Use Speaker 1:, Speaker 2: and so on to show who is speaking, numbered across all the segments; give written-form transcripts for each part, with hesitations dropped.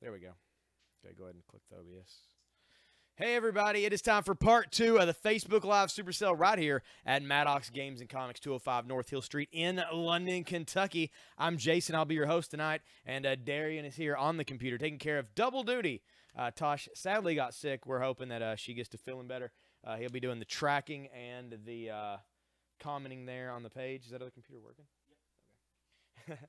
Speaker 1: There we go. Okay, go ahead and click the OBS. Hey, everybody. It is time for part 2 of the Facebook Live Supercell right here at Maddox Games and Comics, 205 North Hill Street in London, Kentucky. I'm Jason. I'll be your host tonight, and Darian is here on the computer taking care of double duty. Tosh sadly got sick. We're hoping that she gets to feeling better. He'll be doing the tracking and the commenting there on the page. Is that other computer working? Yep. Okay.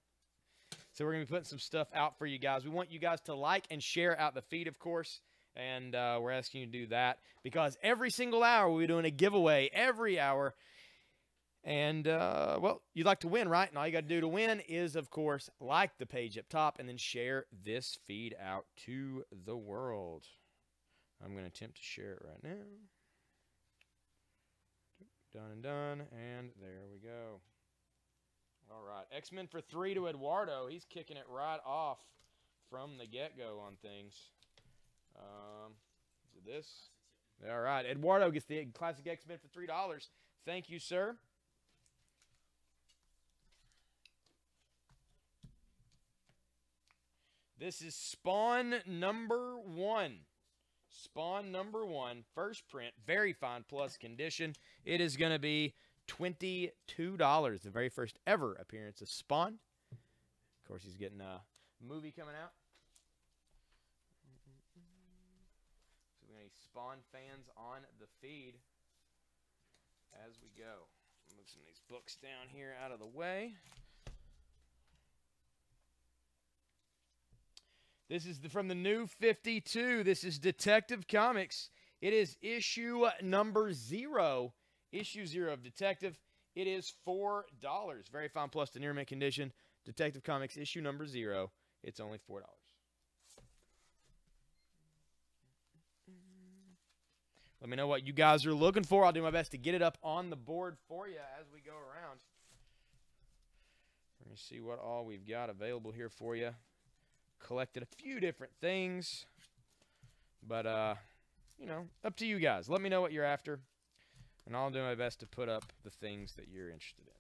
Speaker 1: So we're going to be putting some stuff out for you guys. We want you guys to like and share out the feed, of course. And we're asking you to do that because every single hour we're doing a giveaway every hour. And, well, you'd like to win, right? And all you got to do to win is, of course, like the page up top and then share this feed out to the world. I'm going to attempt to share it right now. Done and done. And there we go. All right. X-Men for 3 to Eduardo. He's kicking it right off from the get-go on things. Is it this? All right. Eduardo gets the Classic X-Men for $3. Thank you, sir. This is Spawn number 1. Spawn number 1. First print. Very fine plus condition. It is going to be $22. The very first ever appearance of Spawn. Of course, he's getting a movie coming out. Any Spawn fans on the feed as we go. Move some of these books down here out of the way. This is from the new 52. This is Detective Comics. It is issue number 0. Issue 0 of Detective. It is $4. Very fine plus to near mint condition. Detective Comics issue number 0. It's only $4. Let me know what you guys are looking for. I'll do my best to get it up on the board for you as we go around. We're going to see what all we've got available here for you. Collected a few different things. But, you know, up to you guys. Let me know what you're after. And I'll do my best to put up the things that you're interested in.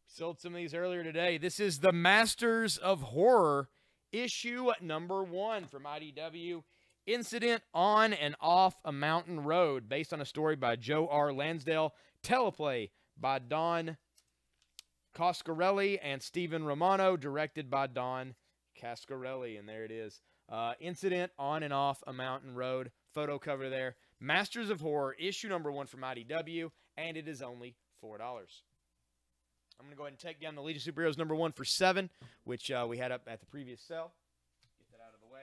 Speaker 1: Sold some of these earlier today. This is the Masters of Horror, issue number 1 from IDW. Incident on and off a mountain road, based on a story by Joe R. Lansdale. Teleplay by Don Coscarelli and Stephen Romano, directed by Don Coscarelli. And there it is. Incident on and off a mountain road. Photo cover there. Masters of Horror, issue number 1 from IDW, and it is only $4. I'm going to go ahead and take down the Legion of Superheroes number 1 for $7, which we had up at the previous sale. Get that out of the way.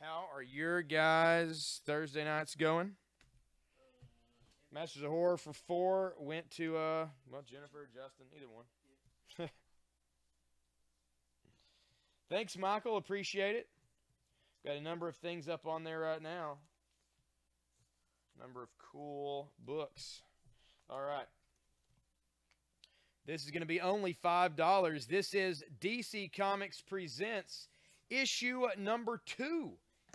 Speaker 1: How are your guys' Thursday nights going? Masters of Horror for 4 went to, well, Jennifer, Justin, either one. Thanks, Michael. Appreciate it. Got a number of things up on there right now. Number of cool books. All right. This is going to be only $5. This is DC Comics Presents issue number 2.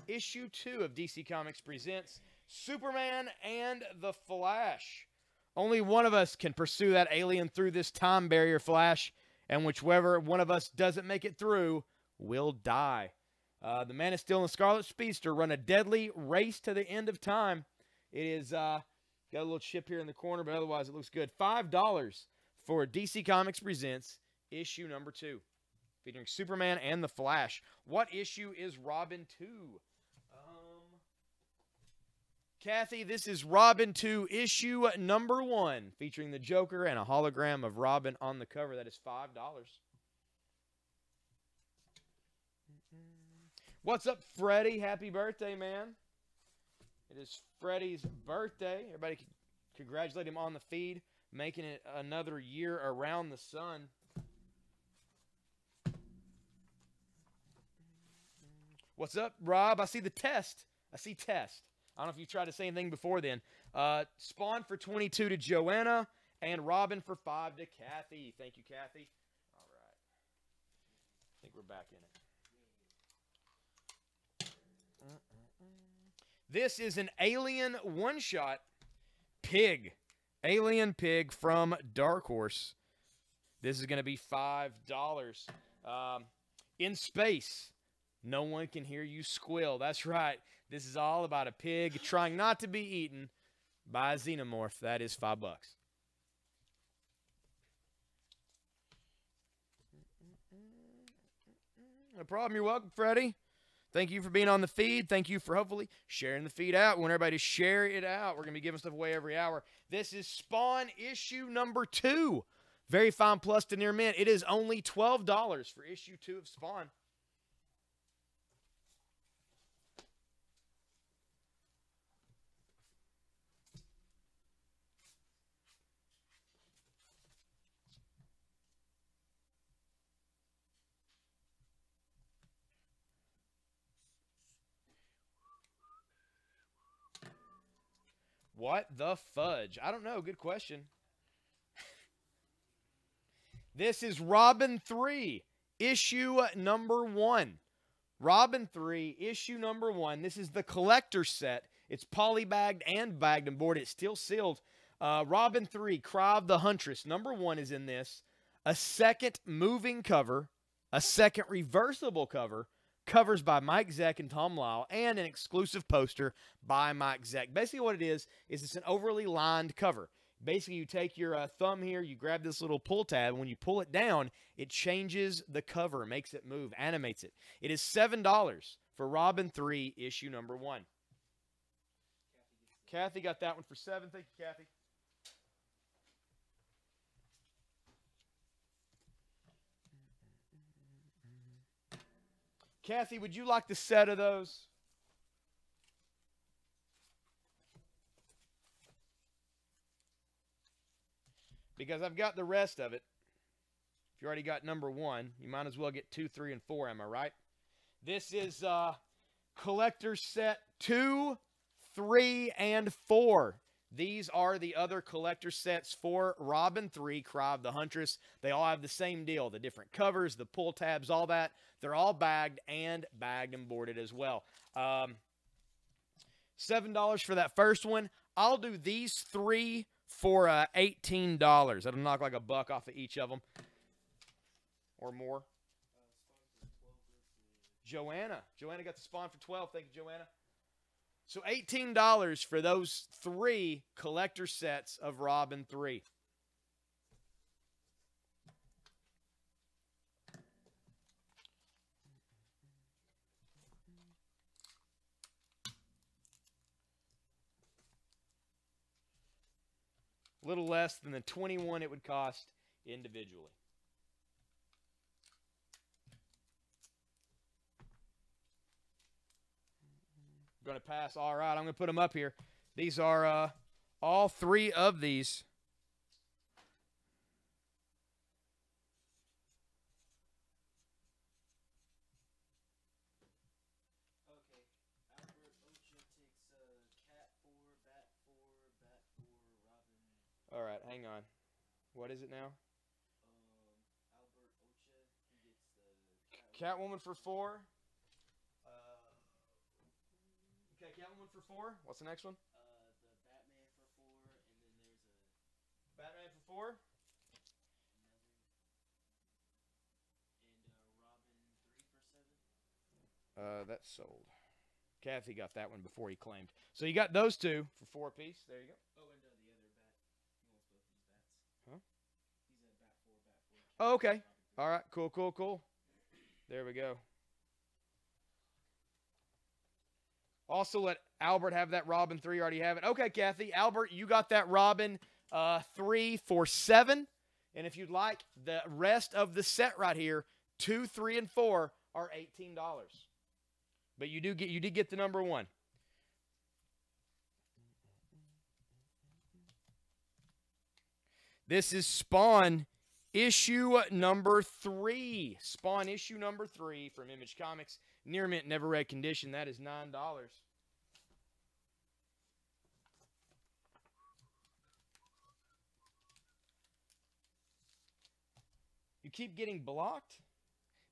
Speaker 1: Issue 2 of DC Comics Presents Superman and the Flash. Only one of us can pursue that alien through this time barrier, Flash, and whichever one of us doesn't make it through will die. The Man of Steel and the Scarlet Speedster run a deadly race to the end of time. It is, got a little chip here in the corner, but otherwise it looks good. $5 for DC Comics Presents issue number 2. Featuring Superman and the Flash. What issue is Robin 2? Kathy, this is Robin 2 issue number 1. Featuring the Joker and a hologram of Robin on the cover. That is $5. What's up, Freddie? Happy birthday, man. It is Freddie's birthday. Everybody can congratulate him on the feed, making it another year around the sun. What's up, Rob? I see the test. I see test. I don't know if you tried to say anything before then. Spawn for 22 to Joanna, and Robin for 5 to Kathy. Thank you, Kathy. All right. I think we're back in it. This is an Alien one-shot Pig. Alien Pig from Dark Horse. This is going to be $5. In space, no one can hear you squeal. That's right. This is all about a pig trying not to be eaten by a xenomorph. That is $5. No problem. You're welcome, Freddie. Thank you for being on the feed. Thank you for hopefully sharing the feed out. We want everybody to share it out. We're going to be giving stuff away every hour. This is Spawn issue number 2. Very fine plus to near mint. It is only $12 for issue 2 of Spawn. What the fudge? I don't know. Good question. This is Robin 3, issue number 1. Robin 3, issue number 1. This is the collector set. It's polybagged and bagged and boarded. It's still sealed. Robin 3, Cry of the Huntress. Number 1 is in this. A second moving cover, a second reversible cover, covers by Mike Zeck and Tom Lyle, and an exclusive poster by Mike Zeck. Basically what it is it's an overly lined cover. Basically, you take your thumb here, you grab this little pull tab, and when you pull it down, it changes the cover, makes it move, animates it. It is $7 for Robin 3, issue number 1. Kathy got that one for $7. Thank you, Kathy. Kathy, would you like the set of those? Because I've got the rest of it. If you already got number 1, you might as well get 2, 3, and 4, am I right? This is collector set 2, 3, and 4. These are the other collector sets for Robin 3, Cry of the Huntress. They all have the same deal. The different covers, the pull tabs, all that. They're all bagged and boarded as well. $7 for that first one. I'll do these 3 for $18. That'll knock like $1 off of each of them. Or more. Joanna. Joanna got the Spawn for $12. Thank you, Joanna. So $18 for those 3 collector sets of Robin 3. A little less than the $21 it would cost individually. Going to pass. All right, I'm going to put them up here. These are all 3 of these.
Speaker 2: Okay. Albert Ocha takes Cat 4, Bat 4, Bat 4, Robin.
Speaker 1: All right, hang on. What is it now?
Speaker 2: Albert Ocha, he gets the
Speaker 1: Catwoman for 4. Okay, Catwoman for 4. What's the next one?
Speaker 2: The Batman for 4, and then there's a
Speaker 1: Batman for 4.
Speaker 2: and Robin 3 for 7.
Speaker 1: That's sold. Kathy got that one before he claimed. So you got those 2 for 4 apiece. There you go.
Speaker 2: Oh, and the other bat. He wants both these bats.
Speaker 1: Huh?
Speaker 2: He's a Bat 4, Bat 4.
Speaker 1: Oh, okay. All right. Cool, cool, cool. There we go. Also, let Albert have that Robin 3. Already have it. Okay, Kathy. Albert, you got that Robin 3 for $7. And if you'd like, the rest of the set right here, 2, 3, and 4 are $18. But you did get the number 1. This is Spawn issue number 3. Spawn issue number 3 from Image Comics. Near mint, never read condition. That is $9. You keep getting blocked?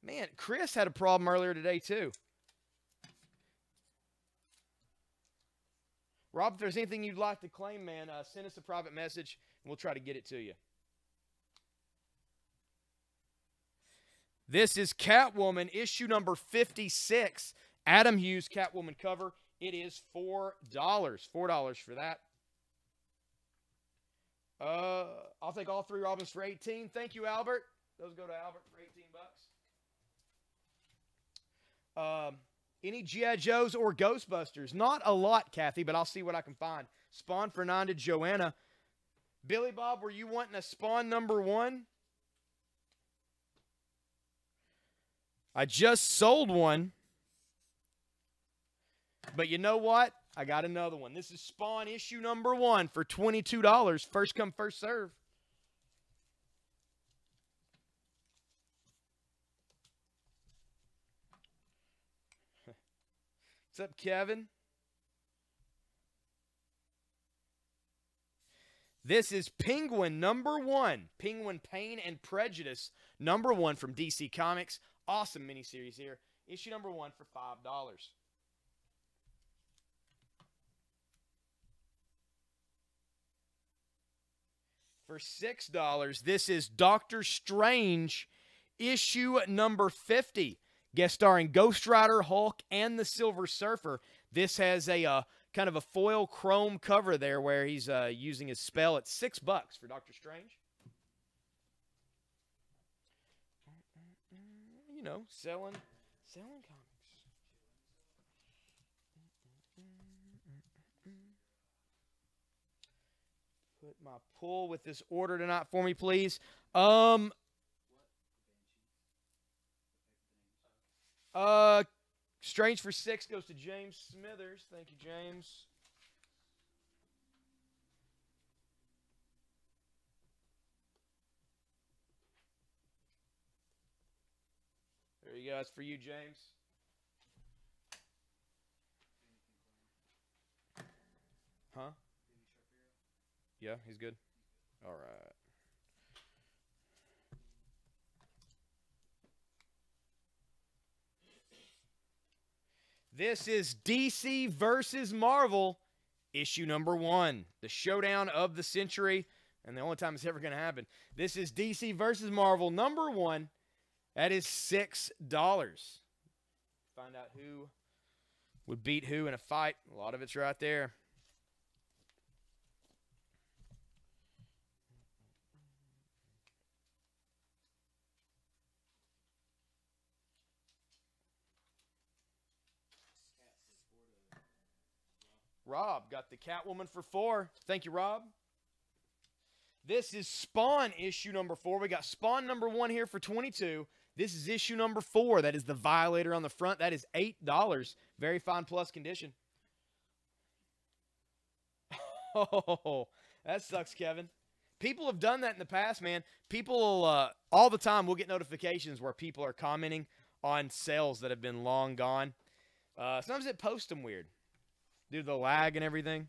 Speaker 1: Man, Chris had a problem earlier today, too. Rob, if there's anything you'd like to claim, man, send us a private message, and we'll try to get it to you. This is Catwoman, issue number 56. Adam Hughes Catwoman cover. It is $4. $4 for that. I'll take all 3 Robins for 18. Thank you, Albert. Those go to Albert for 18 bucks. Any G.I. Joes or Ghostbusters? Not a lot, Kathy, but I'll see what I can find. Spawn for 9 to Joanna. Billy Bob, were you wanting a Spawn number 1? I just sold one. But you know what? I got another one. This is Spawn issue number 1 for $22. First come, first serve. What's up, Kevin? This is Penguin number 1. Penguin Pain and Prejudice number 1 from DC Comics. Awesome miniseries here. Issue number 1 for $5. For $6, this is Doctor Strange, issue number 50. Guest starring Ghost Rider, Hulk, and the Silver Surfer. This has a kind of a foil chrome cover there where he's using his spell. It's $6 for Doctor Strange. You know, selling comics. Put my pull with this order tonight for me, please. Strange for 6 goes to James Smithers. Thank you, James. There you go. That's for you, James. Huh? Yeah, he's good. All right. This is DC versus Marvel, issue number 1. The showdown of the century, and the only time it's ever going to happen. This is DC versus Marvel, number 1. That is $6. Find out who would beat who in a fight. A lot of it's right there. Rob got the Catwoman for 4. Thank you, Rob. This is Spawn issue number 4. We got Spawn number 1 here for 22. This is issue number 4. That is the Violator on the front. That is $8. Very fine plus condition. Oh, that sucks, Kevin. People have done that in the past, man. People all the time will get notifications where people are commenting on sales that have been long gone. Sometimes it posts them weird due to the lag and everything.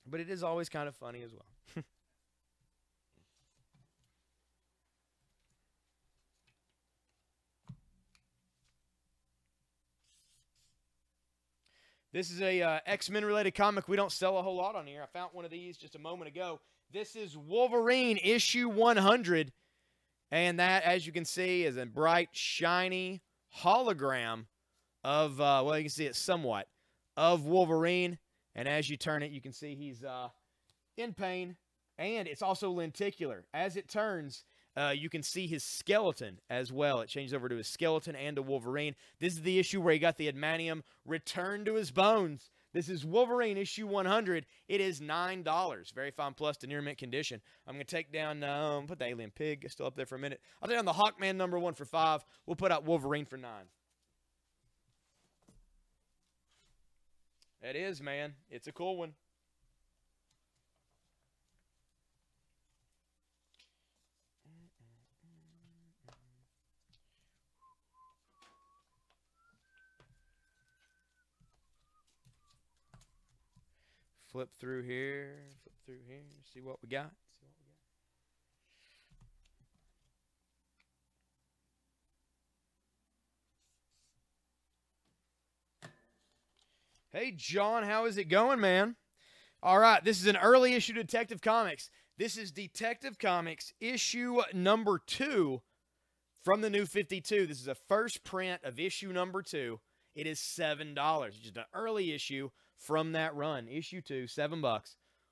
Speaker 1: But it is always kind of funny as well. This is a X-Men related comic we don't sell a whole lot on here. I found one of these just a moment ago. This is Wolverine issue 100. And that, as you can see, is a bright, shiny hologram of, well, you can see it somewhat, of Wolverine. And as you turn it, you can see he's in pain. And it's also lenticular. As it turns, you can see his skeleton as well. It changes over to his skeleton and to Wolverine. This is the issue where he got the adamantium returned to his bones. This is Wolverine issue 100. It is $9. Very fine plus to near mint condition. I'm going to take down, put the alien pig still up there for a minute. I'll take down the Hawkman number 1 for 5. We'll put out Wolverine for 9. It is, man. It's a cool one. Flip through here, see what we got. Hey, John, how is it going, man? All right, this is an early issue Detective Comics. This is Detective Comics issue number 2 from the new 52. This is a first print of issue number 2. It is $7. Just an early issue from that run. Issue 2, $7.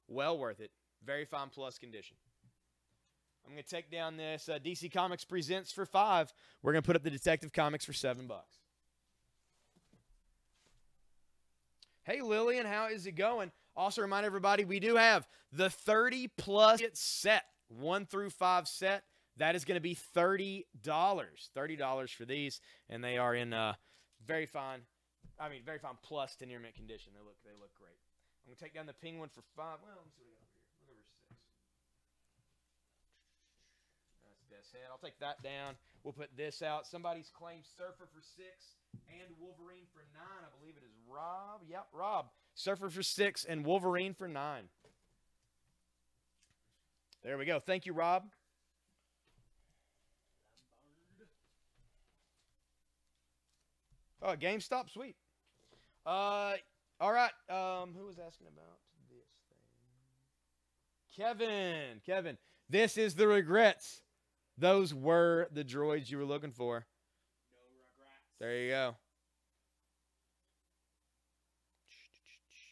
Speaker 1: Well worth it. Very fine plus condition. I'm going to take down this DC Comics Presents for $5. We're going to put up the Detective Comics for $7. Hey, Lillian, how is it going? Also, remind everybody, we do have the 30-plus set, 1 through 5 set. That is going to be $30. $30 for these, and they are in very fine plus 10-year mint condition. They look great. I'm going to take down the Penguin for $5. Well, let me see what we got over here. Look over 6. That's best head. I'll take that down. We'll put this out. Somebody's claimed Surfer for $6 and Wolverine for $9. I believe it is Rob. Yep, Rob. Surfer for $6 and Wolverine for $9. There we go. Thank you, Rob. Oh, GameStop, sweet. All right. Who was asking about this thing? Kevin. This is the regrets. Those were the droids you were looking for.
Speaker 2: No regrets.
Speaker 1: There you go.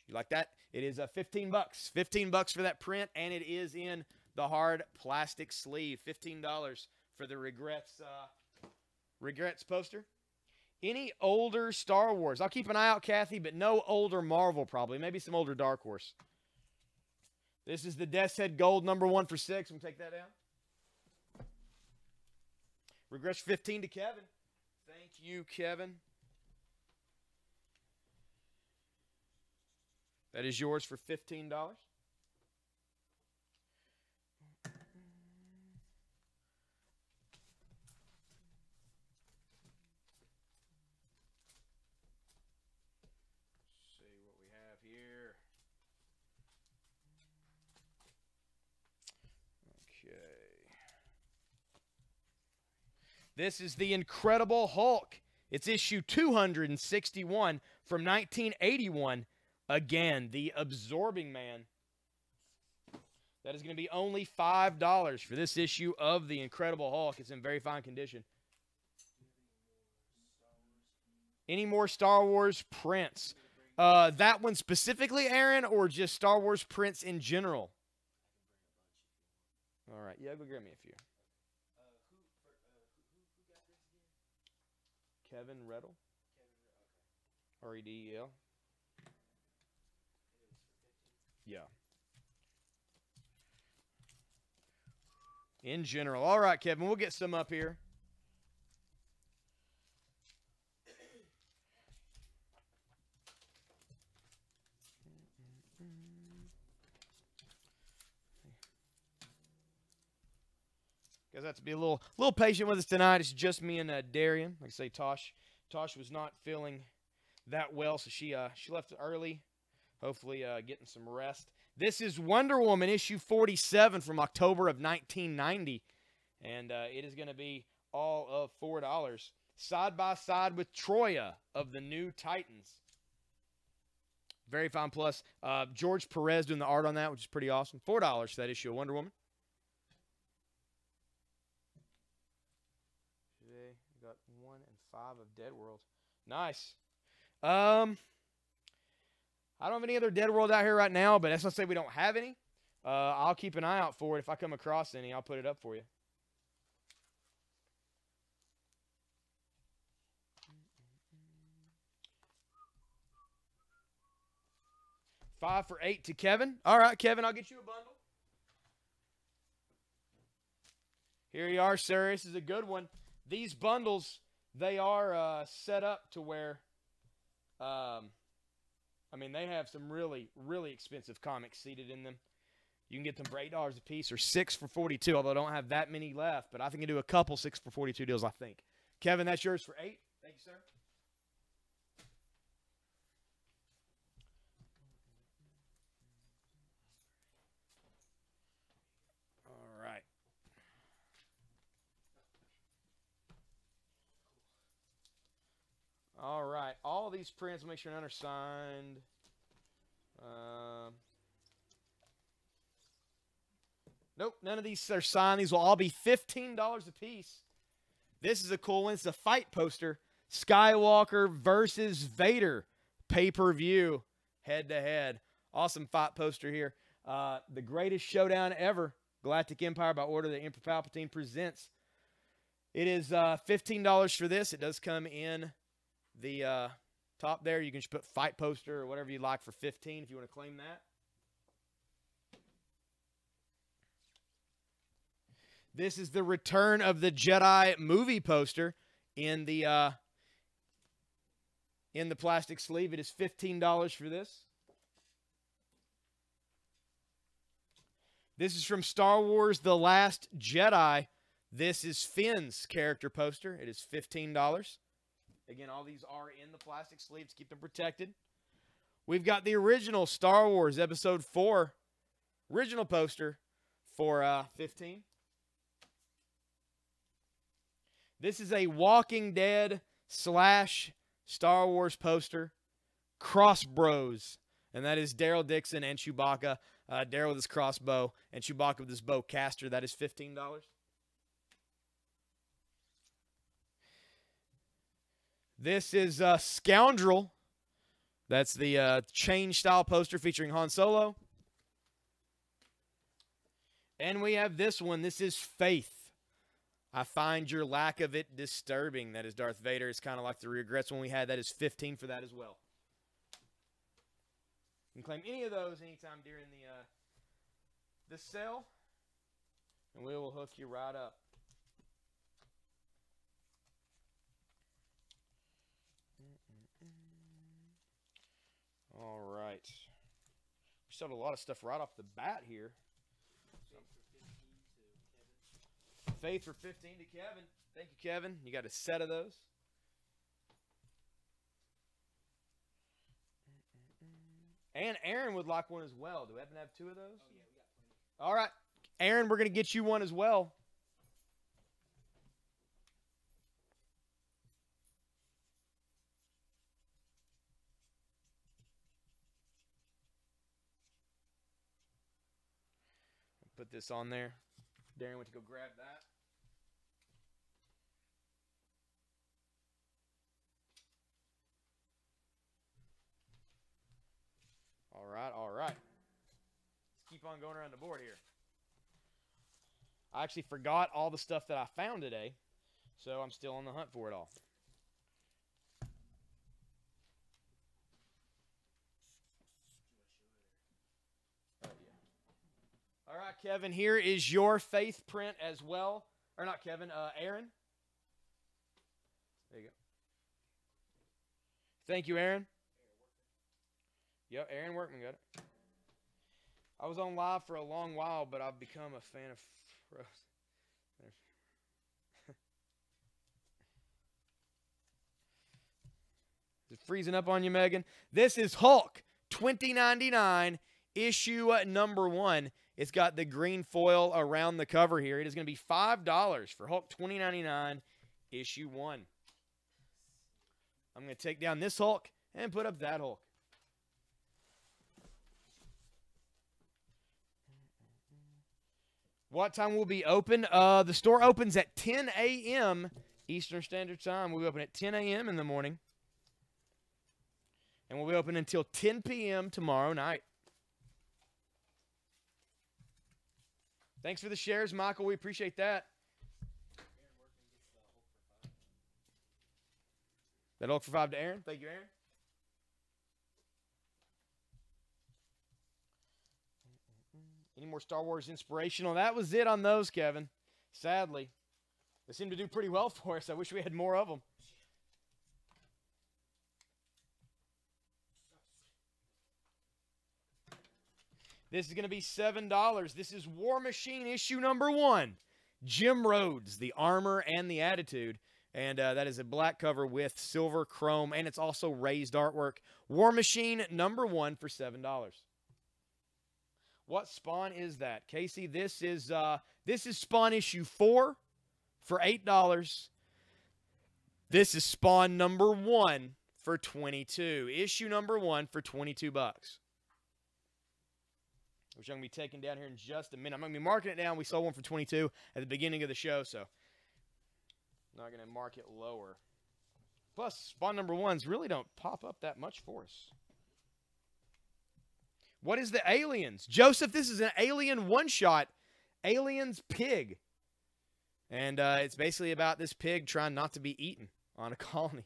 Speaker 1: You like that? It is $15. $15 for that print, and it is in the hard plastic sleeve. $15 for the regrets poster. Any older Star Wars? I'll keep an eye out, Kathy, but no older Marvel probably. Maybe some older Dark Horse. This is the Death's Head Gold number 1 for $6. We'll take that down. Regrets 15 to Kevin. Thank you, Kevin. That is yours for $15. Here. Okay. This is the Incredible Hulk. It's issue 261 from 1981. Again, the Absorbing Man. That is going to be only $5 for this issue of the Incredible Hulk. It's in very fine condition. Any more Star Wars prints? That one specifically, Aaron, or just Star Wars prints in general? All right. Yeah, go grab me a few.
Speaker 2: Who got this again?
Speaker 1: Kevin Reddle.
Speaker 2: Okay.
Speaker 1: R-E-D-E-L. Yeah. In general. All right, Kevin, we'll get some up here. Guys, have to be a little patient with us tonight. It's just me and Darian. Like I say, Tosh was not feeling that well, so she left early. Hopefully getting some rest. This is Wonder Woman issue 47 from October of 1990, and it is going to be all of $4, side by side with Troya of the New Titans. Very fine plus. George Perez doing the art on that, which is pretty awesome. $4 for that issue of Wonder Woman. Today we got 1 and 5 of Dead World. Nice. I don't have any other Dead World out here right now, but that's not to say we don't have any. I'll keep an eye out for it. If I come across any, I'll put it up for you. $5 for $8 to Kevin. All right, Kevin, I'll get you a bundle. Here you are, sir. This is a good one. These bundles, they are set up to where, they have some really, really expensive comics seated in them. You can get them for $8 a piece or 6 for $42, although I don't have that many left. But I think I do a couple 6 for $42 deals, I think. Kevin, that's yours for $8. Thank you, sir. All right. All right. All these prints, make sure none are signed. Nope, none of these are signed. These will all be $15 a piece. This is a cool one. It's a fight poster. Skywalker versus Vader. Pay-per-view. Head-to-head. Awesome fight poster here. The greatest showdown ever. Galactic Empire by order of the Emperor Palpatine presents. It is $15 for this. It does come in the top there. You can just put fight poster or whatever you like for $15 if you want to claim that. This is the Return of the Jedi movie poster in the plastic sleeve. It is $15 for this. This is from Star Wars The Last Jedi. This is Finn's character poster. It is $15. Again, all these are in the plastic sleeves. Keep them protected. We've got the original Star Wars Episode 4 original poster for $15. This is a Walking Dead / Star Wars poster. Cross Bros. And that is Daryl Dixon and Chewbacca. Daryl with his crossbow and Chewbacca with his bow caster. That is $15. This is Scoundrel. That's the change style poster featuring Han Solo. And we have this one. This is Faith. I find your lack of it disturbing. That is Darth Vader. It's kind of like the Regrets one we had. That is $15 for that as well. You can claim any of those anytime during the sale, and we will hook you right up. All right. We sold a lot of stuff right off the bat here. Faith for $15 to Kevin. Thank you, Kevin. You got a set of those. And Aaron would like one as well. Do we happen to have two of those?
Speaker 2: Oh, yeah, we got plenty.
Speaker 1: All right. Aaron, we're going to get you one as well. Put this on there. Darren went to go grab that. All right, all right. Let's keep on going around the board here. I actually forgot all the stuff that I found today, so I'm still on the hunt for it all. Oh, yeah. All right, Kevin, here is your Faith print as well. Or not Kevin, Aaron. There you go. Thank you, Aaron. Yep, Aaron Workman got it. I was on live for a long while, but I've become a fan of Frozen. Is it freezing up on you, Megan? This is Hulk 2099 issue number 1. It's got the green foil around the cover here. It is going to be $5 for Hulk 2099 issue 1. I'm going to take down this Hulk and put up that Hulk. What time will be open? The store opens at 10 a.m. Eastern Standard Time. We'll be open at 10 a.m. in the morning. And we'll be open until 10 p.m. tomorrow night. Thanks for the shares, Michael. We appreciate that. That Hulk for $5 to Aaron. Thank you, Aaron. Any more Star Wars inspirational? That was it on those, Kevin. Sadly. They seem to do pretty well for us. I wish we had more of them. This is going to be $7. This is War Machine issue number 1. Jim Rhodes, the armor and the attitude. And that is a black cover with silver chrome. And it's also raised artwork. War Machine number 1 for $7. What Spawn is that? Casey, this is Spawn issue 4 for $8. This is spawn number 1 for 22. Issue number 1 for 22 bucks. Which I'm going to be taking down here in just a minute. I'm going to be marking it down. We sold one for 22 at the beginning of the show, so I'm not going to mark it lower. Plus, spawn number 1s really don't pop up that much for us. What is the Aliens? Joseph, this is an Alien one-shot. Aliens Pig. And it's basically about this pig trying not to be eaten on a colony.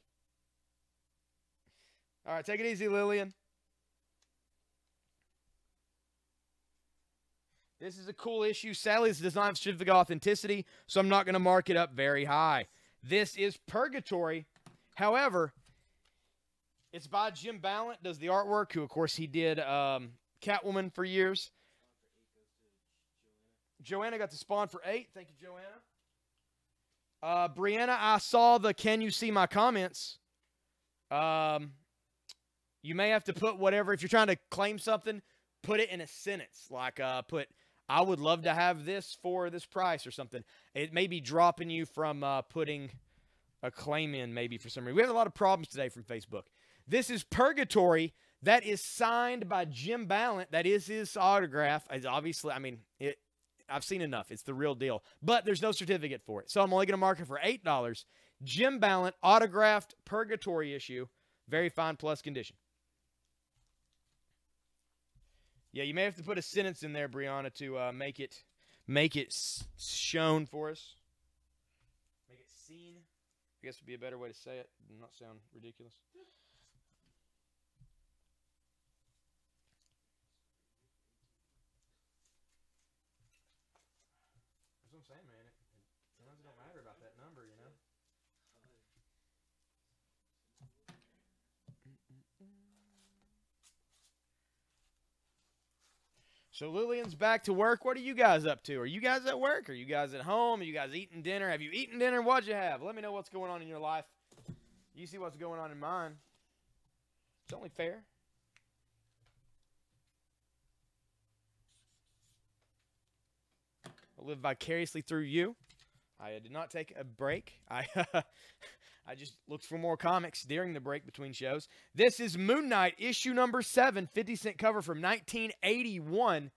Speaker 1: All right, take it easy, Lillian. This is a cool issue. Sadly, this does not have certificate of authenticity, so I'm not going to mark it up very high. This is Purgatory. However, it's by Jim Ballant, does the artwork, who, of course, he did Catwoman for years. Joanna got the spawn for 8. Thank you, Joanna. Brianna, I saw the Can You See My Comments? You may have to put whatever, if you're trying to claim something, put it in a sentence. Like, put, I would love to have this for this price or something. It may be dropping you from putting a claim in maybe for some reason. We have a lot of problems today from Facebook. This is Purgatory. That is signed by Jim Ballant. That is his autograph. It's obviously, I mean, I've seen enough. It's the real deal. But there's no certificate for it. So I'm only going to mark it for $8. Jim Ballant, autographed Purgatory issue. Very fine plus condition. Yeah, you may have to put a sentence in there, Brianna, to make it shown for us. Make it seen. I guess would be a better way to say it and not sound ridiculous. That's what I'm saying, man. Sometimes it don't matter about that number, you know? So Lillian's back to work. What are you guys up to? Are you guys at work? Are you guys at home? Are you guys eating dinner? Have you eaten dinner? What'd you have? Let me know what's going on in your life. You see what's going on in mine. It's only fair. I'll live vicariously through you. I did not take a break. I just looked for more comics during the break between shows. This is Moon Knight, issue number 7, 50-cent cover from 1981.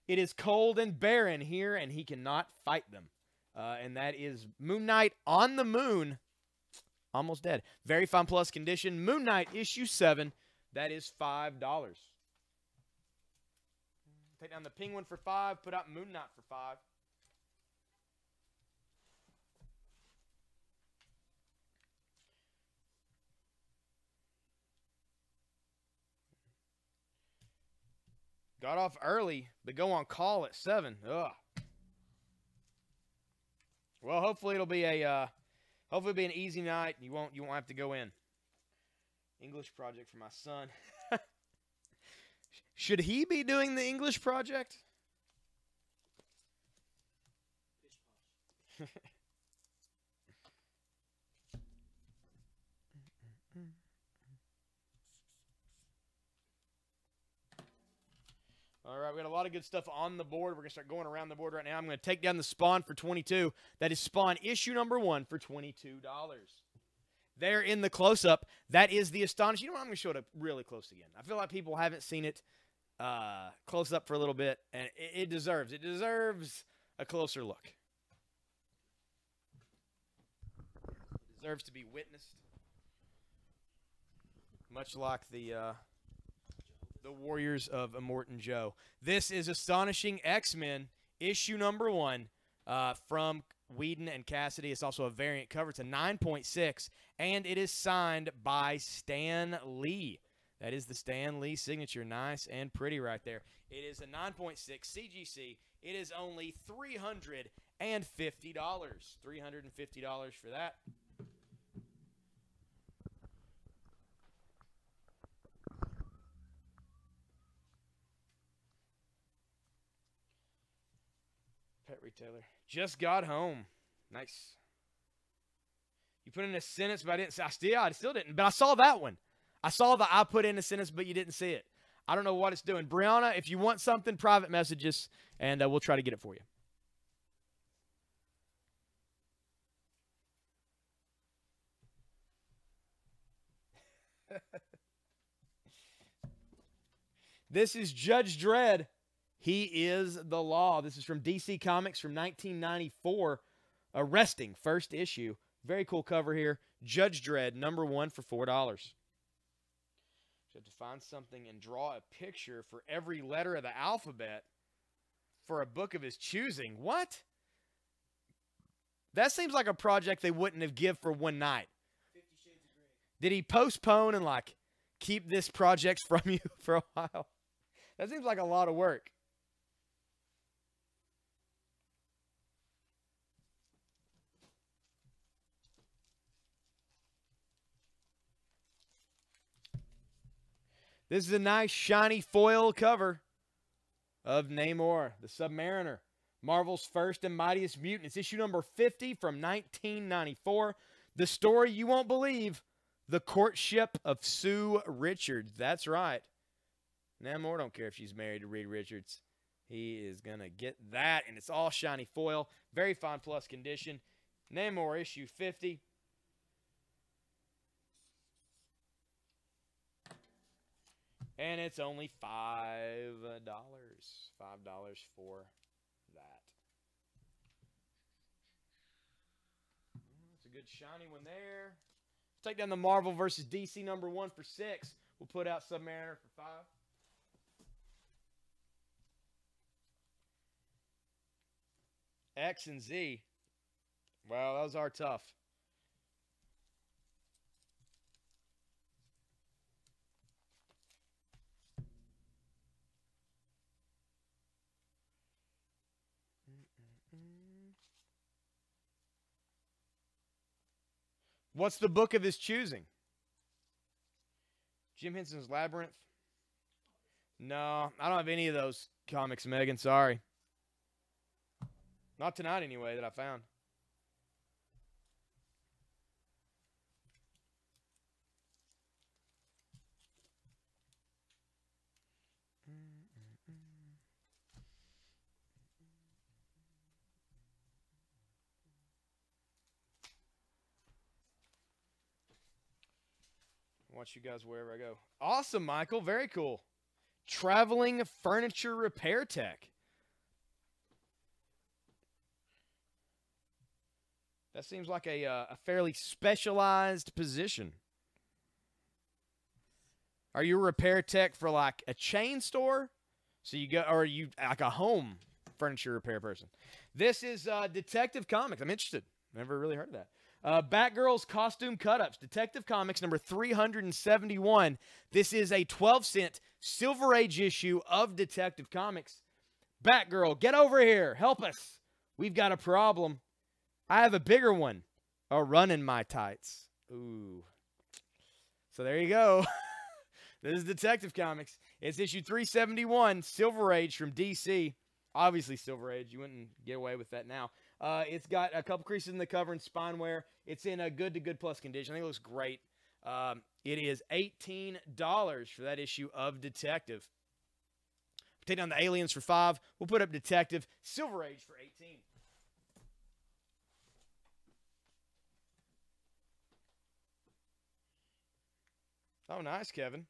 Speaker 1: It is cold and barren here, and he cannot fight them. And that is Moon Knight on the moon. Almost dead. Very fine plus condition. Moon Knight, issue 7. That is $5. Take down the Penguin for $5. Put out Moon Knight for $5. Got off early, but go on call at 7. Ugh. Well, hopefully it'll be an easy night. You won't have to go in. English project for my son. Should he be doing the English project? All right, we got a lot of good stuff on the board. We're going to start going around the board right now. I'm going to take down the Spawn for 22. That is Spawn issue number 1 for $22. There in the close-up, that is the Astonishing. You know what? I'm going to show it up really close again. I feel like people haven't seen it close up for a little bit, and it deserves a closer look. It deserves to be witnessed. Much like the Warriors of Immortan Joe. This is Astonishing X-Men, issue number 1 from Whedon and Cassidy. It's also a variant cover. It's a 9.6, and it is signed by Stan Lee. That is the Stan Lee signature. Nice and pretty right there. It is a 9.6 CGC. It is only $350. $350 for that. Pet retailer. Just got home. Nice. You put in a sentence, but I didn't say. I still didn't. But I saw that one. I saw the I put in a sentence, but you didn't see it. I don't know what it's doing. Brianna, if you want something, private messages, and we'll try to get it for you. This is Judge Dredd. He is the law. This is from DC Comics from 1994. Arresting, first issue. Very cool cover here. Judge Dredd, #1 for $4. So you have to find something and draw a picture for every letter of the alphabet for a book of his choosing. What? That seems like a project they wouldn't have give for one night.
Speaker 2: 50 Shades of Grey.
Speaker 1: Did he postpone and like keep this project from you for a while? That seems like a lot of work. This is a nice shiny foil cover of Namor, the Submariner. Marvel's first and mightiest mutant. It's issue number 50 from 1994. The story you won't believe. The courtship of Sue Richards. That's right. Namor don't care if she's married to Reed Richards. He is going to get that, and it's all shiny foil. Very fine plus condition. Namor issue 50. And it's only $5. $5 for that. That's a good shiny one there. Take down the Marvel versus DC #1 for $6. We'll put out Submariner for $5. X and Z. Well, those are tough. What's the book of his choosing? Jim Henson's Labyrinth? No, I don't have any of those comics, Megan. Sorry. Not tonight, anyway, that I found. Watch you guys wherever I go. Awesome, Michael. Very cool. Traveling furniture repair tech. That seems like a fairly specialized position. Are you a repair tech for like a chain store? So you go, or are you like a home furniture repair person? This is Detective Comics. I'm interested. Never really heard of that. Batgirl's Costume Cut-Ups. Detective Comics number 371. This is a 12-cent Silver Age issue of Detective Comics. Batgirl, get over here. Help us. We've got a problem. I have a bigger one. A run in my tights. Ooh. So there you go. This is Detective Comics. It's issue 371, Silver Age from DC. Obviously Silver Age. You wouldn't get away with that now. It's got a couple creases in the cover and spine wear. It's in a good to good plus condition. I think it looks great. It is $18 for that issue of Detective. Take down the Aliens for $5. We'll put up Detective Silver Age for $18. Oh, nice, Kevin.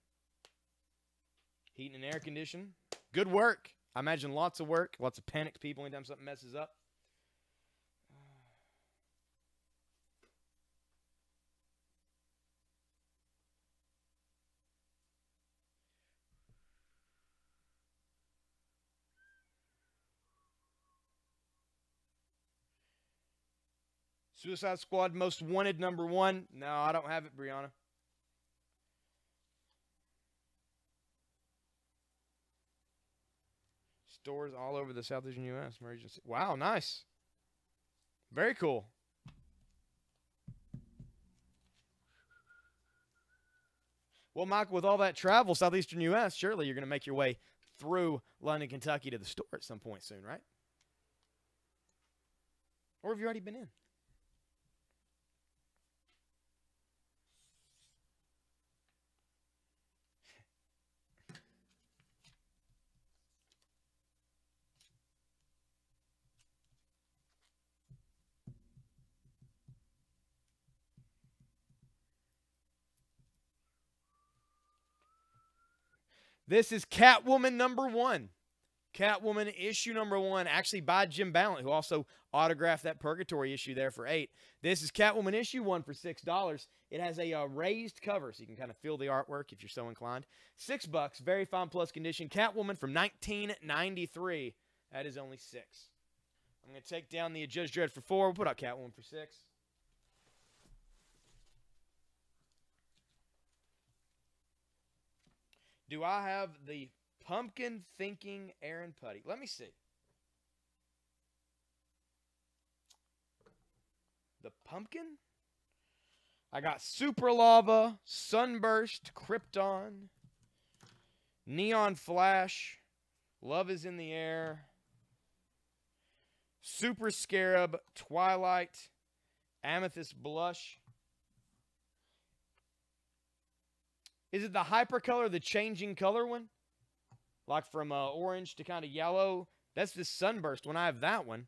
Speaker 1: Heating and air condition. Good work. I imagine lots of work. Lots of panicked people anytime something messes up. Suicide Squad Most Wanted #1. No, I don't have it, Brianna. Stores all over the southeastern U.S. Emergency. Wow, nice. Very cool. Well, Michael, with all that travel, southeastern U.S., surely you're going to make your way through London, Kentucky to the store at some point soon, right? Or have you already been in? This is Catwoman #1. Catwoman issue #1, actually by Jim Ballant, who also autographed that Purgatory issue there for $8. This is Catwoman issue 1 for $6. It has a raised cover, so you can kind of feel the artwork if you're so inclined. $6, very fine plus condition. Catwoman from 1993. That is only $6. I'm going to take down the Judge Dredd for $4. We'll put out Catwoman for $6. Do I have the Pumpkin Thinking Aaron Putty? Let me see. The Pumpkin? I got Super Lava, Sunburst, Krypton, Neon Flash, Love is in the Air, Super Scarab, Twilight, Amethyst Blush. Is it the hypercolor, the changing color one? Like from orange to kind of yellow? That's the Sunburst one. I have that one.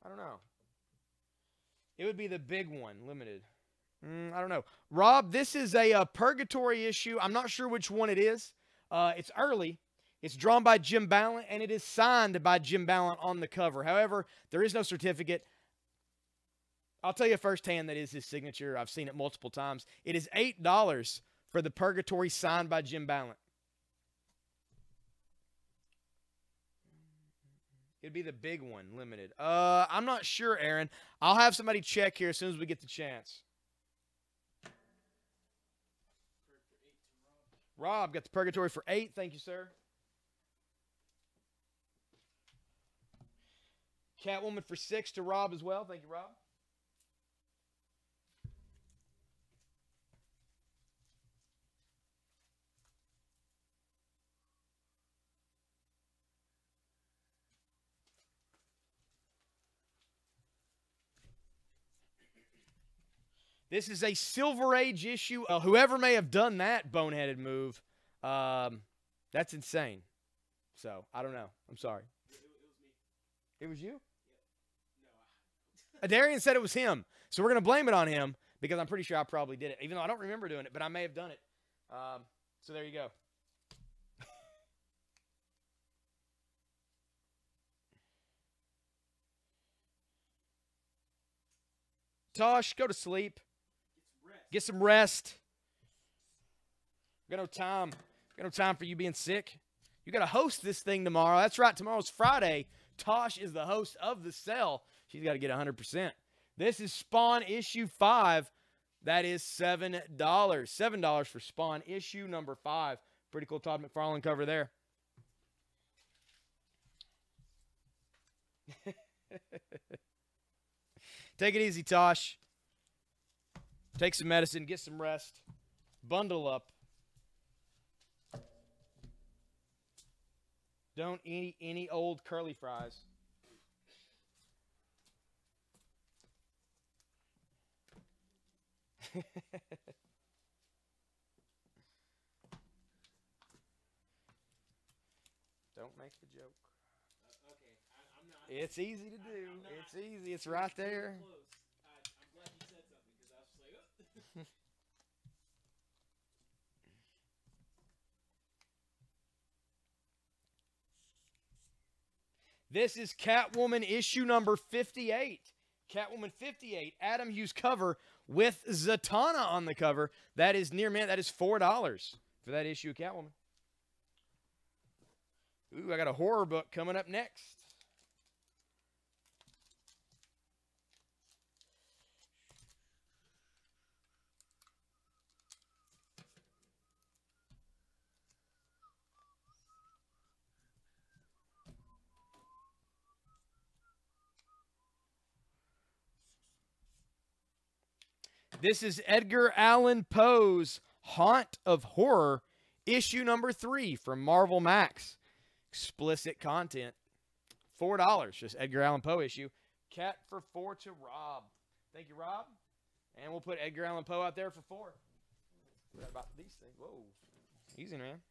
Speaker 1: I don't know. It would be the big one, limited. I don't know. Rob, this is a Purgatory issue. I'm not sure which one it is. It's early. It's drawn by Jim Ballant, and it is signed by Jim Ballant on the cover. However, there is no certificate. I'll tell you firsthand that is his signature. I've seen it multiple times. It is $8 for the Purgatory signed by Jim Ballant. It'd be the big one, limited. I'm not sure, Aaron. I'll have somebody check here as soon as we get the chance. Rob got the Purgatory for $8. Thank you, sir. Catwoman for $6 to Rob as well. Thank you, Rob. This is a Silver Age issue. Whoever may have done that boneheaded move, that's insane. So, I don't know. I'm sorry.
Speaker 2: It was me.
Speaker 1: It was you?
Speaker 2: No.
Speaker 1: Darian said it was him. So, we're going to blame it on him because I'm pretty sure I probably did it. Even though I don't remember doing it, but I may have done it. So, there you go. Tosh, go to sleep. Get some rest. Got no time. Got no time for you being sick. You got to host this thing tomorrow. That's right. Tomorrow's Friday. Tosh is the host of the cell. She's got to get 100%. This is Spawn issue 5. That is $7. $7 for Spawn issue number 5. Pretty cool Todd McFarlane cover there. Take it easy, Tosh. Take some medicine, get some rest, bundle up. Don't eat any old curly fries. Don't make the joke.
Speaker 2: Okay, I'm not.
Speaker 1: It's easy to do. It's easy. It's right there.
Speaker 2: Close. I'm glad you said something because I was just like, oh.
Speaker 1: This is Catwoman issue number 58. Catwoman 58. Adam Hughes cover with Zatanna on the cover. That is near mint. That is $4 for that issue of Catwoman. Ooh, I got a horror book coming up next. This is Edgar Allan Poe's Haunt of Horror, issue number 3 from Marvel Max. Explicit content. $4, just Edgar Allan Poe issue. Cat for $4 to Rob. Thank you, Rob. And we'll put Edgar Allan Poe out there for $4. Forgot about these things. Whoa. Easy, man.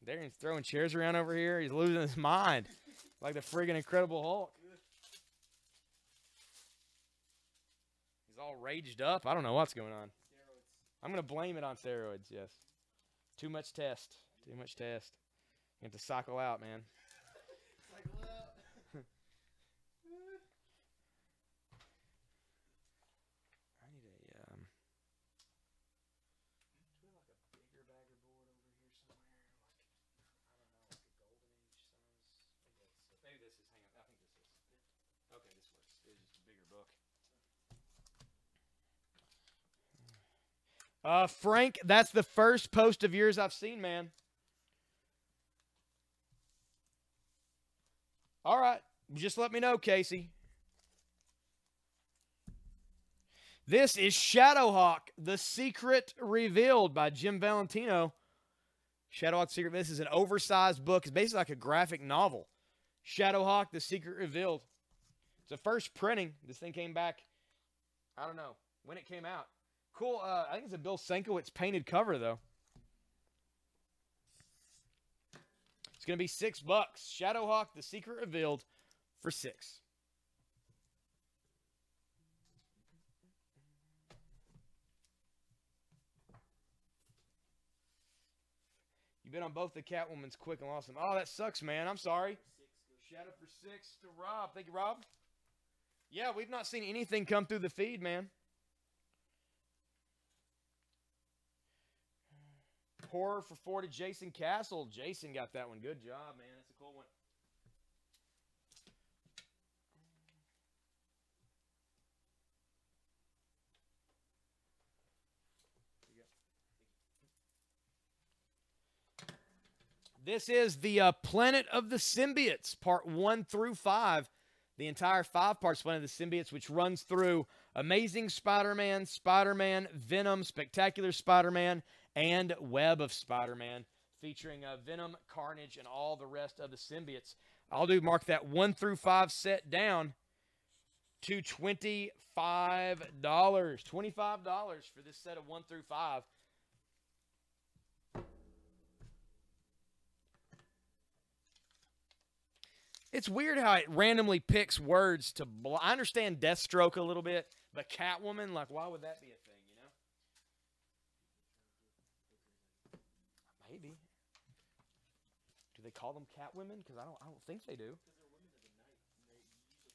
Speaker 1: Darian's throwing chairs around over here. He's losing his mind. Like the friggin' Incredible Hulk. He's all raged up. I don't know what's going on.
Speaker 2: Steroids.
Speaker 1: I'm going to blame it on steroids, yes. Too much test. Too much test. You have to cycle out, man.
Speaker 2: Cycle out.
Speaker 1: I need a
Speaker 2: Do we have like a bigger bagger board over here somewhere? Like, I don't know, like a golden age size.
Speaker 1: maybe this is. Hang on. I think this is. Okay, this works. It's just a bigger book. Frank, that's the first post of yours I've seen, man. All right. Just let me know, Casey. This is Shadowhawk, The Secret Revealed by Jim Valentino. Shadowhawk Secret. This is an oversized book. It's basically like a graphic novel. Shadowhawk, The Secret Revealed. It's the first printing. This thing came back, I don't know when it came out. Cool. I think it's a Bill Sienkiewicz painted cover, though. It's going to be $6. Shadowhawk, The Secret Revealed for $6. You've been on both the Catwoman's quick and lost them. Oh, that sucks, man. I'm sorry. Shadow for 6 to Rob. Thank you, Rob. Yeah, we've not seen anything come through the feed, man. Horror for 4 to Jason Castle. Jason got that one. Good job, man. That's a cool one. This is the Planet of the Symbiotes, part 1 through 5. The entire 5-part Planet of the Symbiotes, which runs through Amazing Spider-Man, Spider-Man, Venom, Spectacular Spider-Man, and Web of Spider-Man, featuring Venom, Carnage, and all the rest of the symbiotes. I'll mark that 1 through 5 set down to $25. $25 for this set of 1 through 5. It's weird how it randomly picks words to. I understand Deathstroke a little bit, but Catwoman, like, why would that be a thing, you know? Maybe. Do they call them Catwomen? Because I don't think they do.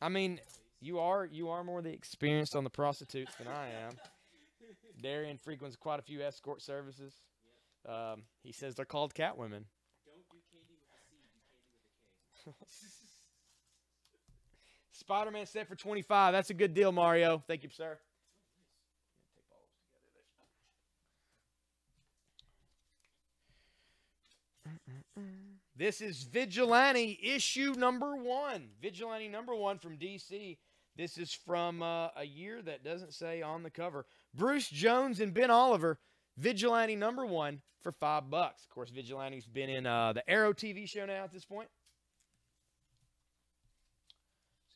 Speaker 1: I mean, you are more the experienced on the prostitutes than I am. Darian frequents quite a few escort services. He says they're called Catwomen.
Speaker 2: Don't do candy with a C, do candy with a K.
Speaker 1: Spider-Man set for 25. That's a good deal, Mario. Thank you, sir. This is Vigilante issue number 1. Vigilante number 1 from DC. This is from a year that doesn't say on the cover. Bruce Jones and Ben Oliver. Vigilante number 1 for $5. Of course, Vigilante's been in the Arrow TV show now at this point.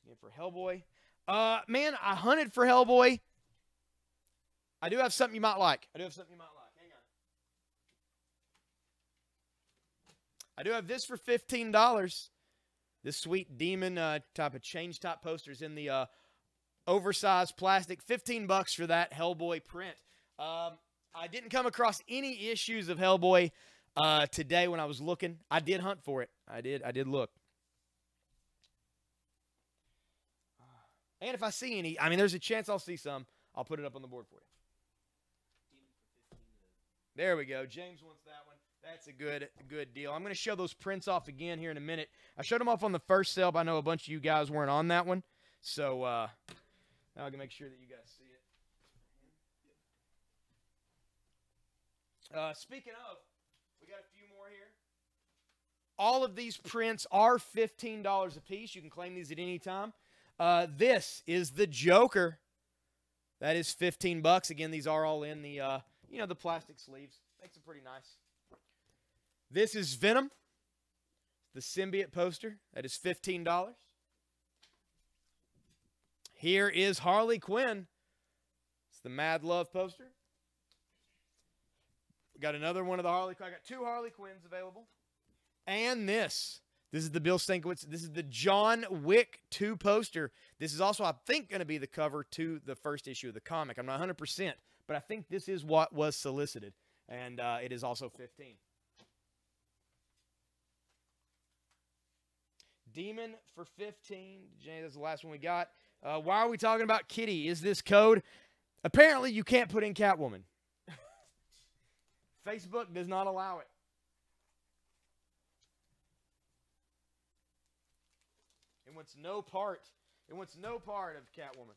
Speaker 1: Again for Hellboy. Man, I hunted for Hellboy. I do have something you might like. Hang on. I do have this for $15. This sweet demon type of change top posters in the oversized plastic. $15 for that Hellboy print. I didn't come across any issues of Hellboy today when I was looking. I did hunt for it. I did look. And if I see any, I mean, there's a chance I'll see some. I'll put it up on the board for you. There we go. James wants that one. That's a good deal. I'm going to show those prints off again here in a minute. I showed them off on the first sale, but I know a bunch of you guys weren't on that one. So now I can make sure that you guys see it. Speaking of, we got a few more here. All of these prints are $15 a piece. You can claim these at any time. This is the Joker. That is $15. Again, these are all in the the plastic sleeves. Makes it pretty nice. This is Venom, the symbiote poster. That is $15. Here is Harley Quinn. It's the Mad Love poster. We got another one of the Harley Quinn. I got 2 Harley Quinns available. And this is the Bill Sienkiewicz. This is the John Wick 2 poster. This is also, I think, going to be the cover to the first issue of the comic. I'm not 100%, but I think this is what was solicited. And it is also 15. Demon for 15. Jay, that's the last one we got. Why are we talking about Kitty? Is this code? Apparently, you can't put in Catwoman. Facebook does not allow it. It wants no part. It wants no part of Catwoman.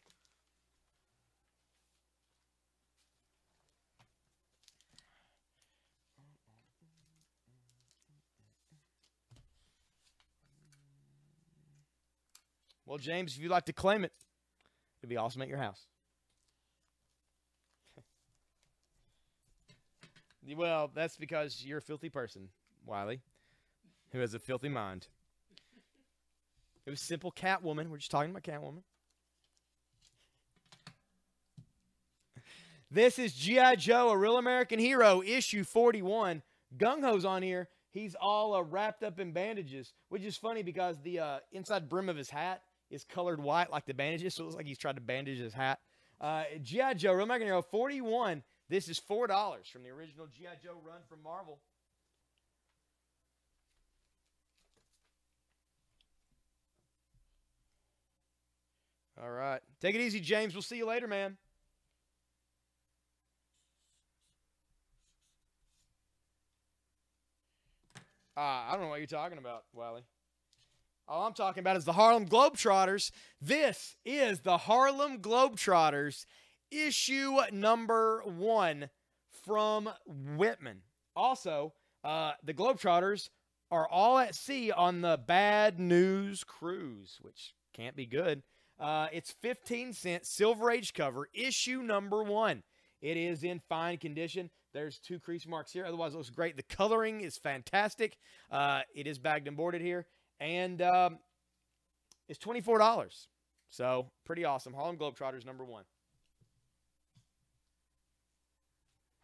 Speaker 1: Well, James, if you'd like to claim it, it'd be awesome at your house. Well, that's because you're a filthy person, Wiley, who has a filthy mind. It was simple Catwoman. We're just talking about Catwoman. This is G.I. Joe, A Real American Hero, issue 41. Gung-Ho's on here. He's all wrapped up in bandages, which is funny because the inside brim of his hat is colored white like the bandages, so it looks like he's tried to bandage his hat. G.I. Joe, Real American Hero, 41. This is $4 from the original G.I. Joe run from Marvel. All right. Take it easy, James. We'll see you later, man. I don't know what you're talking about, Wiley. All I'm talking about is the Harlem Globetrotters. This is the Harlem Globetrotters, issue number 1 from Whitman. Also, the Globetrotters are all at sea on the Bad News Cruise, which can't be good. It's 15 cents, Silver Age cover, issue number 1. It is in fine condition. There's 2 crease marks here. Otherwise, it looks great. The coloring is fantastic. It is bagged and boarded here. And it's $24. So, pretty awesome. Harlem Globetrotters, number 1.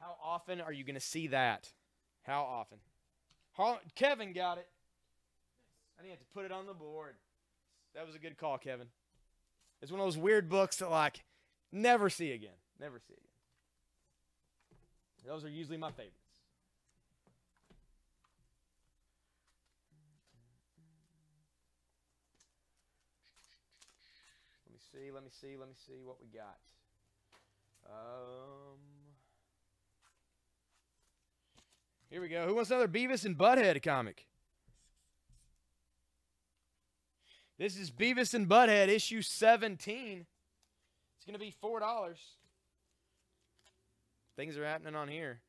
Speaker 1: How often are you going to see that? How often? Kevin got it. I didn't have to put it on the board. That was a good call, Kevin. It's one of those weird books that, like, never see again. Never see again. Those are usually my favorites. Let me see what we got. Here we go. Who wants another Beavis and Butthead comic? This is Beavis and Butthead, issue 17. It's going to be $4. Things are happening on here.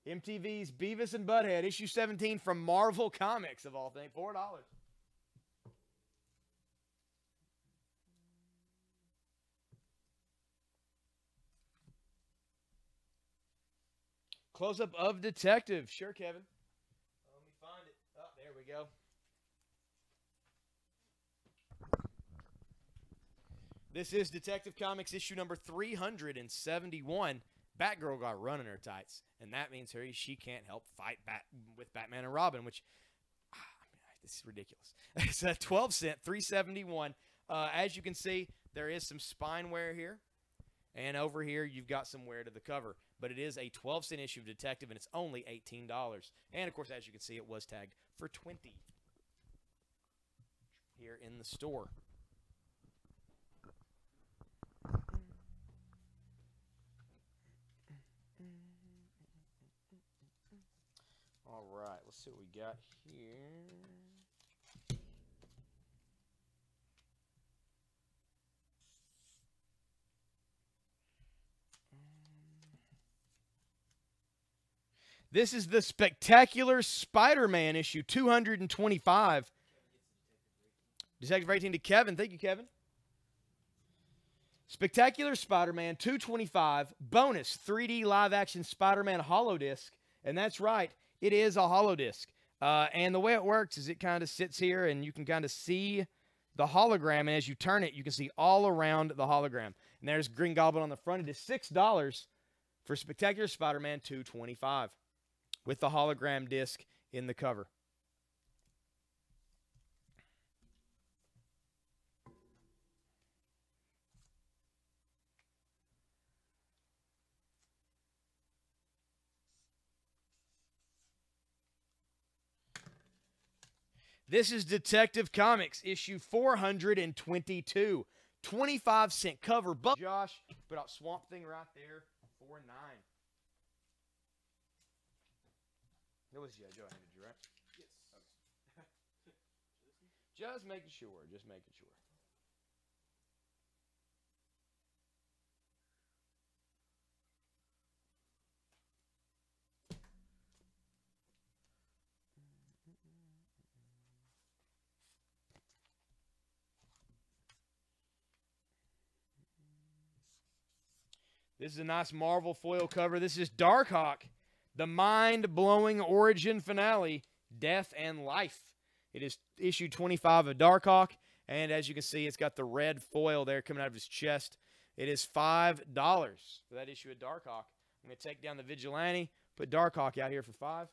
Speaker 1: MTV's Beavis and Butthead, issue 17 from Marvel Comics, of all things. $4. Close-up of Detective. Sure, Kevin. Let me find it. Oh, there we go. This is Detective Comics issue number 371. Batgirl got run in her tights, and that means she can't help fight with Batman and Robin, which, this is ridiculous. It's a 12 cent, 371. As you can see, there is some spine wear here, and over here you've got some wear to the cover. But it is a 12-cent issue of Detective, and it's only $18. And, of course, as you can see, it was tagged for $20 here in the store. All right, let's see what we got here. This is the Spectacular Spider-Man issue 225. Detective 18 to Kevin. Thank you, Kevin. Spectacular Spider-Man 225 bonus 3D live-action Spider-Man holodisc. And that's right, it is a holodisc. And the way it works is it kind of sits here, and you can kind of see the hologram. And as you turn it, you can see all around the hologram. And there's Green Goblin on the front. It is $6 for Spectacular Spider-Man 225. With the hologram disc in the cover. This is Detective Comics, issue 422. 25-cent cover. Josh, put out Swamp Thing right there for $9. It was Joe handed you, right?
Speaker 2: Yes.
Speaker 1: Okay. Just making sure. Just making sure. This is a nice Marvel foil cover. This is Darkhawk, the mind-blowing origin finale, Death and Life. It is issue 25 of Darkhawk, and as you can see, it's got the red foil there coming out of his chest. It is $5 for that issue of Darkhawk. I'm going to take down the Vigilante, put Darkhawk out here for $5.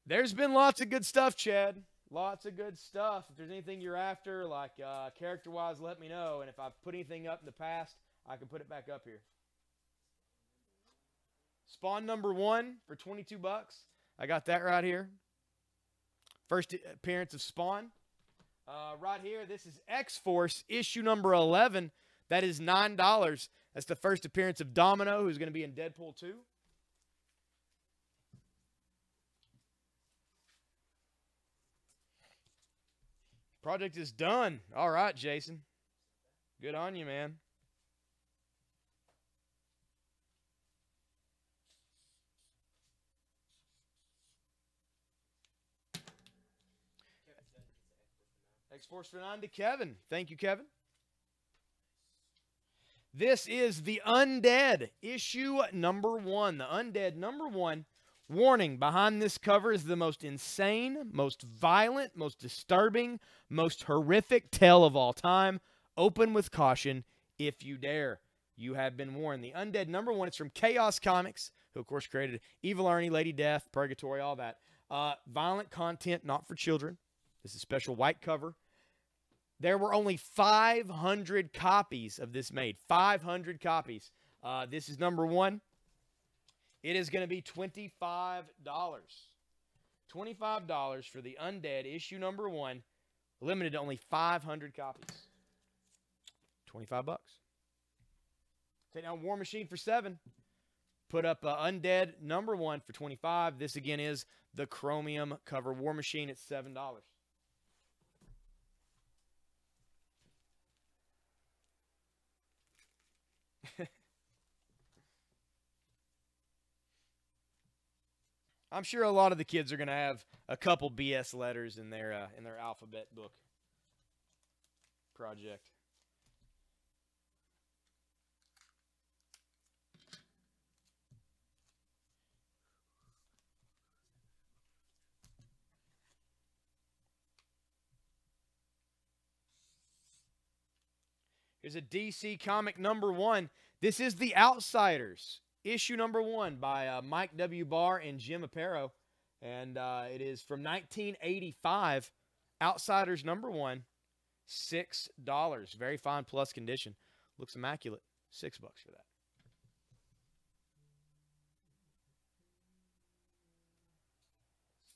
Speaker 1: There's been lots of good stuff, Chad. Lots of good stuff. If there's anything you're after, like character-wise, let me know. And if I've put anything up in the past, I can put it back up here. Spawn #1 for $22. I got that right here. First appearance of Spawn. Right here, this is X-Force, issue number 11. That is $9. That's the first appearance of Domino, who's going to be in Deadpool 2. Project is done. All right, Jason. Good on you, man. X-Force for 9 to Kevin. Thank you, Kevin. This is The Undead, issue number 1. The Undead #1. Warning, behind this cover is the most insane, most violent, most disturbing, most horrific tale of all time. Open with caution if you dare. You have been warned. The Undead #1, it's from Chaos Comics, who of course created Evil Ernie, Lady Death, Purgatory, all that. Violent content, not for children. This is a special white cover. There were only 500 copies of this made. 500 copies. This is #1. It is going to be $25. $25 for The Undead, issue #1. Limited to only 500 copies. $25. Take down War Machine for $7. Put up Undead #1 for $25. This again is the chromium cover. War Machine at $7. I'm sure a lot of the kids are going to have a couple BS letters in their alphabet book project. Here's a DC comic #1. This is The Outsiders, issue #1 by Mike W. Barr and Jim Aparo. And it is from 1985. Outsiders #1, $6. Very fine plus condition. Looks immaculate. $6 for that.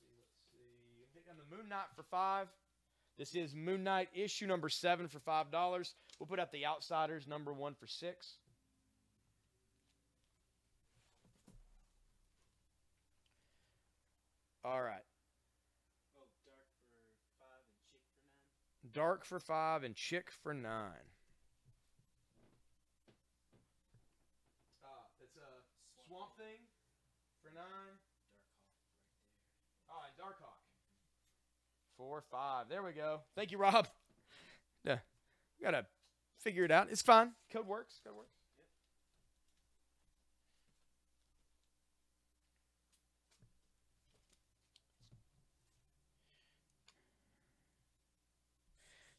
Speaker 1: Let's see. Take down the Moon Knight for $5. This is Moon Knight issue #7 for $5. We'll put out The Outsiders #1 for $6. All right.
Speaker 2: Oh,
Speaker 1: Dark for 5 and Chick for 9.
Speaker 2: Dark for 5 and Chick for 9.
Speaker 1: It's a Swamp Thing for 9.
Speaker 2: Darkhawk right there.
Speaker 1: All right, Darkhawk. 4, 5. There we go. Thank you, Rob. Yeah, gotta figure it out. It's fine. Code works. Code works.
Speaker 2: Yep.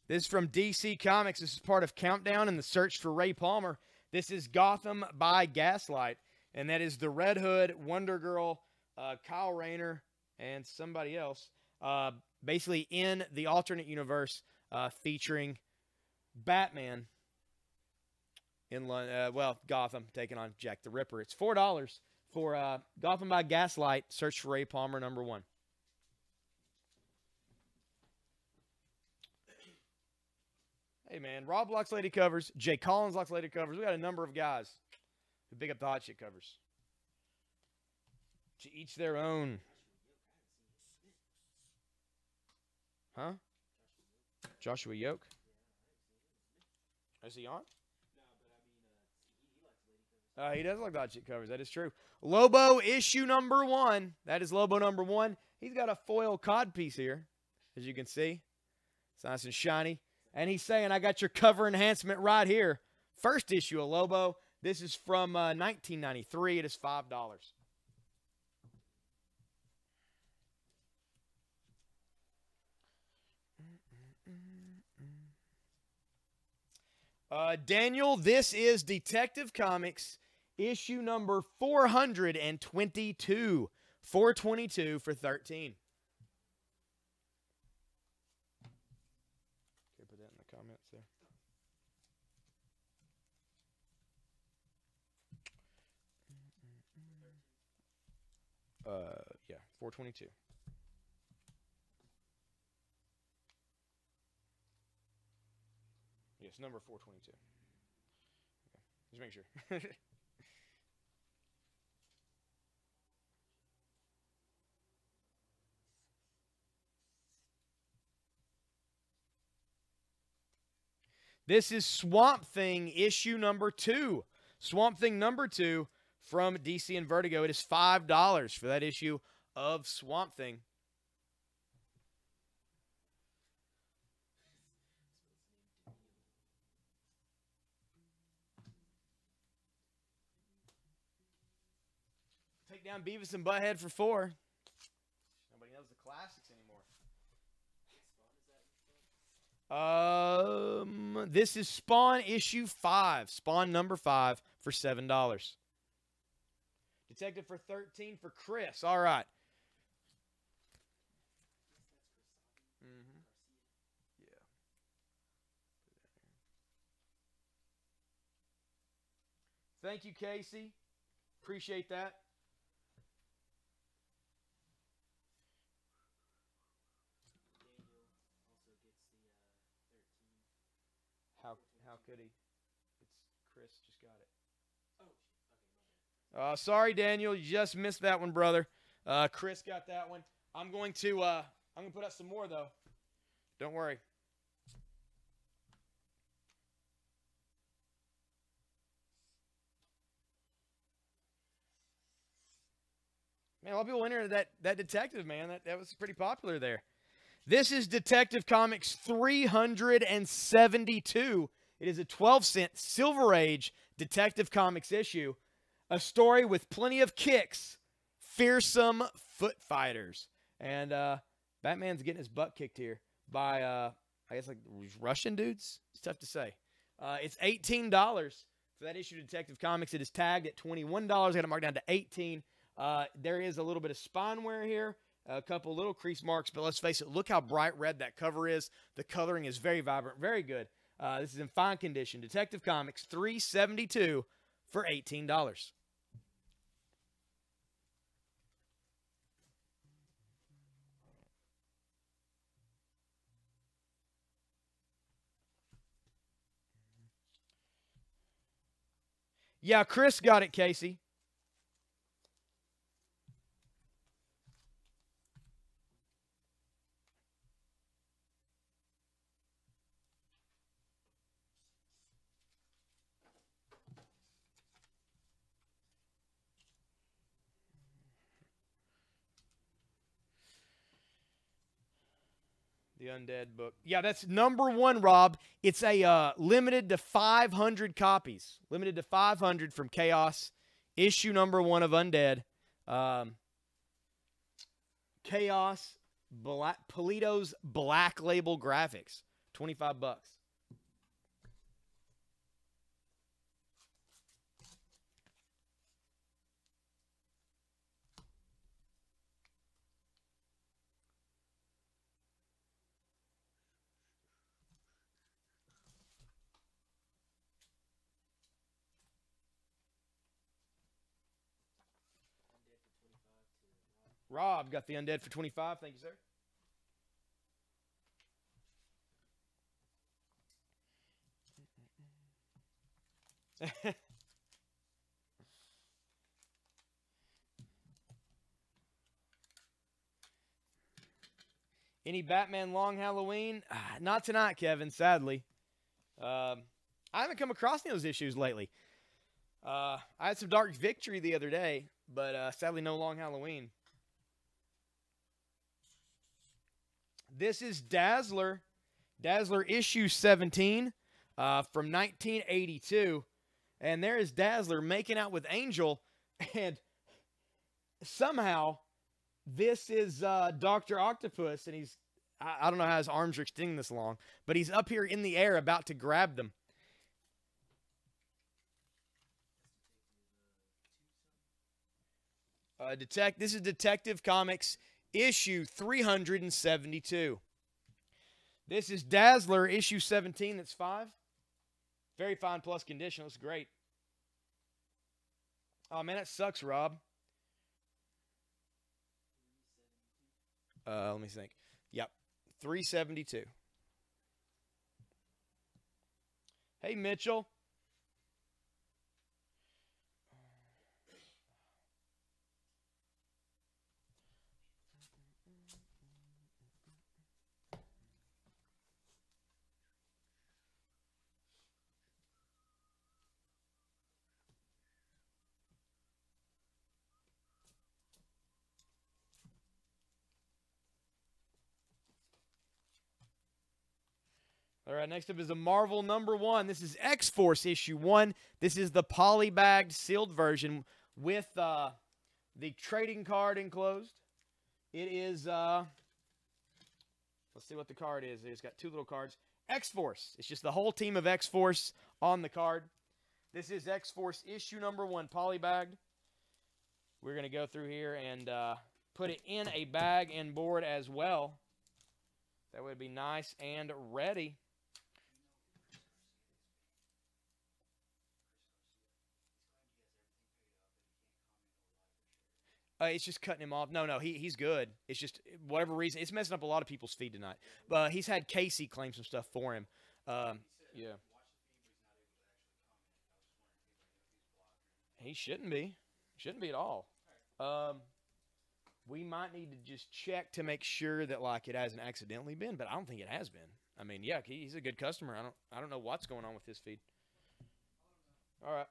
Speaker 1: This is from DC Comics. This is part of Countdown and the Search for Ray Palmer. This is Gotham by Gaslight, and that is the Red Hood, Wonder Girl, Kyle Rayner, and somebody else. Basically in the alternate universe, featuring Batman in Gotham taking on Jack the Ripper. It's $4 For Gotham by Gaslight, search for Ray Palmer #1. Hey, man. Rob likes lady covers. Jay Collins likes lady covers. We got a number of guys who pick up the hot shit covers. To each their own. Huh? Joshua Yoke? Is he on? He does like the hot shit covers. That is true. Lobo issue #1. That is Lobo #1. He's got a foil cod piece here, as you can see. It's nice and shiny. And he's saying, I got your cover enhancement right here. First issue of Lobo. This is from 1993. It is $5. Daniel, this is Detective Comics issue number 422. 422 for 13. Okay, put that in the comments there. Yeah, 422. Yes, number 422. Okay. Just make sure. This is Swamp Thing issue #2. Swamp Thing #2 from DC and Vertigo. It is $5 for that issue of Swamp Thing. Take down Beavis and Butthead for 4. Nobody knows the classics anymore. This is Spawn issue 5. Spawn #5 for $7. Detective for 13 for Chris. All right. Yeah. Thank you, Casey. Appreciate that. How could he? It's Chris just got it. Oh, sorry, Daniel. You just missed that one, brother. Chris got that one. I'm going to put out some more though. Don't worry. Man, a lot of people entered that detective, man. That was pretty popular there. This is Detective Comics 372. It is a 12-cent Silver Age Detective Comics issue. A story with plenty of kicks. Fearsome foot fighters. And Batman's getting his butt kicked here by, I guess, like Russian dudes? It's tough to say. It's $18 for that issue of Detective Comics. It is tagged at $21. I got it marked down to $18. There is a little bit of spine wear here. A couple little crease marks, but let's face it, look how bright red that cover is. The coloring is very vibrant, very good. This is in fine condition. Detective Comics, $372 for $18. Yeah, Chris got it, Casey. The Undead book. Yeah, that's #1, Rob. It's a limited to 500 copies. Limited to 500 from Chaos. Issue #1 of Undead. Chaos Polito's Black Label Graphics. $25. Rob got the Undead for 25. Thank you, sir. Any Batman Long Halloween? Not tonight, Kevin, sadly. I haven't come across any of those issues lately. I had some Dark Victory the other day, but sadly no Long Halloween. This is Dazzler. Dazzler issue 17 from 1982. And there is Dazzler making out with Angel. And somehow this is Dr. Octopus. And he's, I don't know how his arms are extending this long, but he's up here in the air about to grab them. This is Detective Comics issue 372. This is Dazzler issue 17. That's 5. Very fine plus condition. Looks great. Oh, man, that sucks, Rob. Let me think. Yep, 372. Hey, Mitchell. All right, next up is a Marvel #1. This is X-Force issue 1. This is the polybagged sealed version with the trading card enclosed. It is, let's see what the card is. It's got 2 little cards. X-Force. It's just the whole team of X-Force on the card. This is X-Force issue #1, polybagged. We're going to go through here and put it in a bag and board as well. That would be nice and ready. It's just cutting him off. No, he's good. It's just, whatever reason, it's messing up a lot of people's feed tonight. But he's had Casey claim some stuff for him. Yeah. He shouldn't be. Shouldn't be at all. We might need to just check to make sure that, like, it hasn't accidentally been, but I don't think it has been. I mean, yeah, he's a good customer. I don't know what's going on with his feed. All right.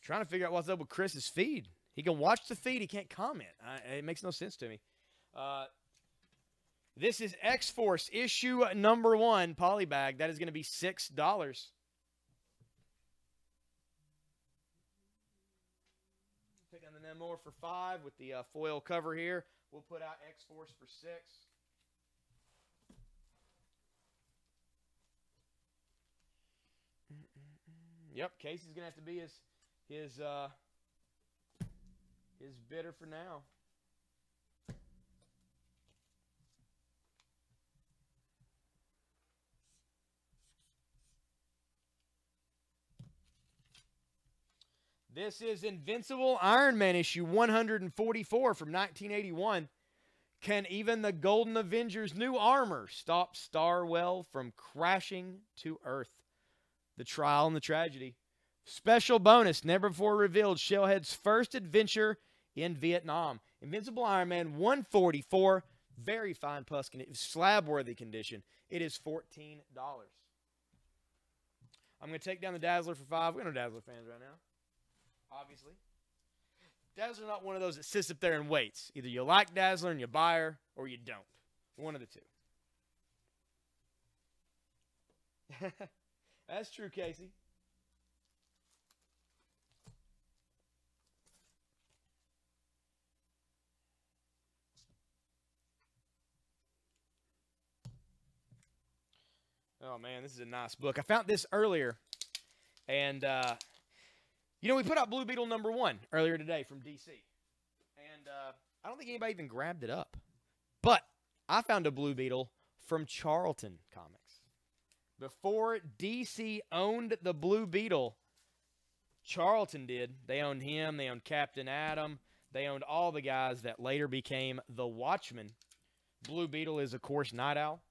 Speaker 1: Trying to figure out what's up with Chris's feed. He can watch the feed. He can't comment. It makes no sense to me. This is X-Force issue #1 polybag. That is going to be $6. Picking the Namor for $5 with the foil cover here. We'll put out X-Force for $6. Yep, Casey's going to have to be his bidder for now. This is Invincible Iron Man issue 144 from 1981. Can even the Golden Avenger's new armor stop Starwell from crashing to Earth? The trial and the tragedy. Special bonus, never before revealed, Shellhead's first adventure in Vietnam. Invincible Iron Man 144, very fine plus slab-worthy condition. It is $14. I'm going to take down the Dazzler for $5. We're no Dazzler fans right now, obviously. Dazzler's not one of those that sits up there and waits. Either you like Dazzler and you buy her, or you don't. One of the two. That's true, Casey. Oh, man, this is a nice book. I found this earlier, and, you know, we put out Blue Beetle #1 earlier today from DC, and I don't think anybody even grabbed it up. But I found a Blue Beetle from Charlton Comics. Before DC owned the Blue Beetle, Charlton did. They owned him. They owned Captain Adam. They owned all the guys that later became the Watchmen. Blue Beetle is, of course, Night Owl.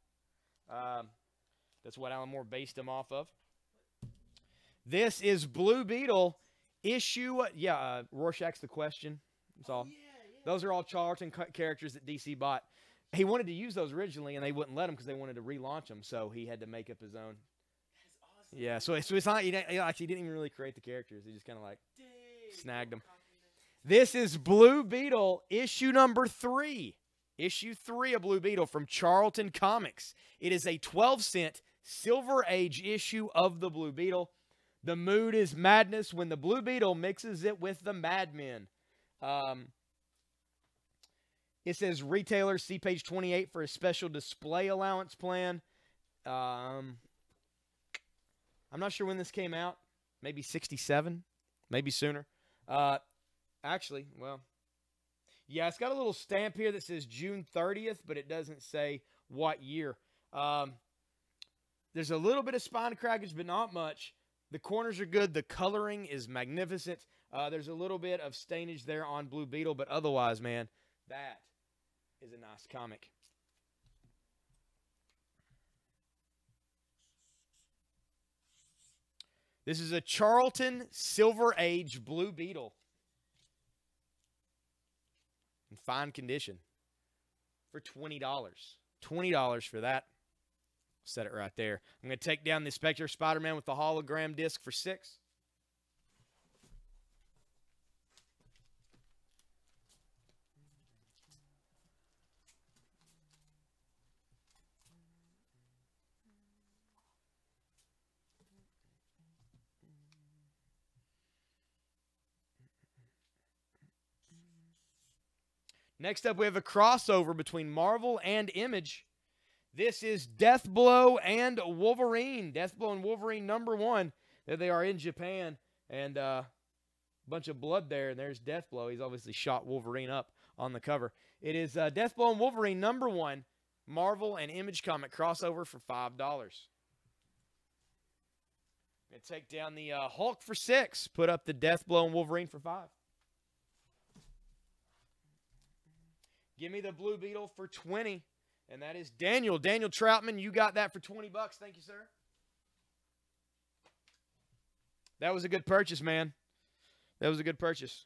Speaker 1: That's what Alan Moore based him off of. This is Blue Beetle issue. Rorschach's the Question. That's all.
Speaker 2: Yeah.
Speaker 1: Those are all Charlton characters that DC bought. He wanted to use those originally, and they wouldn't let him because they wanted to relaunch them. So he had to make up his own.
Speaker 2: That's awesome.
Speaker 1: Yeah. So it's not. He didn't even really create the characters. He just kind of like snagged them. This is Blue Beetle issue number 3. Issue 3 of Blue Beetle from Charlton Comics. It is a 12-cent Silver Age issue of the Blue Beetle. The mood is madness when the Blue Beetle mixes it with the Madmen. It says retailer, see page 28 for a special display allowance plan. I'm not sure when this came out. Maybe 67, maybe sooner. Actually, well, yeah, it's got a little stamp here that says June 30th, but it doesn't say what year. There's a little bit of spine crackage, but not much. The corners are good. The coloring is magnificent. There's a little bit of stainage there on Blue Beetle, but otherwise, man, that is a nice comic. This is a Charlton Silver Age Blue Beetle. In fine condition. For $20. $20 for that. Set it right there. I'm going to take down the Spectre Spider-Man with the hologram disc for $6. Next up, we have a crossover between Marvel and Image. This is Deathblow and Wolverine. Deathblow and Wolverine #1. There they are in Japan. And a bunch of blood there. And there's Deathblow. He's obviously shot Wolverine up on the cover. It is Deathblow and Wolverine #1. Marvel and Image comic crossover for $5. Going to take down the Hulk for $6. Put up the Deathblow and Wolverine for $5. Give me the Blue Beetle for $20. And that is Daniel. Daniel Troutman, you got that for $20. Thank you, sir. That was a good purchase, man. That was a good purchase.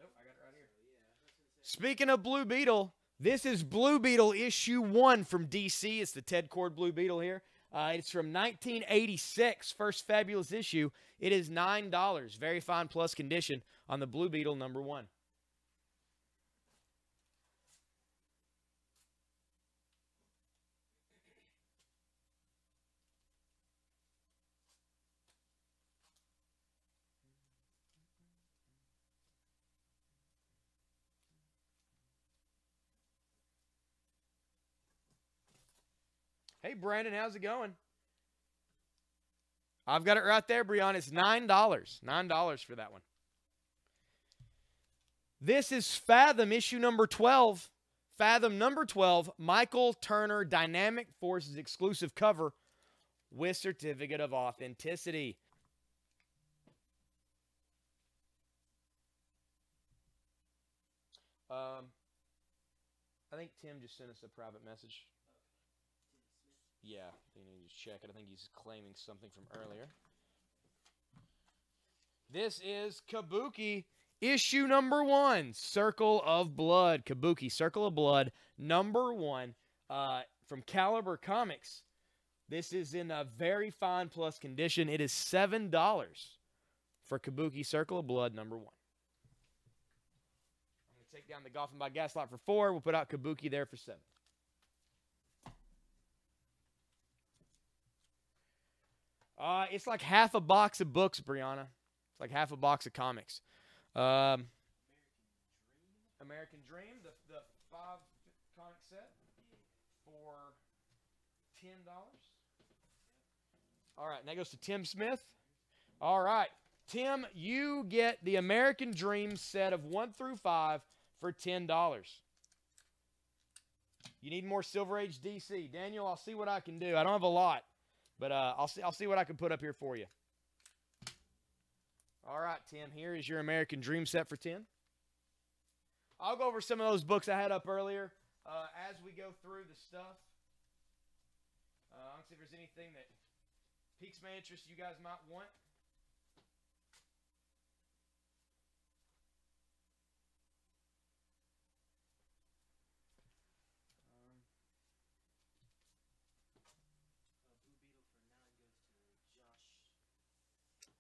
Speaker 1: Nope, I got it right here. Speaking of Blue Beetle, this is Blue Beetle issue 1 from DC. It's the Ted Cord Blue Beetle here. It's from 1986, first fabulous issue. It is $9, very fine plus condition on the Blue Beetle #1. Hey, Brandon, how's it going? I've got it right there, Brianna. It's $9. $9 for that one. This is Fathom, issue number 12. Fathom number 12, Michael Turner Dynamic Forces exclusive cover with certificate of authenticity. I think Tim just sent us a private message. Yeah, you need to check it. I think he's claiming something from earlier. This is Kabuki, issue number 1, Circle of Blood. Kabuki, Circle of Blood, #1, from Caliber Comics. This is in a very fine plus condition. It is $7 for Kabuki, Circle of Blood, #1. I'm going to take down the Golfing by Gaslight for $4. We'll put out Kabuki there for $7. It's like half a box of books, Brianna. It's like half a box of comics. American Dream, the 5 comic set for $10. All right, and that goes to Tim Smith. All right, Tim, you get the American Dream set of 1 through 5 for $10. You need more Silver Age DC. Daniel, I'll see what I can do. I don't have a lot, but I'll see what I can put up here for you. All right, Tim, here is your American Dream set for 10. I'll go over some of those books I had up earlier as we go through the stuff. I'll see if there's anything that piques my interest you guys might want.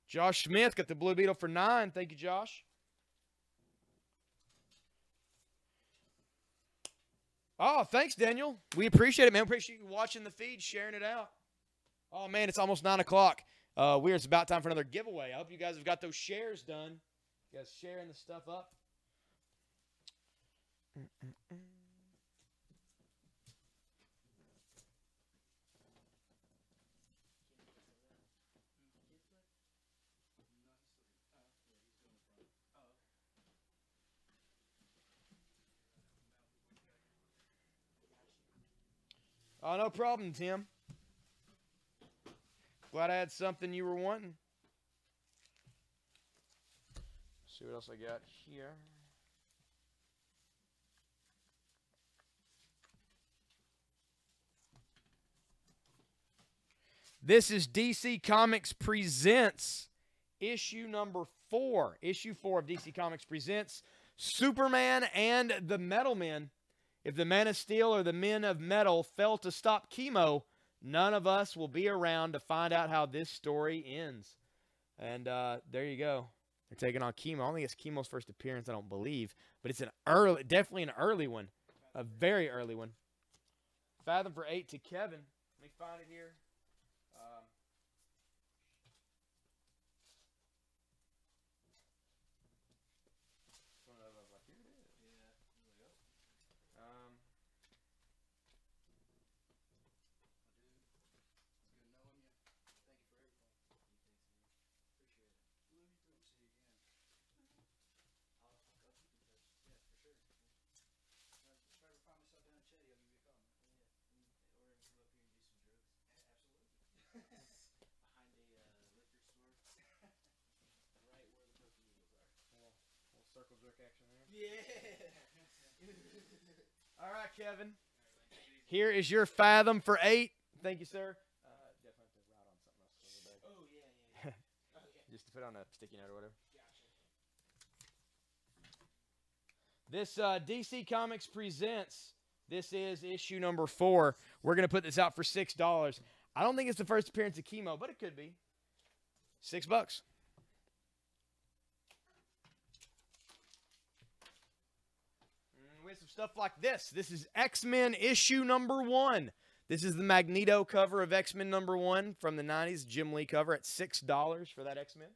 Speaker 1: Josh Smith got the Blue Beetle for 9. Thank you, Josh. Oh, thanks, Daniel. We appreciate it, man. We appreciate you watching the feed, sharing it out. Oh, man, it's almost 9 o'clock. It's about time for another giveaway. I hope you guys have got those shares done. You guys sharing the stuff up. Oh, no problem, Tim. Glad I had something you were wanting. Let's see what else I got here. This is DC Comics Presents issue number 4. Issue 4 of DC Comics Presents Superman and the Metal Men. If the Men of Steel or the Men of Metal fail to stop chemo, none of us will be around to find out how this story ends. And there you go. They're taking on chemo. I don't think it's chemo's first appearance, I don't believe. But it's definitely an early one. A very early one. Fathom for 8 to Kevin. Let me find it here. Circle jerk action there. Yeah. All right, Kevin. Here is your Fathom for 8. Thank you, sir. Definitely have to write on something else. Oh, yeah. Okay. Just to put on a sticky note or whatever. Gotcha. This DC Comics Presents. This is issue number 4. We're going to put this out for $6. I don't think it's the first appearance of chemo, but it could be. $6. We have some stuff like this. This is X-Men issue number 1. This is the Magneto cover of X-Men number 1 from the 90s. Jim Lee cover at $6 for that X-Men.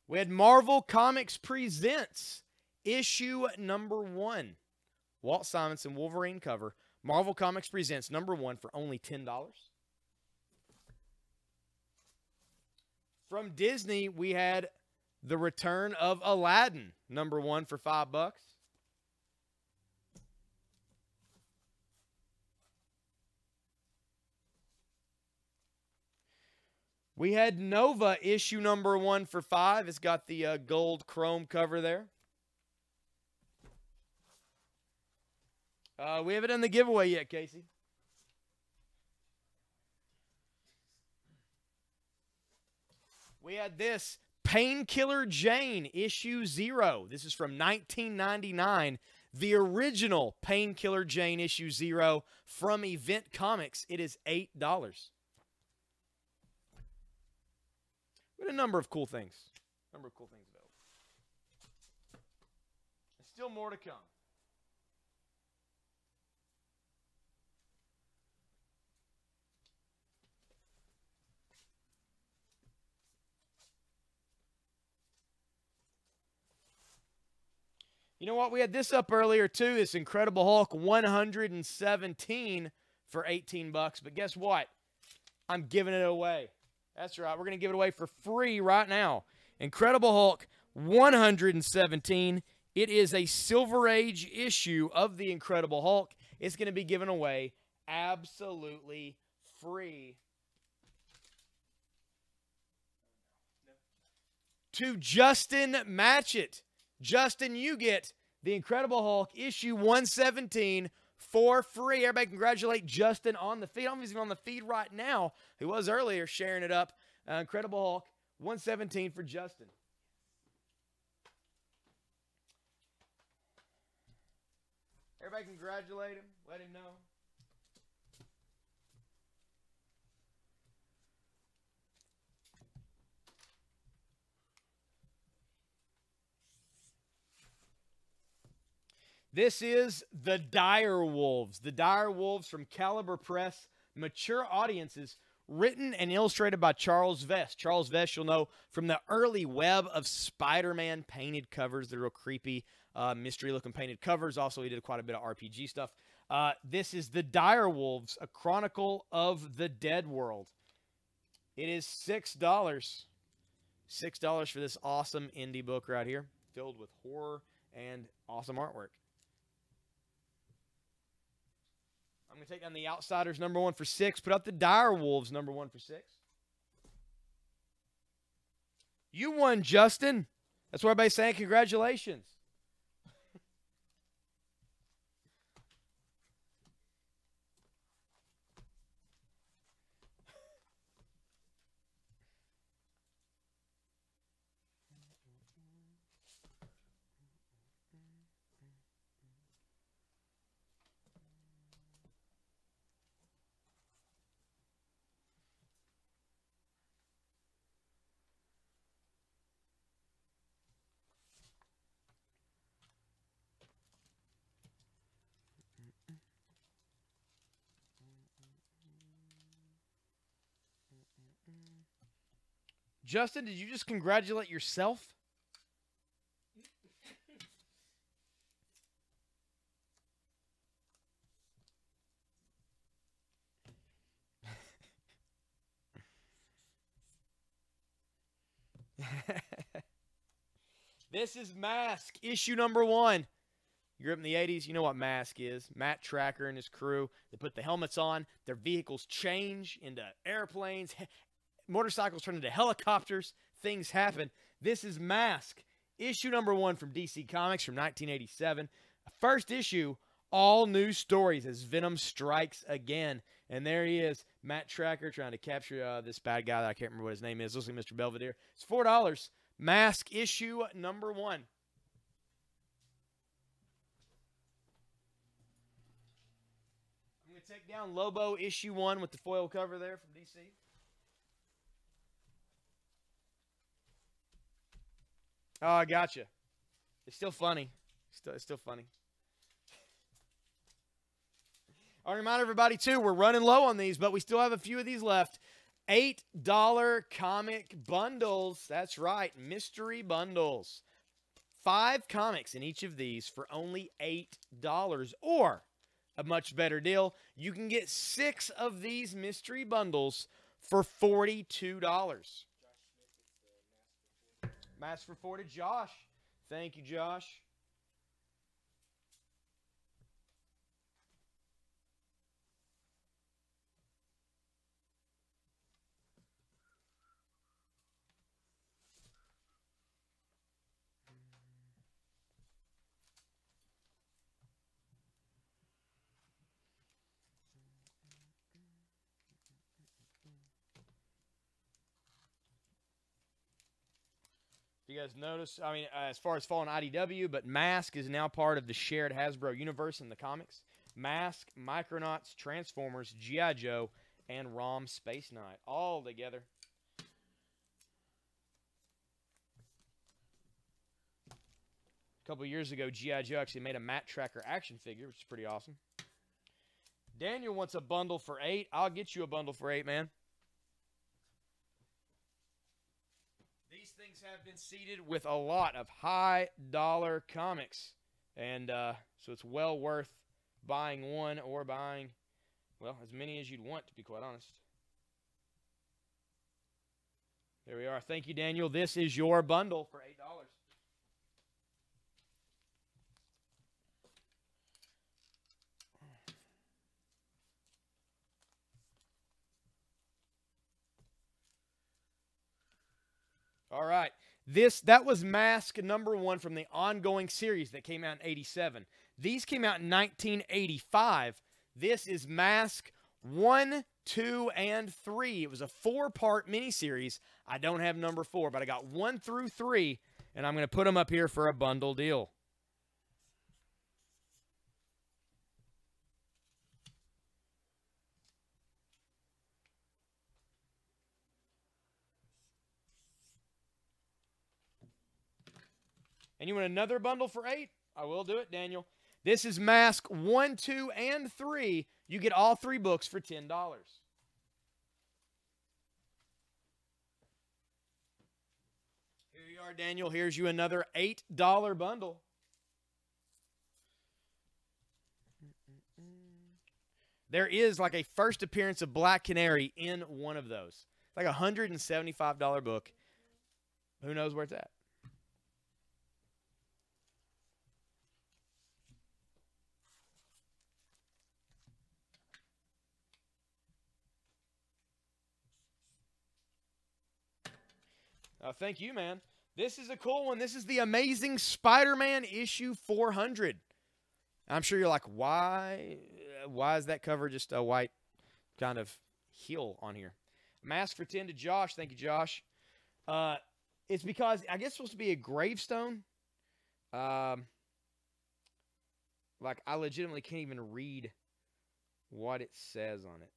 Speaker 1: We had Marvel Comics Presents issue number 1. Walt Simonson Wolverine cover. Marvel Comics Presents number 1 for only $10. From Disney, we had The Return of Aladdin, number 1 for $5. We had Nova issue number 1 for $5. It's got the gold chrome cover there. We haven't done the giveaway yet, Casey. We had this Painkiller Jane, issue 0. This is from 1999. The original Painkiller Jane, issue 0 from Event Comics. It is $8. We had a number of cool things. Available. There's still more to come. You know what? We had this up earlier, too. This Incredible Hulk 117 for $18. But guess what? I'm giving it away That's right. We're going to give it away for free right now. Incredible Hulk 117. It is a Silver Age issue of the Incredible Hulk. It's going to be given away absolutely free to Justin Matchett. Justin, you get the Incredible Hulk issue 117 for free. Everybody congratulate Justin on the feed. I don't know if he's on the feed right now. He was earlier sharing it up. Incredible Hulk 117 for Justin. Everybody congratulate him. Let him know. This is the Dire Wolves. The Dire Wolves from Caliber Press. Mature audiences. Written and illustrated by Charles Vest. Charles Vest, you'll know from the early web of Spider-Man painted covers. The real creepy, mystery-looking painted covers. Also, he did quite a bit of RPG stuff. This is the Dire Wolves, a chronicle of the Dead World. It is $6. $6 for this awesome indie book right here, filled with horror and awesome artwork. I'm going to take down the Outsiders #1 for $6. Put up the Dire Wolves #1 for $6. You won, Justin. That's what everybody's saying. Congratulations. Justin, did you just congratulate yourself? This is Mask, issue #1. You grew up in the 80s, you know what Mask is. Matt Tracker and his crew, they put the helmets on, their vehicles change into airplanes, motorcycles turn into helicopters, things happen. This is Mask, issue #1 from DC Comics from 1987. First issue, all new stories as Venom strikes again. And there he is, Matt Tracker, trying to capture this bad guy that I can't remember what his name is. Looks like Mr. Belvedere. It's $4. Mask, issue #1. I'm going to take down Lobo, issue 1 with the foil cover there from DC. Oh, I gotcha. It's still funny. It's still funny. I'll remind everybody, too, we're running low on these, but we still have a few of these left. $8 comic bundles. That's right, mystery bundles. 5 comics in each of these for only $8. Or, a much better deal, you can get 6 of these mystery bundles for $42. Mask for 4 to Josh. Thank you, Josh. If you guys notice, I mean, as far as falling IDW, but Mask is now part of the shared Hasbro universe in the comics. Mask, Micronauts, Transformers, G.I. Joe, and ROM Space Knight all together. A couple years ago, G.I. Joe actually made a Matt Tracker action figure, which is pretty awesome. Daniel wants a bundle for $8. I'll get you a bundle for $8, man. These things have been seeded with a lot of high-dollar comics. And so it's well worth buying one or buying, well, as many as you'd want, to be quite honest. There we are. Thank you, Daniel. This is your bundle for $8. All right. That was Mask number 1 from the ongoing series that came out in 87. These came out in 1985. This is Mask 1, 2, and 3. It was a 4-part miniseries. I don't have number 4, but I got 1 through 3, and I'm going to put them up here for a bundle deal. And you want another bundle for $8? I will do it, Daniel. This is Mask 1, 2, and 3. You get all 3 books for $10. Here you are, Daniel. Here's you another $8 bundle. There is like a first appearance of Black Canary in one of those. It's like a $175 book. Who knows where it's at? Thank you, man. This is a cool one. This is the Amazing Spider-Man issue 400. I'm sure you're like, why is that cover just a white kind of heel on here? Mask for 10 to Josh. Thank you, Josh. It's because I guess it's supposed to be a gravestone. Like I legitimately can't even read what it says on it.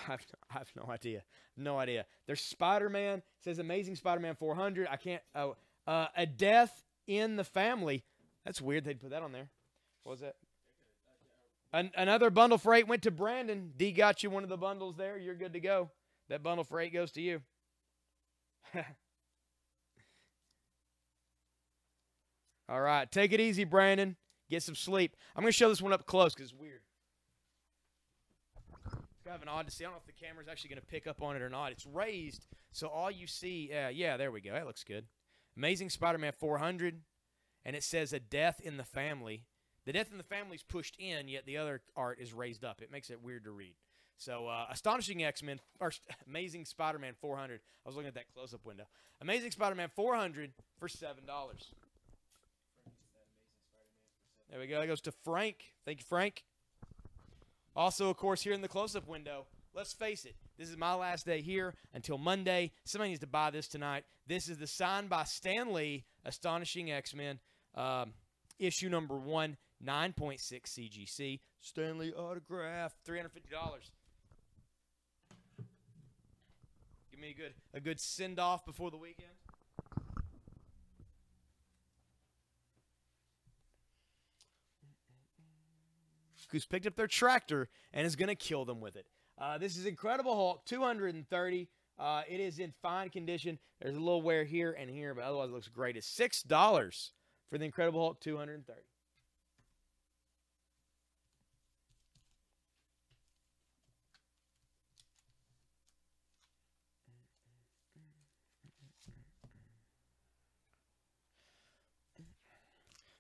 Speaker 1: I have no idea. No idea. There's Spider-Man. It says Amazing Spider-Man 400. I can't. Oh, a death in the family. That's weird. They'd put that on there. What was that? Another bundle for 8 went to Brandon. D got you one of the bundles there. You're good to go. That bundle for 8 goes to you. All right. Take it easy, Brandon. Get some sleep. I'm going to show this one up close because it's weird. Kind of an odd to see. I don't know if the camera's actually going to pick up on it or not. It's raised, so all you see, yeah, there we go. That looks good. Amazing Spider-Man 400, and it says a death in the family. The death in the family is pushed in, yet the other art is raised up. It makes it weird to read. So, Astonishing X-Men, or Amazing Spider-Man 400. I was looking at that close-up window. Amazing Spider-Man 400 for $7. There we go. That goes to Frank. Thank you, Frank. Also, of course, here in the close-up window, let's face it, this is my last day here until Monday. Somebody needs to buy this tonight. This is the signed by Stan Lee, Astonishing X-Men, issue number 1, 9.6 CGC. Stan Lee autograph, $350. Give me a good send-off before the weekend. Who's picked up their tractor and is going to kill them with it. This is Incredible Hulk, 230. It is in fine condition. There's a little wear here and here, but otherwise it looks great. It's $6 for the Incredible Hulk, 230.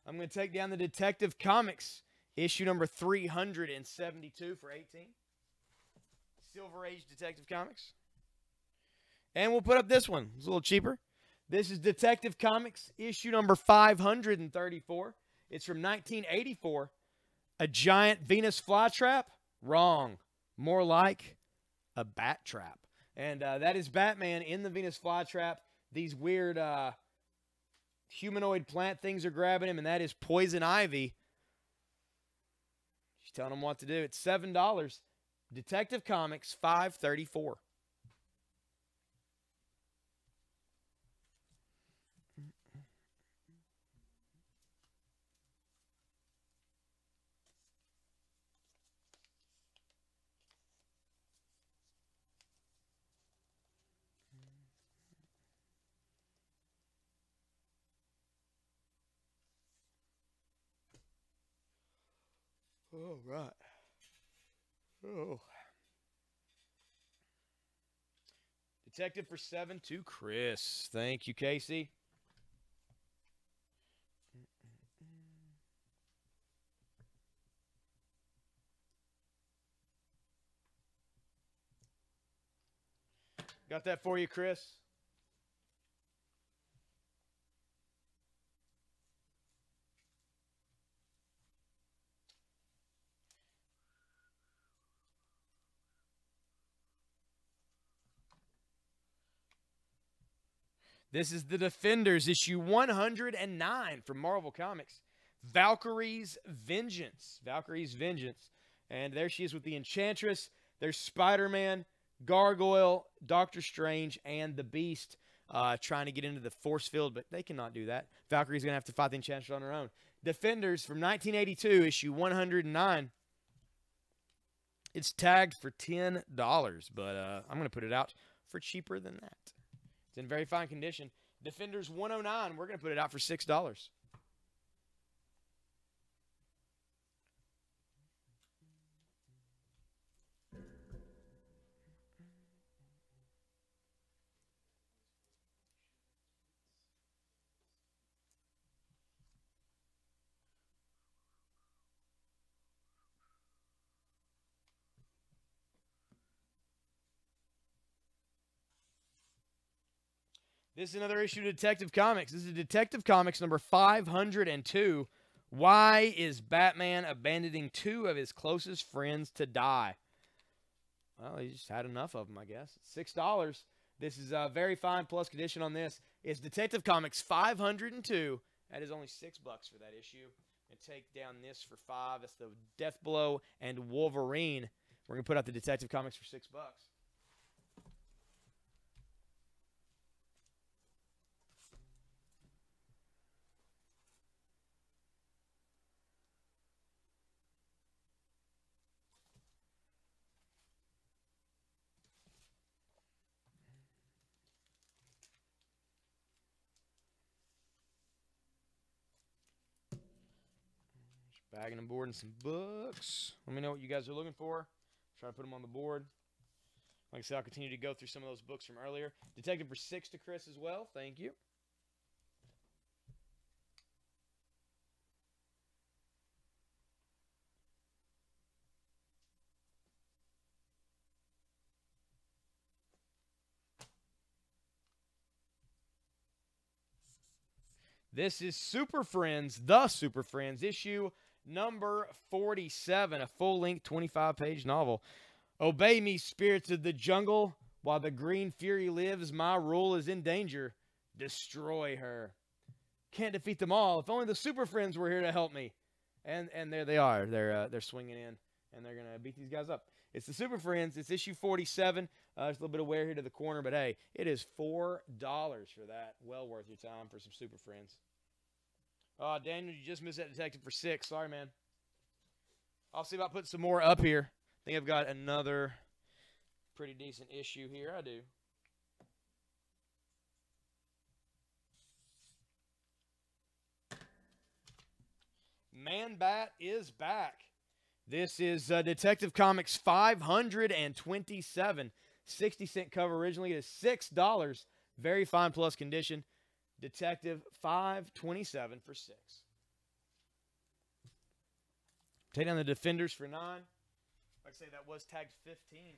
Speaker 1: I'm going to take down the Detective Comics. Issue number 372 for $18. Silver Age Detective Comics. And we'll put up this one. It's a little cheaper. This is Detective Comics, issue number 534. It's from 1984. A giant Venus flytrap? Wrong. More like a bat trap. And that is Batman in the Venus flytrap. These weird humanoid plant things are grabbing him, and that is Poison Ivy. She's telling him what to do. It's $7. Detective Comics, $5.34. All right. Oh. Detective for 7 to Chris. Thank you, Casey. Got that for you, Chris. This is the Defenders, issue 109 from Marvel Comics. Valkyrie's Vengeance. Valkyrie's Vengeance. And there she is with the Enchantress. There's Spider-Man, Gargoyle, Doctor Strange, and the Beast trying to get into the force field, but they cannot do that. Valkyrie's going to have to fight the Enchantress on her own. Defenders from 1982, issue 109. It's tagged for $10, but I'm going to put it out for cheaper than that. It's in very fine condition. Defenders 109, we're going to put it out for $6. This is another issue of Detective Comics. This is Detective Comics number 502. Why is Batman abandoning 2 of his closest friends to die? Well, he just had enough of them, I guess. $6. This is a very fine plus condition on this. It's Detective Comics 502. That is only $6 for that issue. And take down this for $5. That's the Death Blow and Wolverine. We're going to put out the Detective Comics for $6. Bagging and boarding some books. Let me know what you guys are looking for. Try to put them on the board. Like I said, I'll continue to go through some of those books from earlier. Detective for 6 to Chris as well. Thank you. This is Super Friends, The Super Friends, issue number 47, a full-length 25-page novel. Obey me, spirits of the jungle. While the green fury lives, my rule is in danger. Destroy her. Can't defeat them all. If only the Super Friends were here to help me. And there they are. They're swinging in, and they're going to beat these guys up. It's the Super Friends. It's issue 47. There's a little bit of wear here to the corner, but hey, it is $4 for that. Well worth your time for some Super Friends. Daniel, you just missed that Detective for 6. Sorry, man. I'll see about putting some more up here. I think I've got another pretty decent issue here. I do. Man-Bat is back. This is Detective Comics 527. 60-cent cover originally. It is $6. Very fine plus condition. Detective 527 for 6. Take down the Defenders for 9. Like I say, that was tagged 15.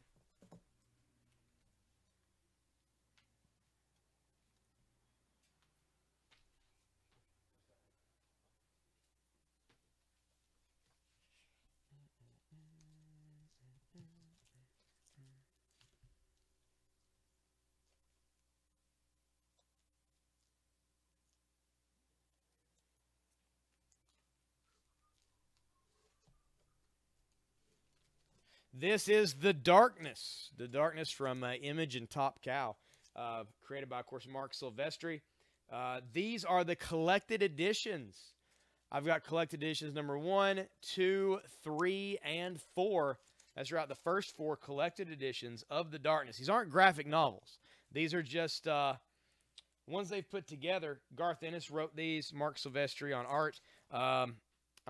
Speaker 1: This is The Darkness. The Darkness from Image and Top Cow. Created by, of course, Mark Silvestri. These are the collected editions. I've got collected editions number 1, 2, 3, and 4. That's right, the first 4 collected editions of The Darkness. These aren't graphic novels. These are just ones they've put together. Garth Ennis wrote these. Mark Silvestri on art. I'm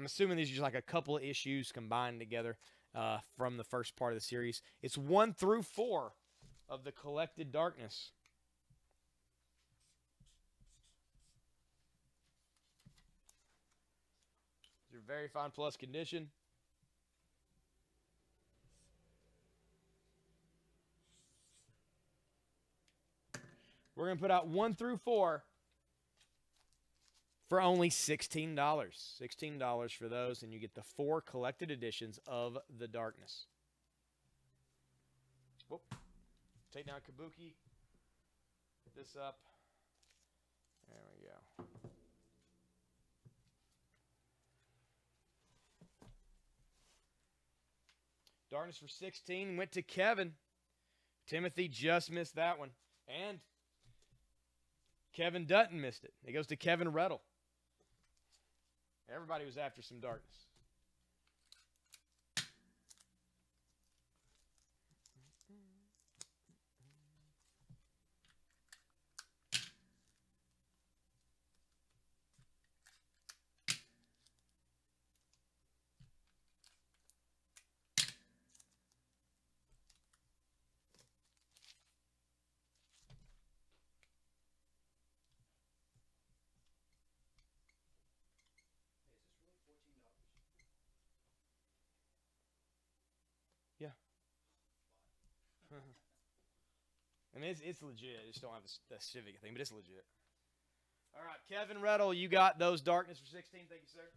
Speaker 1: assuming these are just like a couple of issues combined together. from the first part of the series. It's 1 through 4 of the Collected Darkness. They're very fine plus condition. We're going to put out 1 through 4 for only $16. $16 for those, and you get the 4 collected editions of the Darkness. Whoop. Take down Kabuki. Put this up. There we go. Darkness for 16 went to Kevin. Timothy just missed that one. And Kevin Dutton missed it. It goes to Kevin Rettle. Everybody was after some Darkness. Yeah. I mean, it's legit. I just don't have the Civic thing, but it's legit. All right, Kevin Rettle, you got those Darkness for 16. Thank you, sir.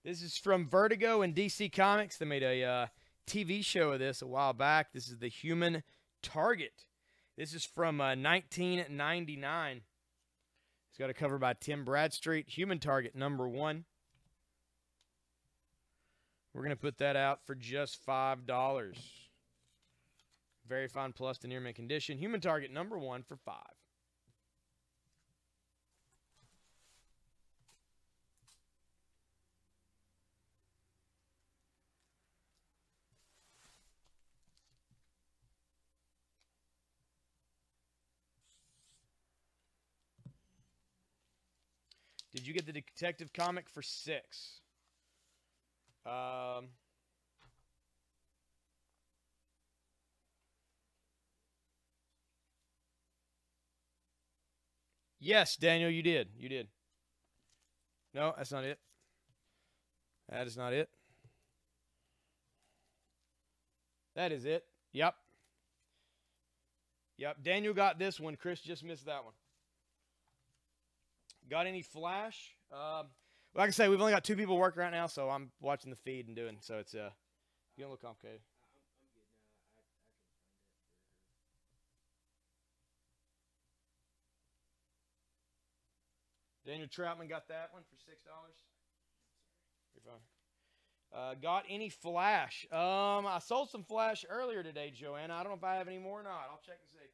Speaker 1: This is from Vertigo and DC Comics. They made a TV show of this a while back. This is the Human Target. This is from 1999. It's got a cover by Tim Bradstreet. Human Target #1. We're going to put that out for just $5. Very fine plus to near mint condition. Human Target #1 for $5. Did you get the Detective comic for $6? Yes, Daniel, you did. You did. No, that's not it. That is not it. That is it. Yep. Yep. Daniel got this one. Chris just missed that one. Got any flash? Like I say, we've only got 2 people working right now, so I'm watching the feed and doing. So it's getting a little complicated.
Speaker 2: I'm good now. I can find it.
Speaker 1: Daniel Troutman got that one for $6. You're fine. Got any flash? I sold some flash earlier today, Joanna. I don't know if I have any more or not. I'll check and see.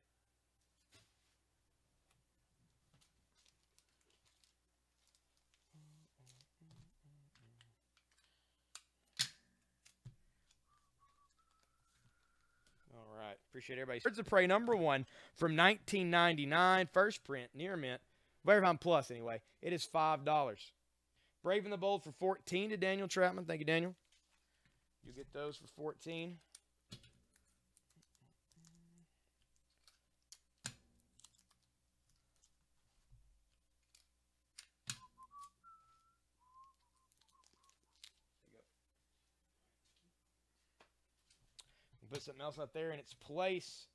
Speaker 1: All right. Appreciate everybody. Birds of Prey #1 from 1999. First print, near mint. Very fine plus, anyway. It is $5. Brave and the Bold for 14 to Daniel Troutman. Thank you, Daniel. You get those for 14. Put something else out there in its place.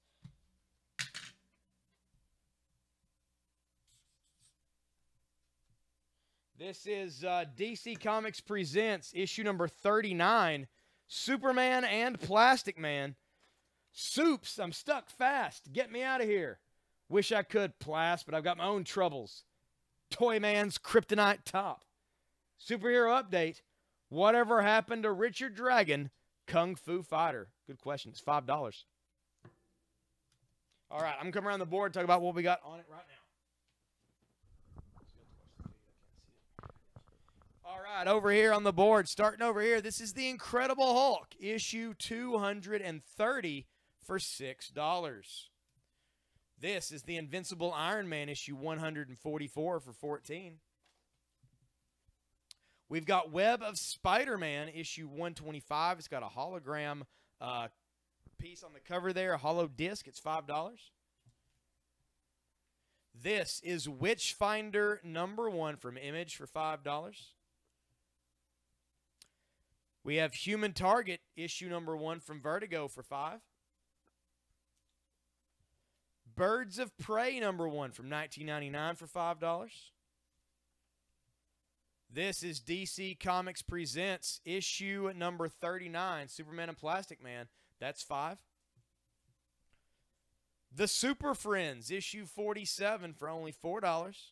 Speaker 1: This is DC Comics Presents issue number 39, Superman and Plastic Man. Soups, I'm stuck fast. Get me out of here. Wish I could, Plas, but I've got my own troubles. Toy Man's Kryptonite Top. Superhero update. Whatever happened to Richard Dragon, Kung Fu Fighter? Good question. It's $5. All right, I'm going to come around the board and talk about what we got on it right now. All right, over here on the board, starting over here, this is the Incredible Hulk, issue 230 for $6. This is the Invincible Iron Man, issue 144 for $14. We've got Web of Spider-Man, issue 125. It's got a hologram piece on the cover there, a hollow disc. It's $5. This is Witchfinder #1 from Image for $5. We have Human Target, issue #1 from Vertigo for $5. Birds of Prey #1 from 1999 for $5. This is DC Comics Presents issue number 39, Superman and Plastic Man. That's $5. The Super Friends issue 47 for only $4.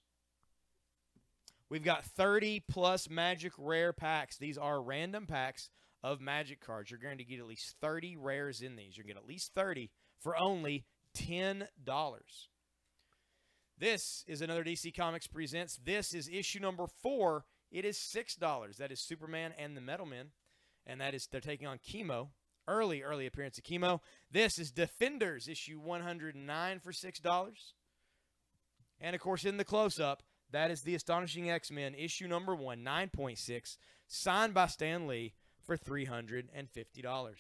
Speaker 1: We've got 30 plus Magic Rare packs. These are random packs of Magic cards. You're going to get at least 30 rares in these. You're going to get at least 30 for only $10. This is another DC Comics Presents. This is issue number 4. It is $6. That is Superman and the Metal Men. And that is, they're taking on Chemo. Early appearance of Chemo. This is Defenders, issue 109 for $6. And, of course, in the close-up, that is the Astonishing X-Men, issue number 1, 9.6, signed by Stan Lee for $350.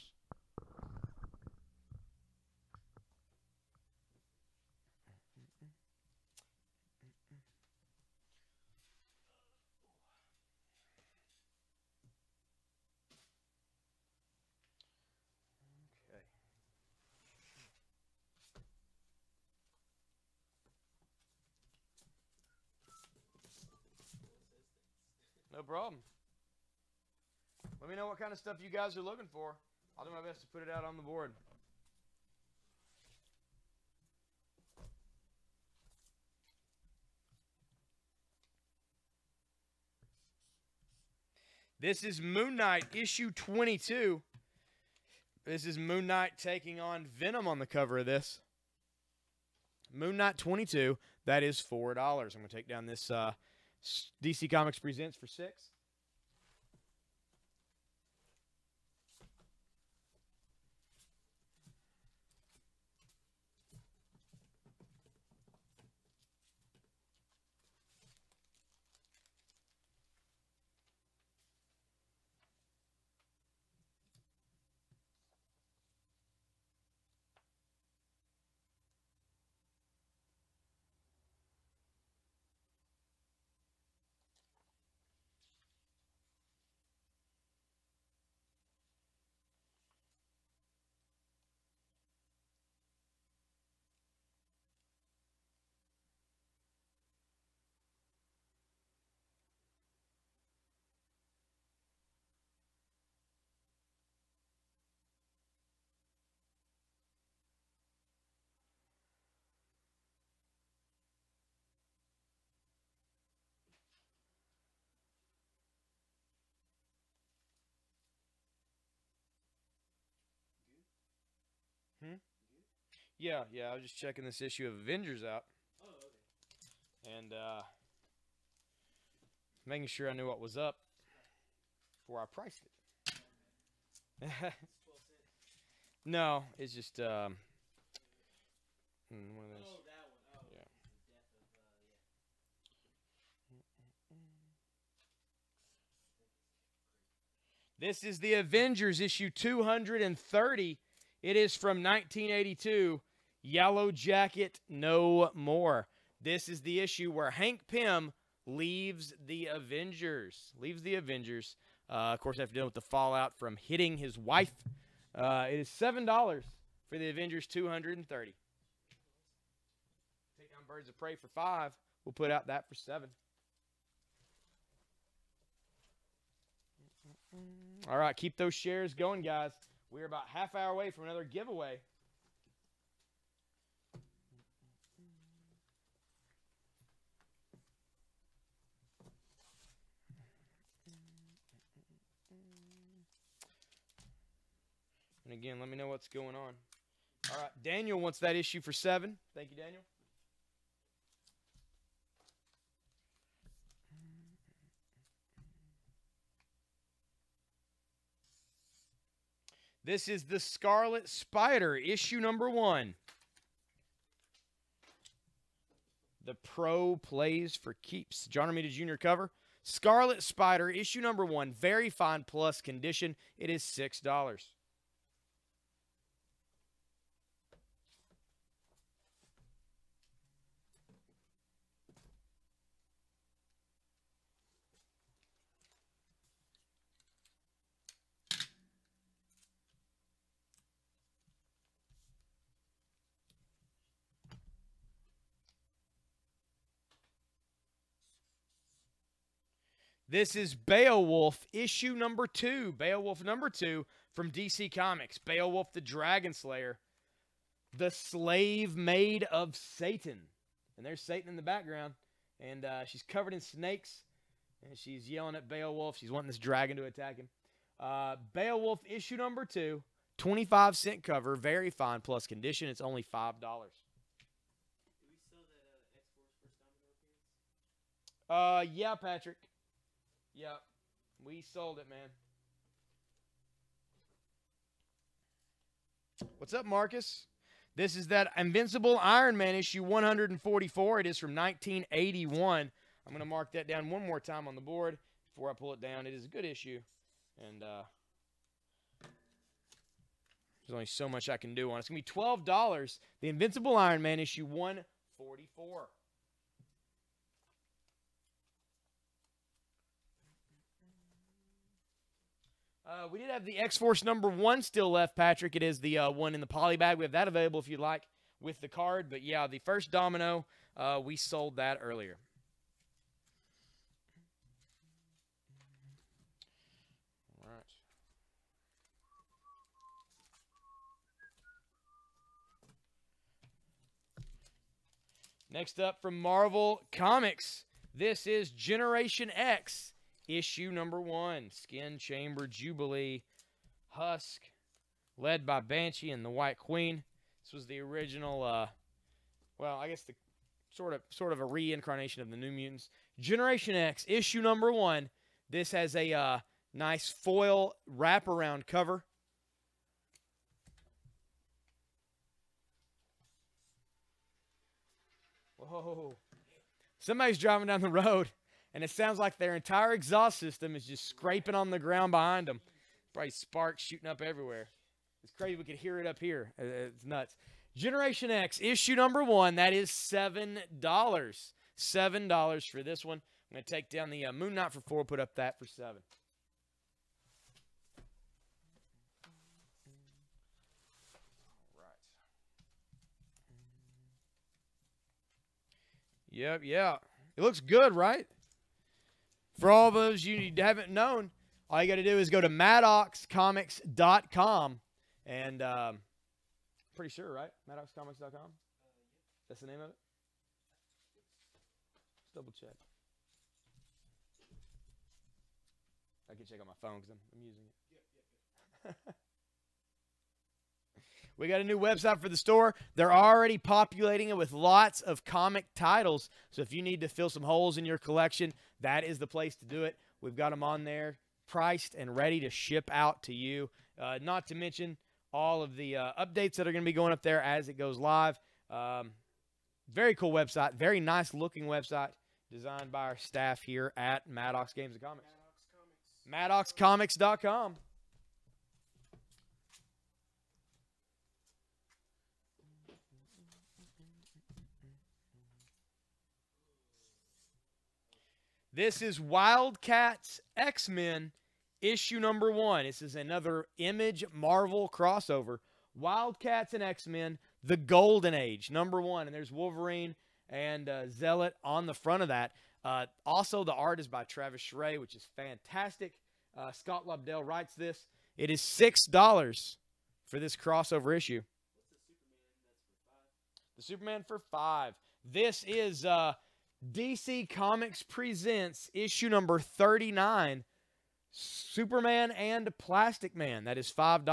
Speaker 1: No problem. Let me know what kind of stuff you guys are looking for. I'll do my best to put it out on the board. This is Moon Knight, issue 22. This is Moon Knight taking on Venom on the cover of this. Moon Knight 22. That is $4. I'm going to take down this DC Comics Presents for $6. Yeah, I was just checking this issue of Avengers out.
Speaker 2: Oh, okay.
Speaker 1: And making sure I knew what was up before I priced it.
Speaker 2: It's 12 cents.
Speaker 1: No, it's just one of those.
Speaker 2: Oh, that one. Oh,
Speaker 1: Yeah.
Speaker 2: the death of,
Speaker 1: This is the Avengers issue 230. It is from 1982. Yellow Jacket No More. This is the issue where Hank Pym leaves the Avengers. Of course, after dealing with the fallout from hitting his wife. It is $7 for the Avengers 230. Take down Birds of Prey for $5. We'll put out that for $7. All right, keep those shares going, guys. We're about half hour away from another giveaway. And again, let me know what's going on. All right, Daniel wants that issue for 7. Thank you, Daniel. This is the Scarlet Spider, issue number 1. The Pro Plays for Keeps. John Romita Jr. cover. Scarlet Spider, issue number 1. Very fine plus condition. It is $6. This is Beowulf, issue number 2. Beowulf number 2 from DC Comics. Beowulf the Dragon Slayer. The slave maid of Satan. And there's Satan in the background. And she's covered in snakes. And she's yelling at Beowulf. She's wanting this dragon to attack him. Beowulf, issue number 2. 25-cent cover. Very fine plus condition. It's only $5.
Speaker 2: Do we sell that X-Force first appearance?
Speaker 1: Yeah, Patrick. Yep. We sold it, man. What's up, Marcus? This is that Invincible Iron Man issue 144. It is from 1981. I'm going to mark that down one more time on the board before I pull it down. It is a good issue. And there's only so much I can do on it. It's going to be $12. The Invincible Iron Man issue 144. We did have the X-Force number 1 still left, Patrick. It is the one in the poly bag. We have that available if you'd like with the card. But, yeah, the first domino, we sold that earlier. All right. Next up from Marvel Comics, this is Generation X. Issue number 1, Skin Chamber Jubilee, Husk, led by Banshee and the White Queen. This was the original, well, I guess the sort of a reincarnation of the New Mutants. Generation X, issue number 1. This has a nice foil wraparound cover. Whoa. Somebody's driving down the road. And it sounds like their entire exhaust system is just scraping on the ground behind them. Probably sparks shooting up everywhere. It's crazy. We could hear it up here. It's nuts. Generation X, issue number 1. That is $7. $7 for this one. I'm going to take down the Moon Knight for 4, put up that for 7. All right. Yep, yeah. It looks good, right? For all those you haven't known, all you got to do is go to maddoxcomics.com. And pretty sure, right? maddoxcomics.com? That's the name of it? Let's double check. I can check on my phone because I'm using it. We got a new website for the store. They're already populating it with lots of comic titles. So if you need to fill some holes in your collection, that is the place to do it. We've got them on there, priced and ready to ship out to you. Not to mention all of the updates that are going to be going up there as it goes live. Very cool website. Very nice looking website designed by our staff here at Maddox Games and Comics. MaddoxComics.com. This is Wildcats X-Men issue number 1. This is another Image Marvel crossover. Wildcats and X-Men, the Golden Age, number 1. And there's Wolverine and Zealot on the front of that. Also, the art is by Travis Schray, which is fantastic. Scott Lobdell writes this. It is $6 for this crossover issue. What's the Superman that's for $5? The Superman for $5. This is DC Comics Presents issue number 39, Superman and Plastic Man. That is $5.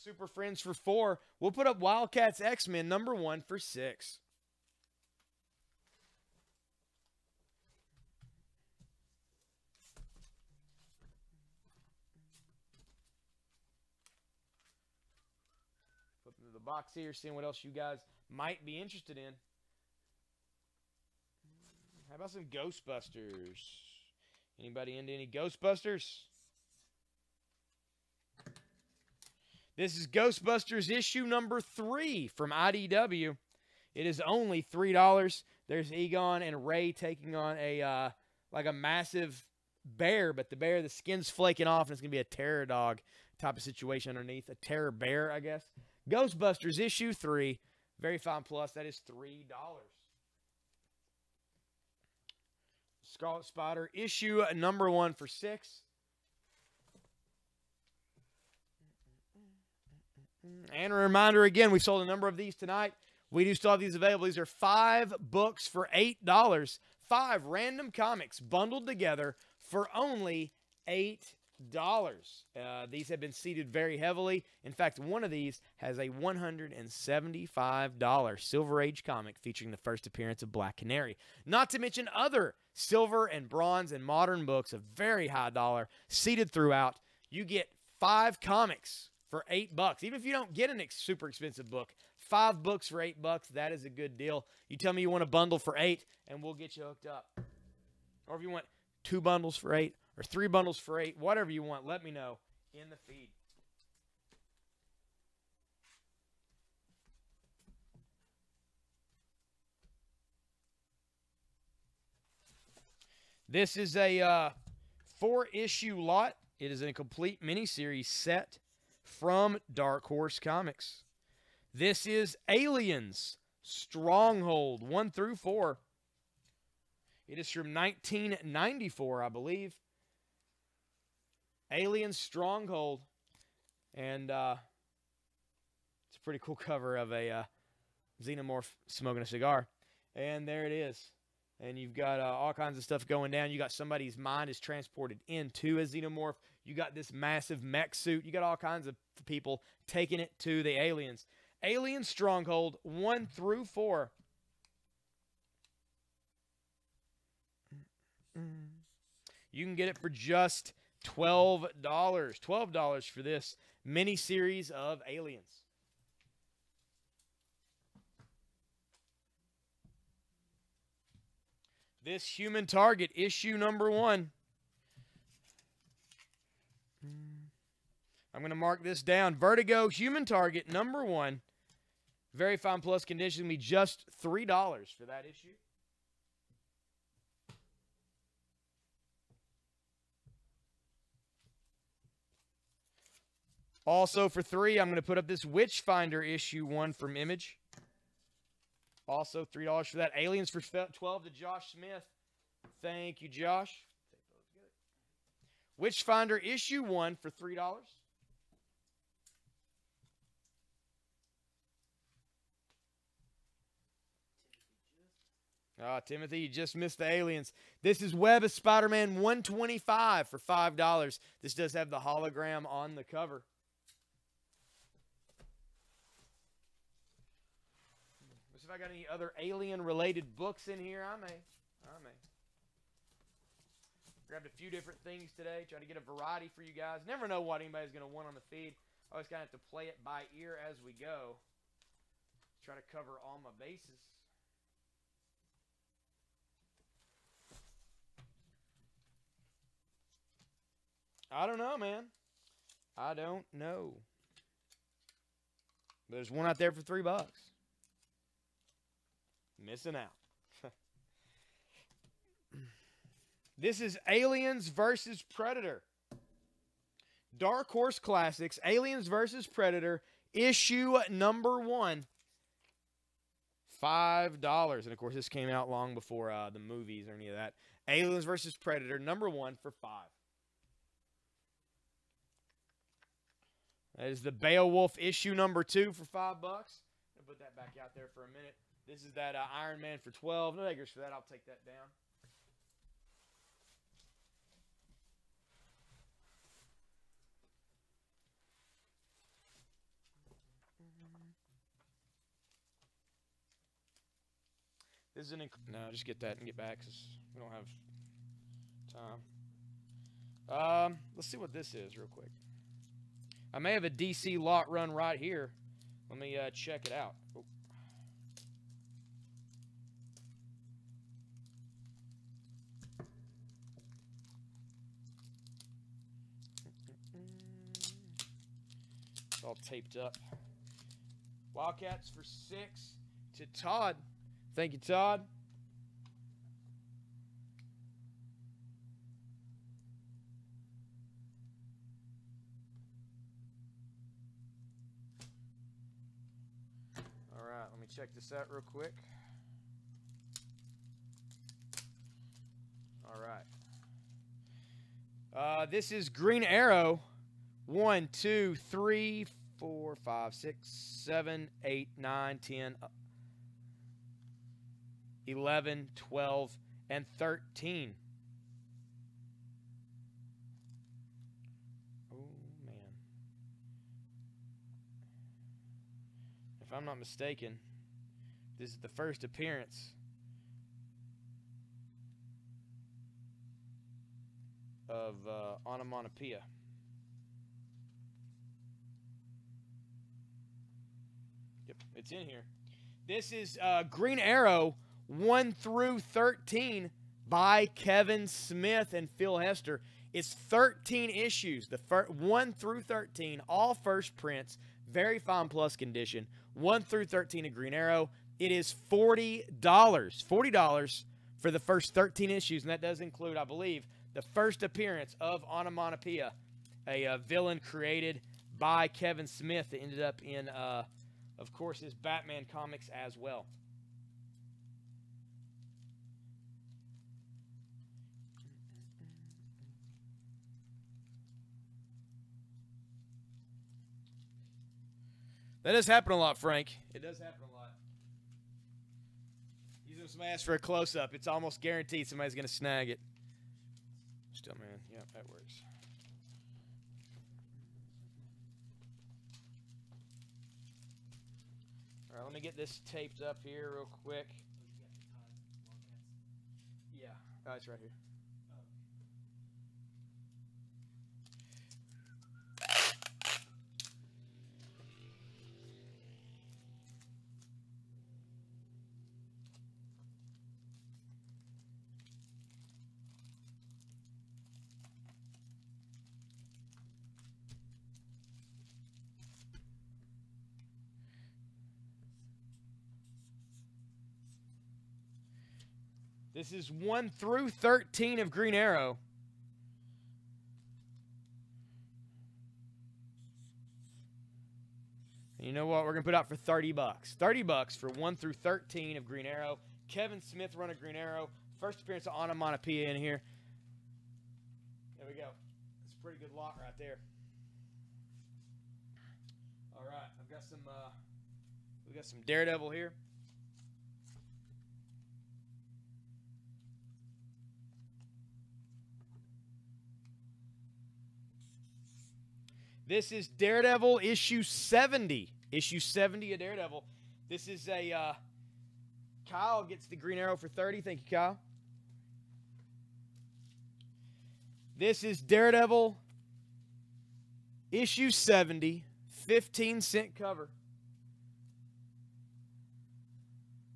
Speaker 1: Super Friends for 4. We'll put up Wildcats X-Men number 1 for 6. Flip into the box here, seeing what else you guys might be interested in. How about some Ghostbusters? Anybody into any Ghostbusters? This is Ghostbusters issue number 3 from IDW. It is only $3. There's Egon and Ray taking on a like a massive bear, but the skin's flaking off, and it's going to be a terror dog type of situation underneath. A terror bear, I guess. Ghostbusters issue 3. Very fine plus. That is $3. Scarlet Spider issue number 1 for 6. And a reminder again, we've sold a number of these tonight. We do still have these available. These are 5 books for $8. 5 random comics bundled together for only $8. These have been seeded very heavily. In fact, one of these has a $175 Silver Age comic featuring the first appearance of Black Canary. Not to mention other silver and bronze and modern books of very high dollar seeded throughout. You get 5 comics for $8. Even if you don't get a super expensive book, 5 books for $8, that is a good deal. You tell me you want a bundle for $8, and we'll get you hooked up. Or if you want 2 bundles for $8, or 3 bundles for $8, whatever you want, let me know in the feed. This is a 4-issue lot. It is a complete miniseries set from Dark Horse Comics. This is Aliens Stronghold 1 through 4. It is from 1994, I believe. Aliens Stronghold. And it's a pretty cool cover of a xenomorph smoking a cigar. And there it is. And you've got all kinds of stuff going down. You got somebody's mind is transported into a xenomorph. You got this massive mech suit. You got all kinds of people taking it to the aliens. Alien Stronghold 1 through 4. You can get it for just $12. $12 for this mini-series of Aliens. This Human Target issue number 1. I'm going to mark this down. Vertigo Human Target number 1. Very fine plus condition. Will be just $3 for that issue. Also for $3, I'm going to put up this Witchfinder issue 1 from Image. Also $3 for that. Aliens for $12 to Josh Smith. Thank you, Josh. Witchfinder issue 1 for $3. Timothy, you just missed the aliens. This is Web of Spider-Man 125 for $5. This does have the hologram on the cover. Let's see if I got any other alien-related books in here. I may. Grabbed a few different things today. Try to get a variety for you guys. Never know what anybody's going to want on the feed. Always kind of have to play it by ear as we go. Try to cover all my bases. I don't know, man. I don't know. There's one out there for $3. Missing out. This is Aliens vs. Predator. Dark Horse Classics, Aliens vs. Predator, issue number 1. $5. And, of course, this came out long before the movies or any of that. Aliens vs. Predator, number 1 for $5. That is the Beowulf issue number 2 for $5. I'll put that back out there for a minute. This is that Iron Man for $12. No takers for that. I'll take that down. This is an no. Just get that and get back because we don't have time. Let's see what this is real quick. I may have a DC lot run right here. Let me check it out. Oh. It's all taped up. Wildcats for 6 to Todd. Thank you, Todd. All right, let me check this out real quick. All right. This is Green Arrow. 1, 2, 3, 4, 5, 6, 7, 8, 9, 10, 11, 12, and 13. Oh, man. If I'm not mistaken, this is the first appearance of onomatopoeia. Yep, it's in here. This is Green Arrow 1 through 13 by Kevin Smith and Phil Hester. It's 13 issues, the 1 through 13, all first prints, very fine plus condition. 1 through 13 of Green Arrow. It is $40. $40 for the first 13 issues, and that does include, I believe, the first appearance of Onomatopoeia, a villain created by Kevin Smith that ended up in, of course, his Batman comics as well. That does happen a lot, Frank. It does happen a lot. Using some ass for a close-up, it's almost guaranteed somebody's going to snag it. Still, man. Yeah, that works. All right, let me get this taped up here real quick. Yeah, it's right here. This is 1 through 13 of Green Arrow. And you know what? We're going to put out for $30. $30 for 1 through 13 of Green Arrow. Kevin Smith run a Green Arrow. First appearance of Onomatopoeia in here. There we go. That's a pretty good lot right there. All right. I've got some, we got some Daredevil here. This is Daredevil issue 70. Issue 70 of Daredevil. This is a, Kyle gets the Green Arrow for 30. Thank you, Kyle. This is Daredevil issue 70. 15-cent cover.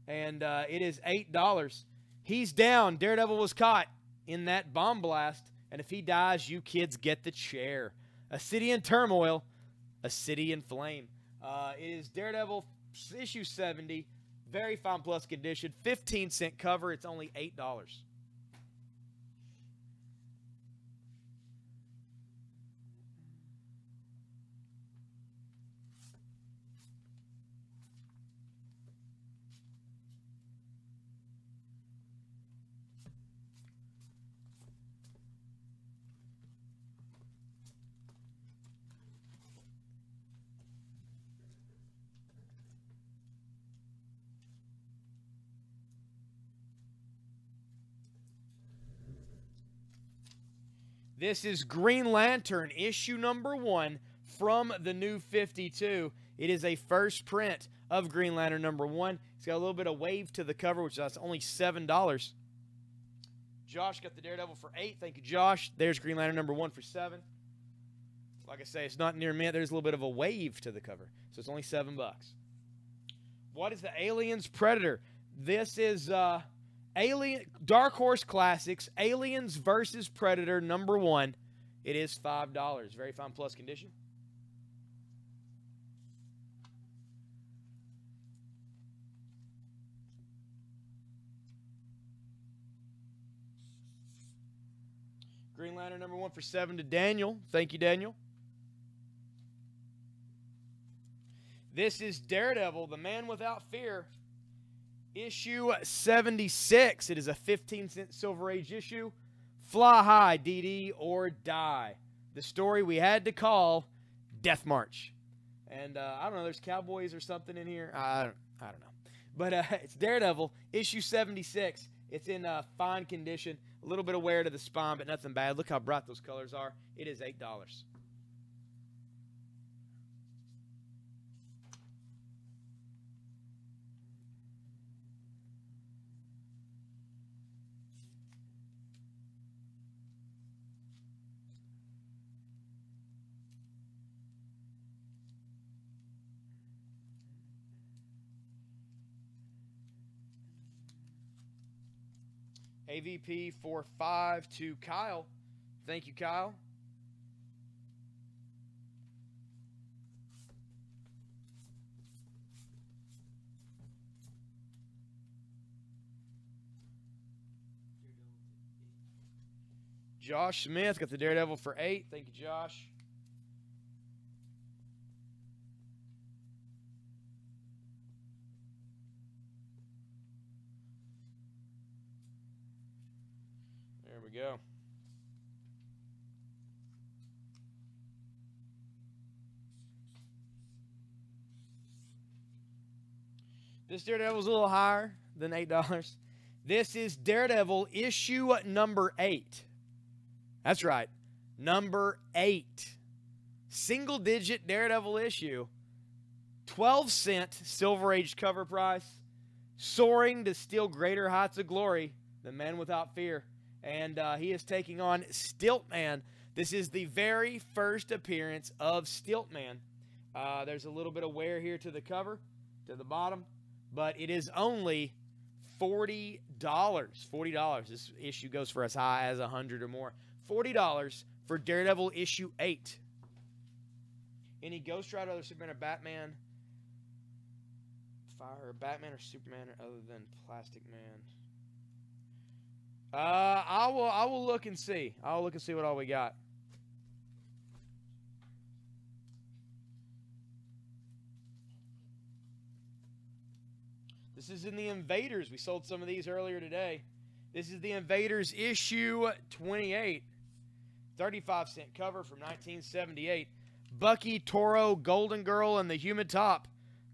Speaker 1: And it is $8. He's down. Daredevil was caught in that bomb blast. And if he dies, you kids get the chair. A city in turmoil, a city in flame. It is Daredevil issue 70, very fine plus condition, 15-cent cover. It's only $8. This is Green Lantern, issue number 1 from the new 52. It is a first print of Green Lantern #1. It's got a little bit of wave to the cover, which is only $7. Josh got the Daredevil for $8. Thank you, Josh. There's Green Lantern #1 for $7. Like I say, it's not near mint. There's a little bit of a wave to the cover, so it's only $7. What is the Aliens Predator? This is Alien Dark Horse Classics Aliens versus Predator #1. It is $5. Very fine plus condition. Green Lantern #1 for $7 to Daniel. Thank you, Daniel. This is Daredevil, the Man Without Fear, issue 76. It is a 15-cent Silver Age issue. Fly high, DD, or die. The story we had to call Death March. And I don't know, there's cowboys or something in here. I don't know. But it's Daredevil, issue 76. It's in fine condition. A little bit of wear to the spine, but nothing bad. Look how bright those colors are. It is $8. AVP for 5 to Kyle. Thank you, Kyle. Josh Smith got the Daredevil for 8. Thank you, Josh. There we go. This Daredevil's a little higher than $8. This is Daredevil issue #8. That's right, #8. Single-digit Daredevil issue. 12-cent Silver Age cover price. Soaring to still greater heights of glory. The Man Without Fear. And he is taking on Stiltman. This is the very first appearance of Stiltman. There's a little bit of wear here to the cover, to the bottom, but it is only $40. $40. This issue goes for as high as 100 or more. $40 for Daredevil issue 8. Any Ghost Rider, other Superman, or Batman? Batman or Superman other than Plastic Man? I will look and see. I'll look and see what all we got. This is in the Invaders. We sold some of these earlier today. This is the Invaders issue 28. 35-cent cover from 1978. Bucky, Toro, Golden Girl, and the Human Top.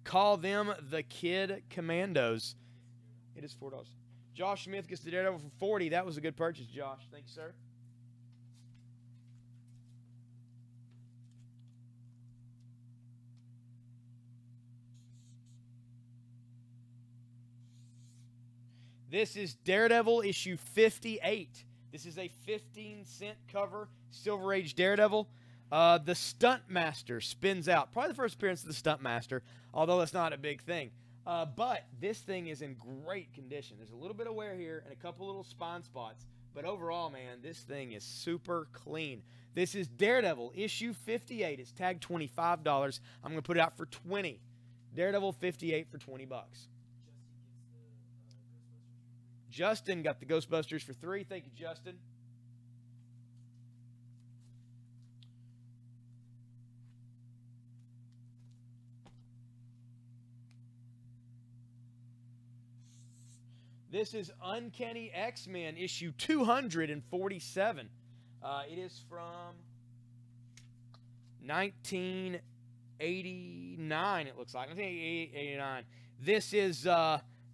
Speaker 1: Call them the Kid Commandos. It is $4. Josh Smith gets the Daredevil for 40. That was a good purchase, Josh. Thank you, sir. This is Daredevil issue 58. This is a 15-cent cover, Silver Age Daredevil. The Stunt Master spins out. Probably the first appearance of the Stunt Master, although that's not a big thing. But this thing is in great condition. There's a little bit of wear here and a couple little spine spots. But overall, man, this thing is super clean. This is Daredevil issue 58. It's tagged $25. I'm going to put it out for $20. Daredevil 58 for $20. Justin got the Ghostbusters for 3. Thank you, Justin. This is Uncanny X-Men issue 247. It is from 1989, it looks like. 1989. This is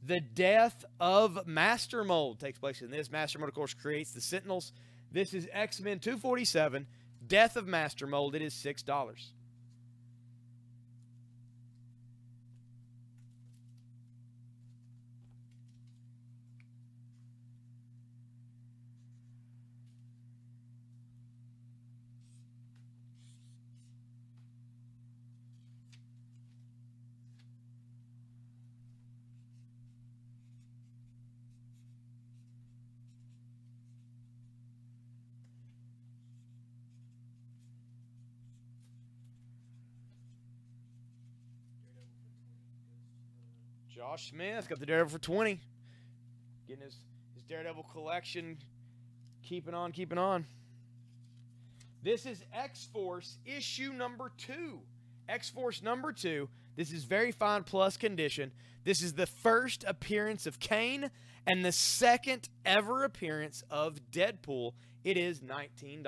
Speaker 1: the death of Master Mold. Takes place in this. Master Mold, of course, creates the Sentinels. This is X-Men 247, Death of Master Mold. It is $6. Josh Smith got the Daredevil for 20. Getting his Daredevil collection. Keeping on, keeping on. This is X-Force issue number 2. X-Force number 2. This is very fine plus condition. This is the first appearance of Kane and the second ever appearance of Deadpool. It is $19.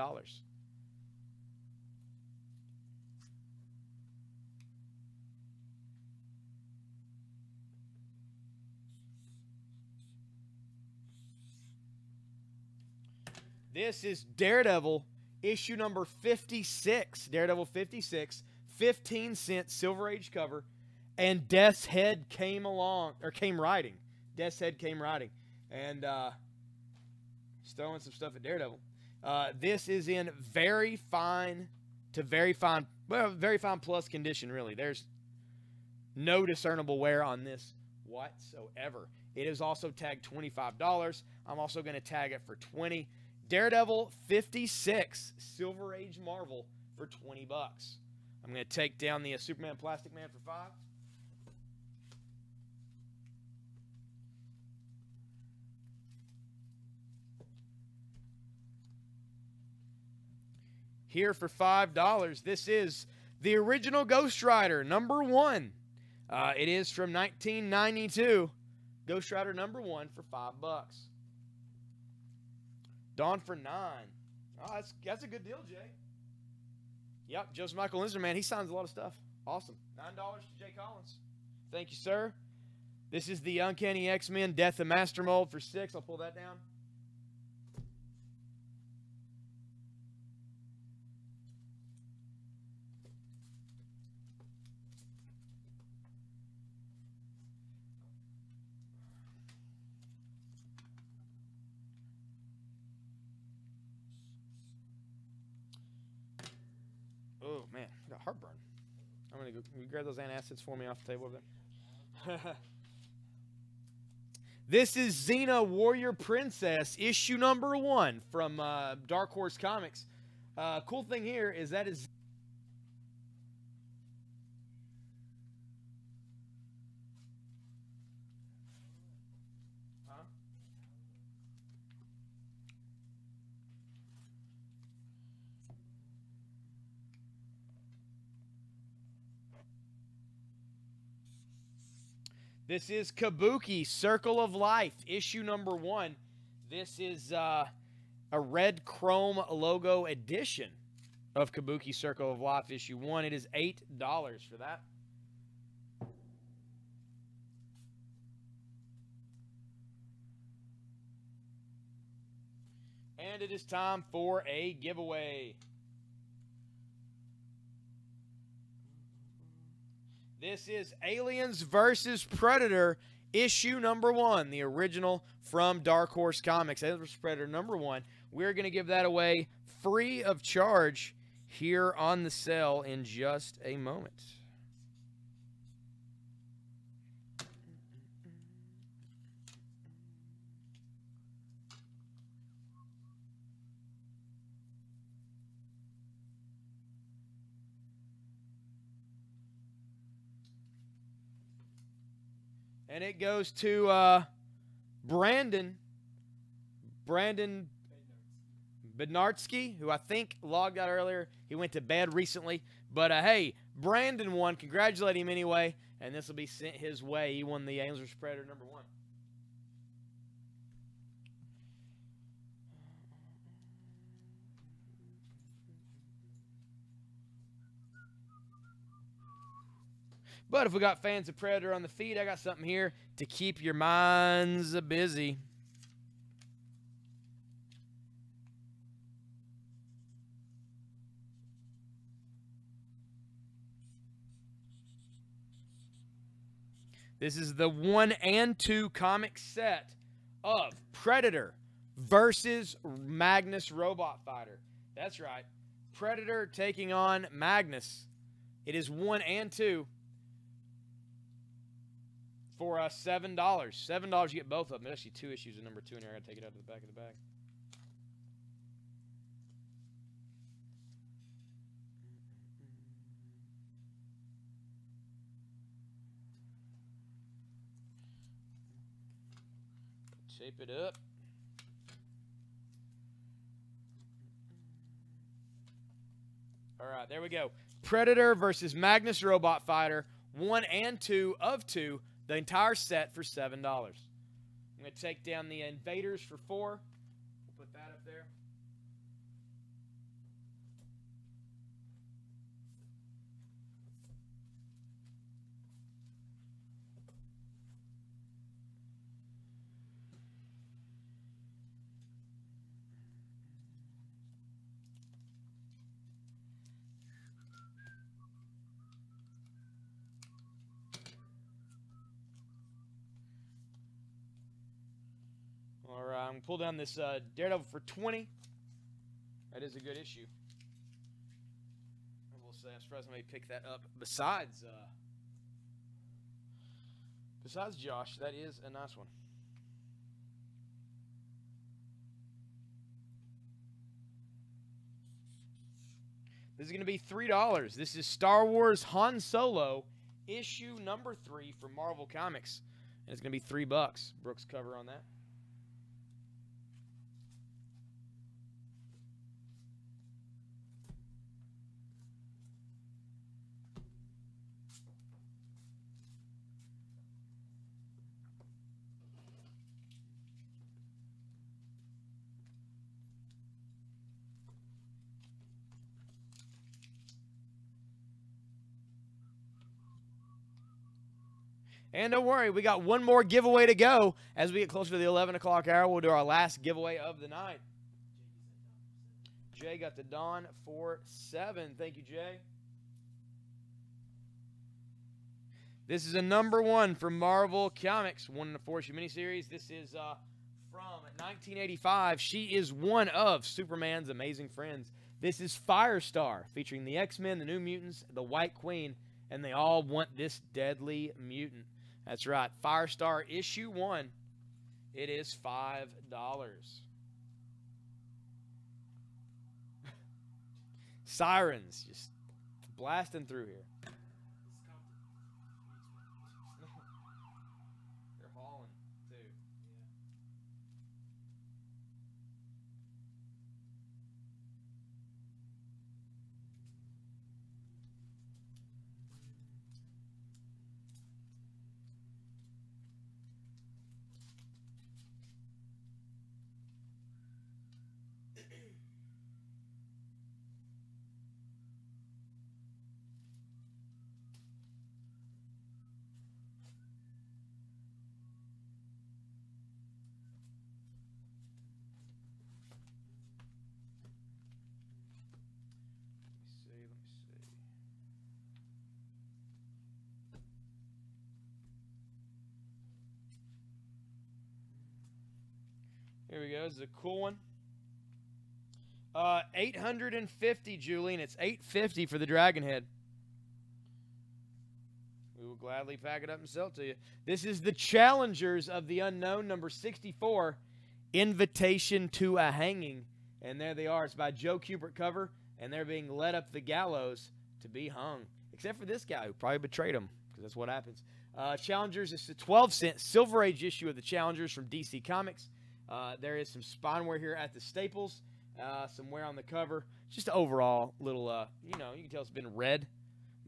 Speaker 1: This is Daredevil issue number 56. Daredevil 56, 15-cent Silver Age cover, and Death's Head came riding. Death's Head came riding, and he's throwing some stuff at Daredevil. This is in very fine plus condition. Really, there's no discernible wear on this whatsoever. It is also tagged $25. I'm also going to tag it for $20. Daredevil 56 Silver Age Marvel for $20. I'm going to take down the Superman Plastic Man for $5. Here for $5. This is the original Ghost Rider number 1. It is from 1992. Ghost Rider number 1 for $5. Dawn for $9. Oh, that's a good deal, Jay. Yep, Joseph Michael Lindsay, he signs a lot of stuff. Awesome. $9 to Jay Collins. Thank you, sir. This is the Uncanny X-Men Death of Master Mold for $6. I'll pull that down. Oh, man, I got heartburn. I'm going to go grab those antacids for me off the table over there. This is Xena Warrior Princess, issue number 1 from Dark Horse Comics. Cool thing here is that is... This is Kabuki, Circle of Life, issue number 1. This is a red chrome logo edition of Kabuki, Circle of Life, issue 1. It is $8 for that. And it is time for a giveaway. This is Aliens vs. Predator, issue number 1, the original from Dark Horse Comics. Aliens vs. Predator number 1. We're going to give that away free of charge here on the sale in just a moment. And it goes to Brandon Bednarski, who I think logged out earlier. He went to bed recently. But, hey, Brandon won. Congratulate him anyway. And this will be sent his way. He won the Aliens vs. Predator number 1. But if we got fans of Predator on the feed, I got something here to keep your minds busy. This is the 1 and 2 comic set of Predator versus Magnus Robot Fighter. That's right. Predator taking on Magnus. It is 1 and 2. For $7. $7 you get both of them. There's actually 2 issues of number 2 in here. I gotta take it out of the back of the bag. Tape it up. All right, there we go. Predator versus Magnus Robot Fighter, 1 and 2 of 2, the entire set for $7. I'm going to take down the Invaders for 4. We'll put that up there. All right, I'm going to pull down this Daredevil for 20. That is a good issue. I will say, I'm surprised somebody picked that up. Besides Josh, that is a nice one. This is going to be $3. This is Star Wars Han Solo, issue number 3 for Marvel Comics. And it's going to be $3. Brooks cover on that. And don't worry, we got one more giveaway to go. As we get closer to the 11 o'clock hour, we'll do our last giveaway of the night. Jay got the Dawn for 7. Thank you, Jay. This is a number 1 for Marvel Comics, 1 in a 4-issue miniseries. This is from 1985. She is one of Superman's amazing friends. This is Firestar, featuring the X-Men, the New Mutants, the White Queen, and they all want this deadly mutant. That's right. Firestar issue 1. It is $5. Sirens just blasting through here. They're hauling too. Here we go. This is a cool one. 850, Julian. It's $850 for the Dragon Head. We will gladly pack it up and sell it to you. This is the Challengers of the Unknown, number 64, Invitation to a Hanging. And there they are. It's by Joe Kubert cover, and they're being led up the gallows to be hung. Except for this guy who probably betrayed them, because that's what happens. Challengers, it's a 12-cent Silver Age issue of the Challengers from DC Comics. There is some spine wear here at the Staples, some wear on the cover. Just an overall little, you know, you can tell it's been read.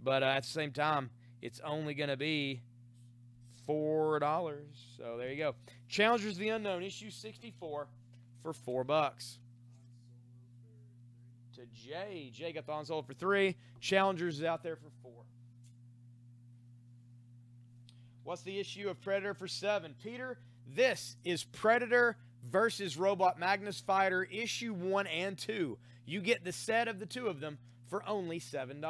Speaker 1: But at the same time, it's only going to be $4. So there you go. Challengers of the Unknown, issue 64 for $4. To Jay. Jay got the Han Solo for 3. Challengers is out there for 4. What's the issue of Predator for 7? Peter, this is Predator versus Robot Magnus Fighter, issue 1 and 2. You get the set of the two of them for only $7.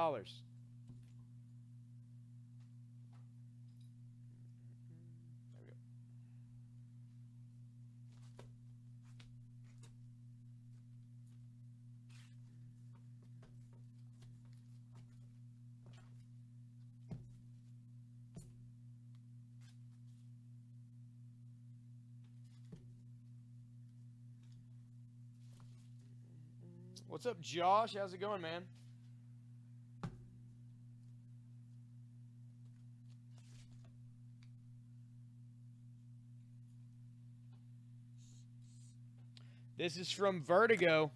Speaker 1: What's up, Josh? How's it going, man? This is from Vertigo.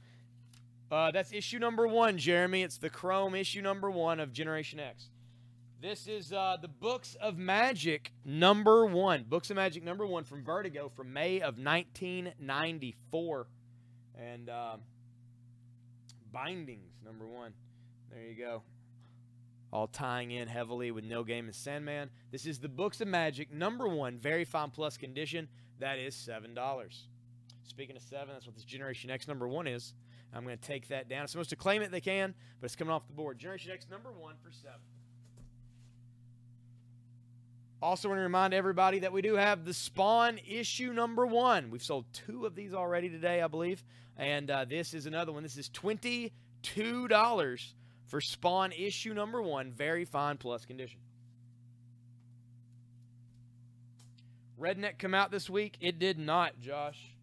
Speaker 1: That's issue number 1, Jeremy. It's the Chrome issue number 1 of Generation X. This is the Books of Magic number 1. Books of Magic number 1 from Vertigo from May of 1994. And Bindings number 1. There you go. All tying in heavily with Neil Gaiman's Sandman. This is the Books of Magic number 1, very fine plus condition. That is $7. Speaking of 7, that's what this Generation X number 1 is. I'm going to take that down. If someone's to claim it, they can, but it's coming off the board. Generation X number 1 for 7. Also want to remind everybody that we do have the Spawn issue number 1. We've sold 2 of these already today, I believe. And this is another one. This is $22 for Spawn issue number 1. Very fine plus condition. Redneck come out this week? It did not, Josh.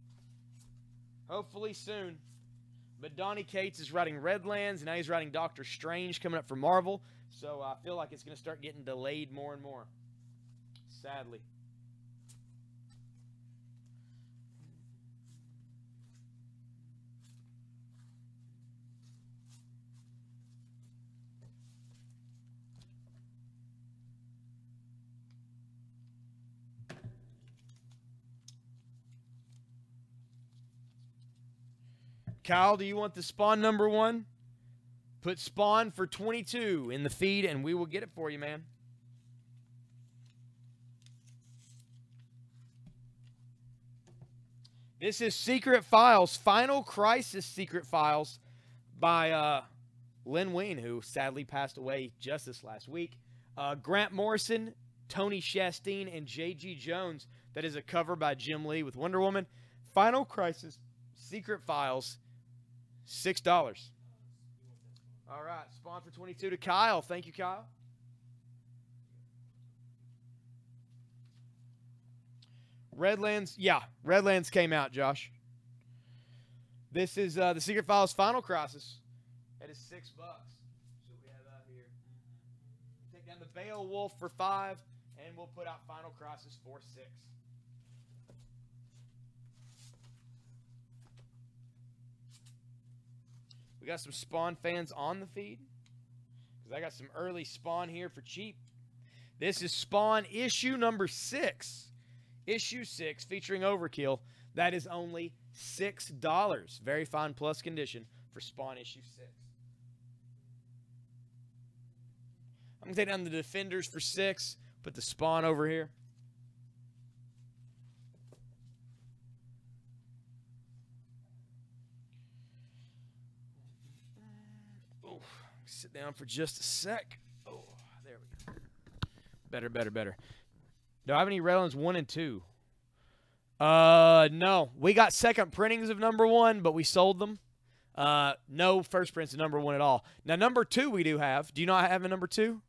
Speaker 1: Hopefully soon. But Donnie Cates is writing Redlands, and now he's writing Doctor Strange coming up for Marvel. So I feel like it's going to start getting delayed more and more. Sadly. Kyle, do you want the Spawn number 1? Put Spawn for 22 in the feed, and we will get it for you, man. This is Secret Files, Final Crisis Secret Files by Len Wein, who sadly passed away just this last week. Grant Morrison, Tony Shastine, and J.G. Jones. That is a cover by Jim Lee with Wonder Woman. Final Crisis Secret Files, $6. All right, Spawn for 22 to Kyle. Thank you, Kyle. Redlands, yeah, Redlands came out, Josh. This is the Secret Files Final Crisis. That is $6. So we have out here. Take down the Beowulf for 5, and we'll put out Final Crisis for 6. We got some Spawn fans on the feed, because I got some early Spawn here for cheap. This is Spawn issue number 6. Issue 6 featuring Overkill. That is only $6. Very fine plus condition for Spawn issue 6. I'm going to take down the Defenders for 6. Put the Spawn over here. Oh, sit down for just a sec. Oh, there we go. Better. Do I have any Redlands 1 and 2? No. We got second printings of number 1, but we sold them. No first prints of number 1 at all. Now, number 2 we do have. Do you not have a number 2?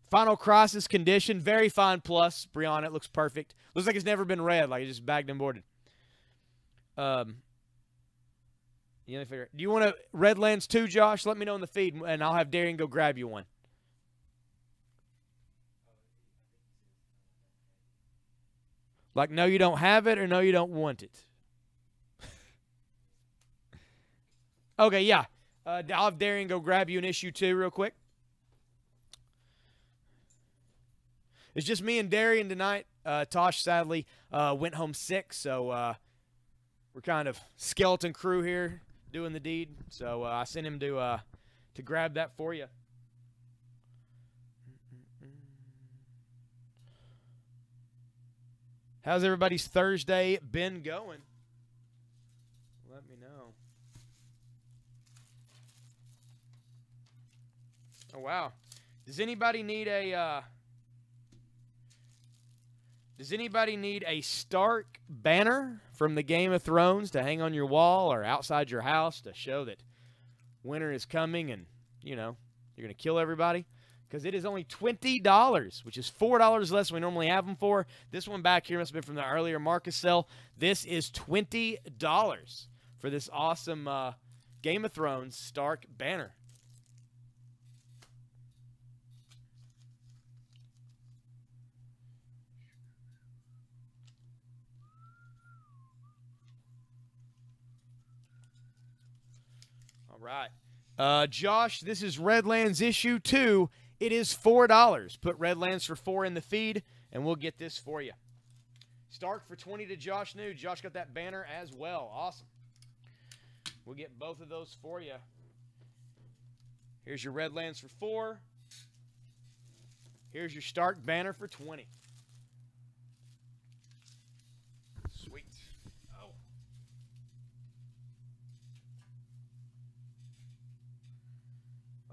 Speaker 1: Final Crisis condition. Very fine plus. Brianna, it looks perfect. Looks like it's never been read. Like it just bagged and boarded. Do you want a Redlands 2, Josh? Let me know in the feed, and I'll have Darian go grab you one. Like, no, you don't have it, or no, you don't want it. Okay, yeah. I'll have Darian go grab you an issue 2 real quick. It's just me and Darian tonight. Tosh, sadly, went home sick, so we're kind of skeleton crew here doing the deed. So I sent him to grab that for you. How's everybody's Thursday been going? Let me know. Oh, wow. Does anybody need a Stark banner from the Game of Thrones to hang on your wall or outside your house to show that winter is coming and, you know, you're going to kill everybody? Because it is only $20, which is $4 less than we normally have them for. This one back here must have been from the earlier Marcus sale. This is $20 for this awesome Game of Thrones Stark banner. right. Josh, this is Redlands issue 2. It is $4. Put Redlands for 4 in the feed, and we'll get this for you. Stark for 20 to Josh New. Josh got that banner as well. Awesome. We'll get both of those for you. Here's your Redlands for 4. Here's your Stark banner for 20. Sweet. Oh.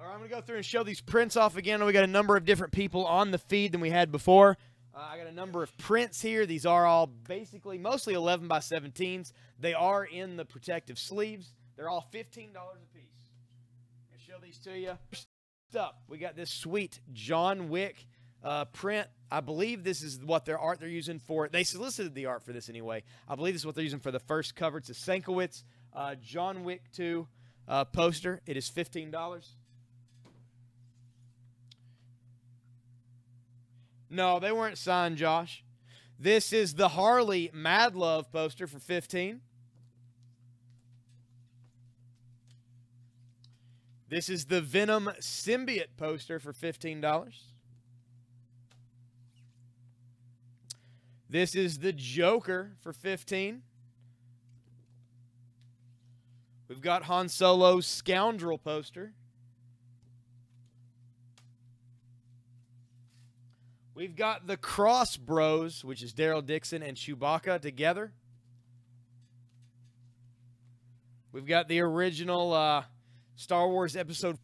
Speaker 1: All right, I'm going to go through and show these prints off again. We got a number of different people on the feed than we had before. I got a number of prints here. These are all basically mostly 11 by 17s. They are in the protective sleeves. They're all $15 a piece. I'll show these to you. First up, we got this sweet John Wick print. I believe this is what their art they're using for. They solicited the art for this anyway. I believe this is what they're using for the first cover. It's a Sankiewicz John Wick 2 poster. It is $15. No, they weren't signed, Josh. This is the Harley Mad Love poster for $15. This is the Venom Symbiote poster for $15. This is the Joker for $15. We've got Han Solo's Scoundrel poster. We've got the Cross Bros, which is Daryl Dixon and Chewbacca together. We've got the original Star Wars Episode.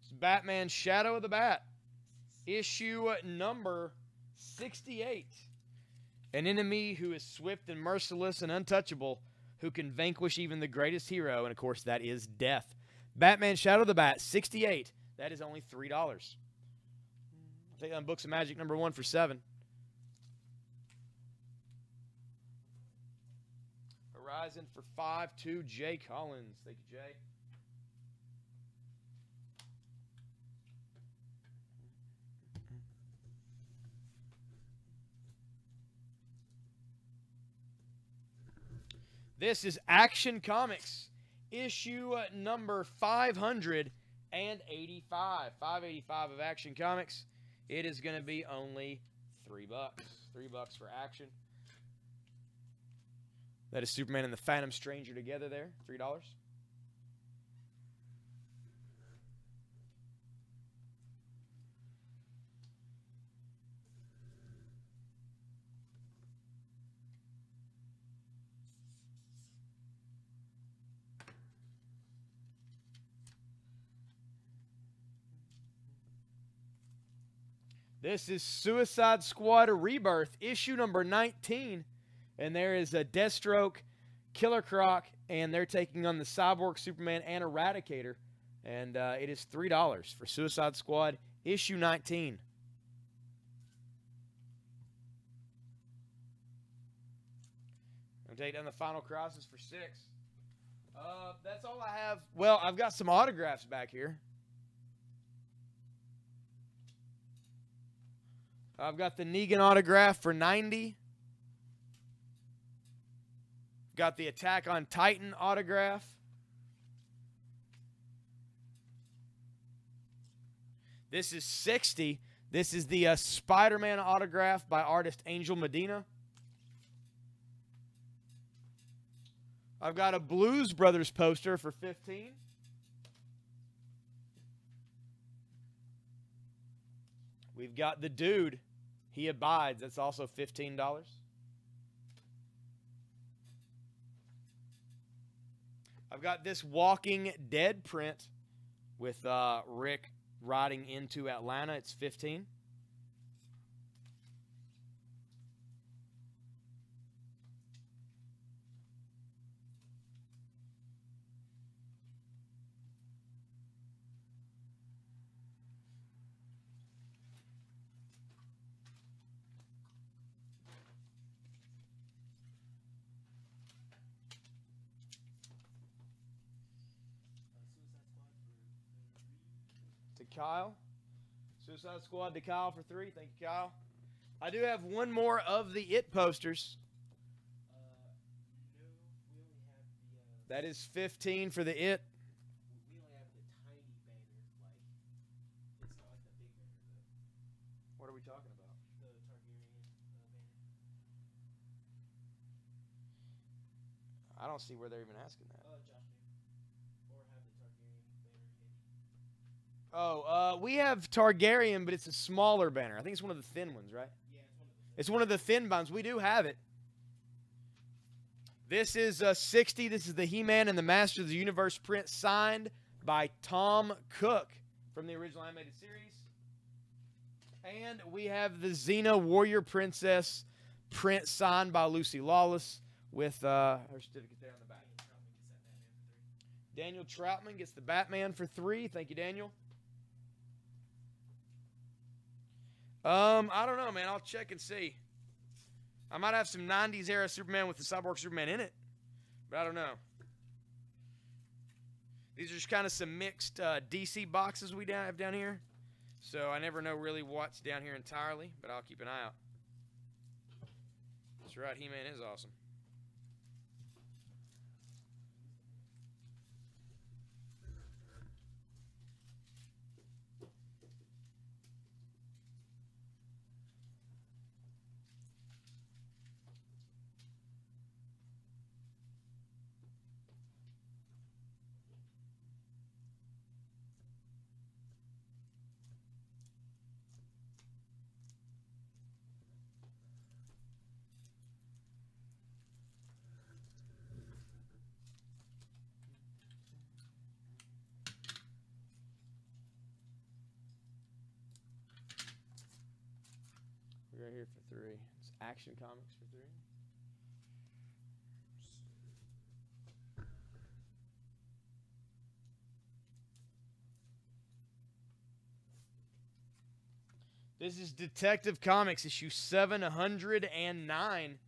Speaker 1: It's Batman Shadow of the Bat, issue number 68. An enemy who is swift and merciless and untouchable, who can vanquish even the greatest hero, and of course that is death. Batman Shadow of the Bat, 68. That is only $3. I'll take that on Books of Magic number 1 for $7. Horizon for 5 to Jay Collins. Thank you, Jay. This is Action Comics, issue number 585. 585 of Action Comics. It is going to be only $3. $3 for Action. That is Superman and the Phantom Stranger together there. $3. This is Suicide Squad Rebirth, issue number 19. And there is a Deathstroke, Killer Croc, and they're taking on the Cyborg, Superman, and Eradicator. And it is $3 for Suicide Squad, issue 19. I'll take down the Final Crisis for $6. That's all I have. Well, I've got some autographs back here. I've got the Negan autograph for $90. Got the Attack on Titan autograph. This is $60. This is the Spider-Man autograph by artist Angel Medina. I've got a Blues Brothers poster for $15. We've got the Dude, He Abides. That's also $15. I've got this Walking Dead print with Rick riding into Atlanta. It's $15. To Kyle. Suicide Squad to Kyle for 3. Thank you, Kyle. I do have one more of the It posters.
Speaker 2: No, we only have the.
Speaker 1: That is 15 for the It.
Speaker 2: We only have the tiny banner. Like, it's not like the big banner though.
Speaker 1: What are we talking about?
Speaker 2: The Targaryen banner.
Speaker 1: I don't see where they're even asking that.
Speaker 2: Josh knew. Or have the Targaryen banner handy.
Speaker 1: Oh, we have Targaryen, but it's a smaller banner. I think it's one of the thin ones, right?
Speaker 2: Yeah, it's one of the.
Speaker 1: It's one of the thin ones. We do have it. This is 60. This is the He-Man and the Master of the Universe print signed by Tom Cook from the original animated series. And we have the Xena Warrior Princess print signed by Lucy Lawless with her certificate there on the back. Daniel Troutman gets the Batman for 3. Thank you, Daniel. I don't know, man. I'll check and see. I might have some 90s era Superman with the Cyborg Superman in it, but I don't know. These are just kind of some mixed DC boxes we have down here, so I never know really what's down here entirely, but I'll keep an eye out. That's right, He-Man is awesome. We're right here for 3. It's Action Comics for 3. This is Detective Comics issue 709.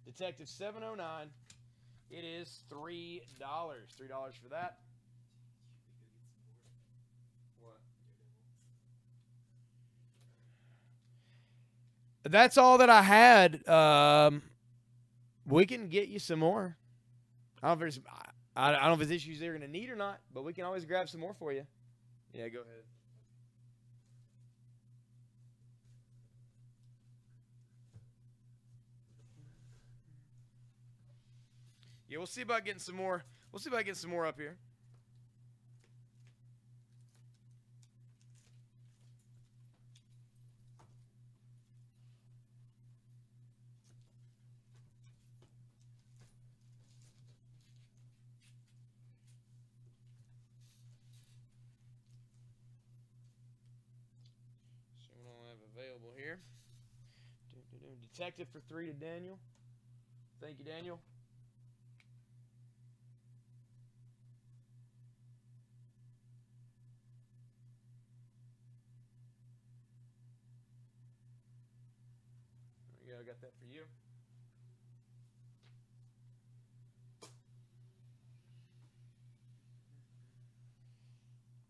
Speaker 1: Detective 709. It is $3. $3 for that. What? That's all that I had. We can get you some more. I don't know if it's issues they're going to need or not, but we can always grab some more for you. Yeah, go ahead. Yeah, we'll see about getting some more. We'll see about getting some more up here. So we don't have available here. Detective for 3 to Daniel. Thank you, Daniel. There we go, got that for you.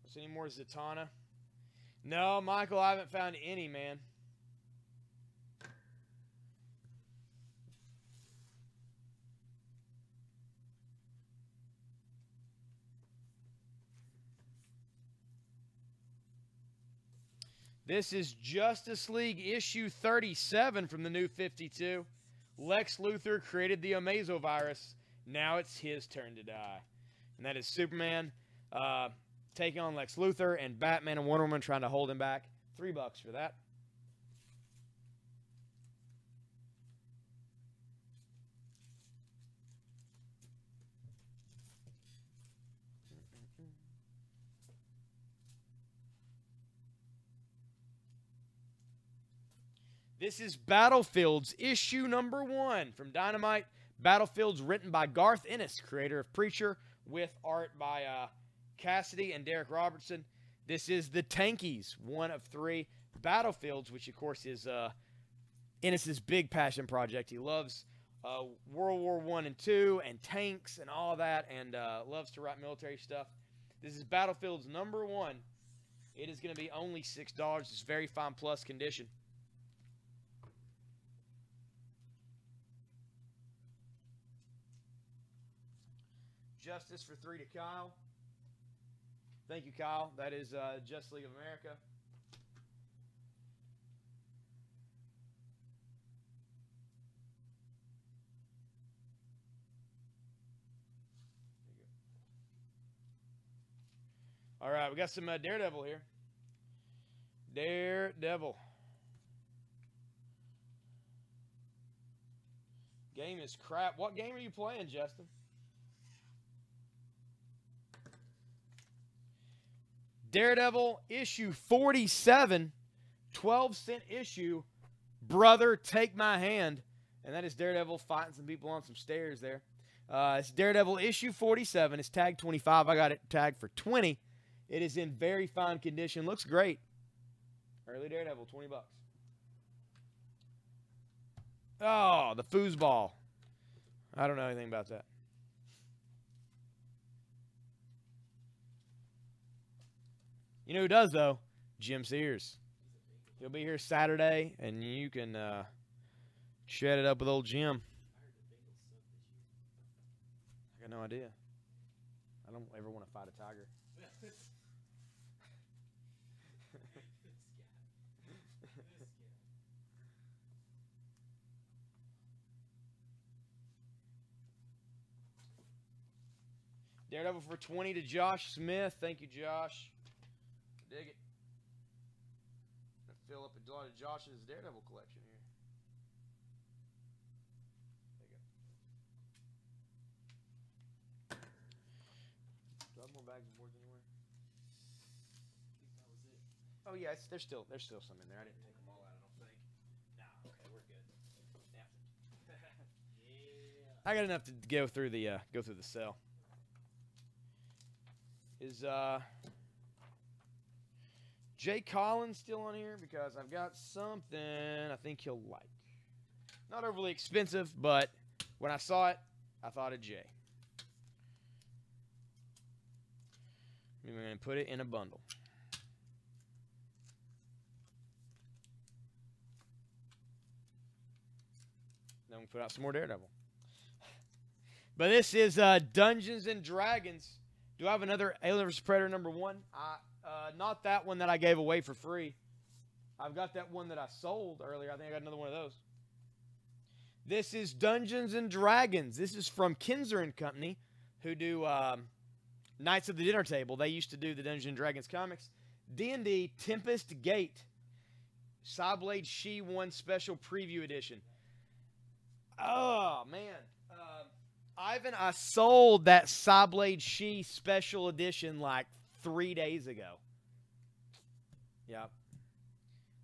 Speaker 1: What's any more Zatanna? No, Michael, I haven't found any, man. This is Justice League issue 37 from the New 52. Lex Luthor created the Amazovirus. Now it's his turn to die. And that is Superman taking on Lex Luthor and Batman and Wonder Woman trying to hold him back. $3 for that. This is Battlefields, issue number 1 from Dynamite. Battlefields written by Garth Ennis, creator of Preacher, with art by Cassidy and Derek Robertson. This is the Tankies, 1 of 3. Battlefields, which of course is Ennis's big passion project. He loves World War I and II and tanks and all that, and loves to write military stuff. This is Battlefields number 1, It is going to be only $6. It's very fine plus condition. Justice for 3 to Kyle. Thank you, Kyle. That is Just League of America. All right, we got some Daredevil here. Daredevil. Game is crap. What game are you playing, Justin? Daredevil issue 47, 12-cent issue. Brother, take my hand. And that is Daredevil fighting some people on some stairs there. It's Daredevil issue 47. It's tagged 25. I got it tagged for 20. It is in very fine condition. Looks great. Early Daredevil, 20 bucks. Oh, the foosball. I don't know anything about that. You know who does, though? Jim Sears. He'll be here Saturday, and you can chat it up with old Jim. I got no idea. I don't ever want to fight a tiger. Daredevil for 20 to Josh Smith. Thank you, Josh. Dig it. Gonna fill up a lot of Josh's Daredevil collection here. There you go. Do I have more bags and boards anywhere?
Speaker 2: I think that was it.
Speaker 1: Oh yeah, there's still some in there. I didn't take them all out. I don't think. No, okay, we're good.
Speaker 2: Yeah.
Speaker 1: I got enough to go through the cell. Is Jay Collins still on here? Because I've got something I think he'll like. Not overly expensive, but when I saw it, I thought of Jay. We're going to put it in a bundle. Then we'll put out some more Daredevil. But this is Dungeons and Dragons. Do I have another Alien vs. Predator #1? Not that one that I gave away for free. I've got that one that I sold earlier. I think I got another one of those. This is Dungeons and Dragons. This is from Kinzer and Company, who do Knights of the Dinner Table. They used to do the Dungeons and Dragons comics. D&D Tempest Gate. Psyblade She 1 Special Preview Edition. Oh, man. Ivan, I sold that Psyblade She Special Edition like 3 days ago. Yeah.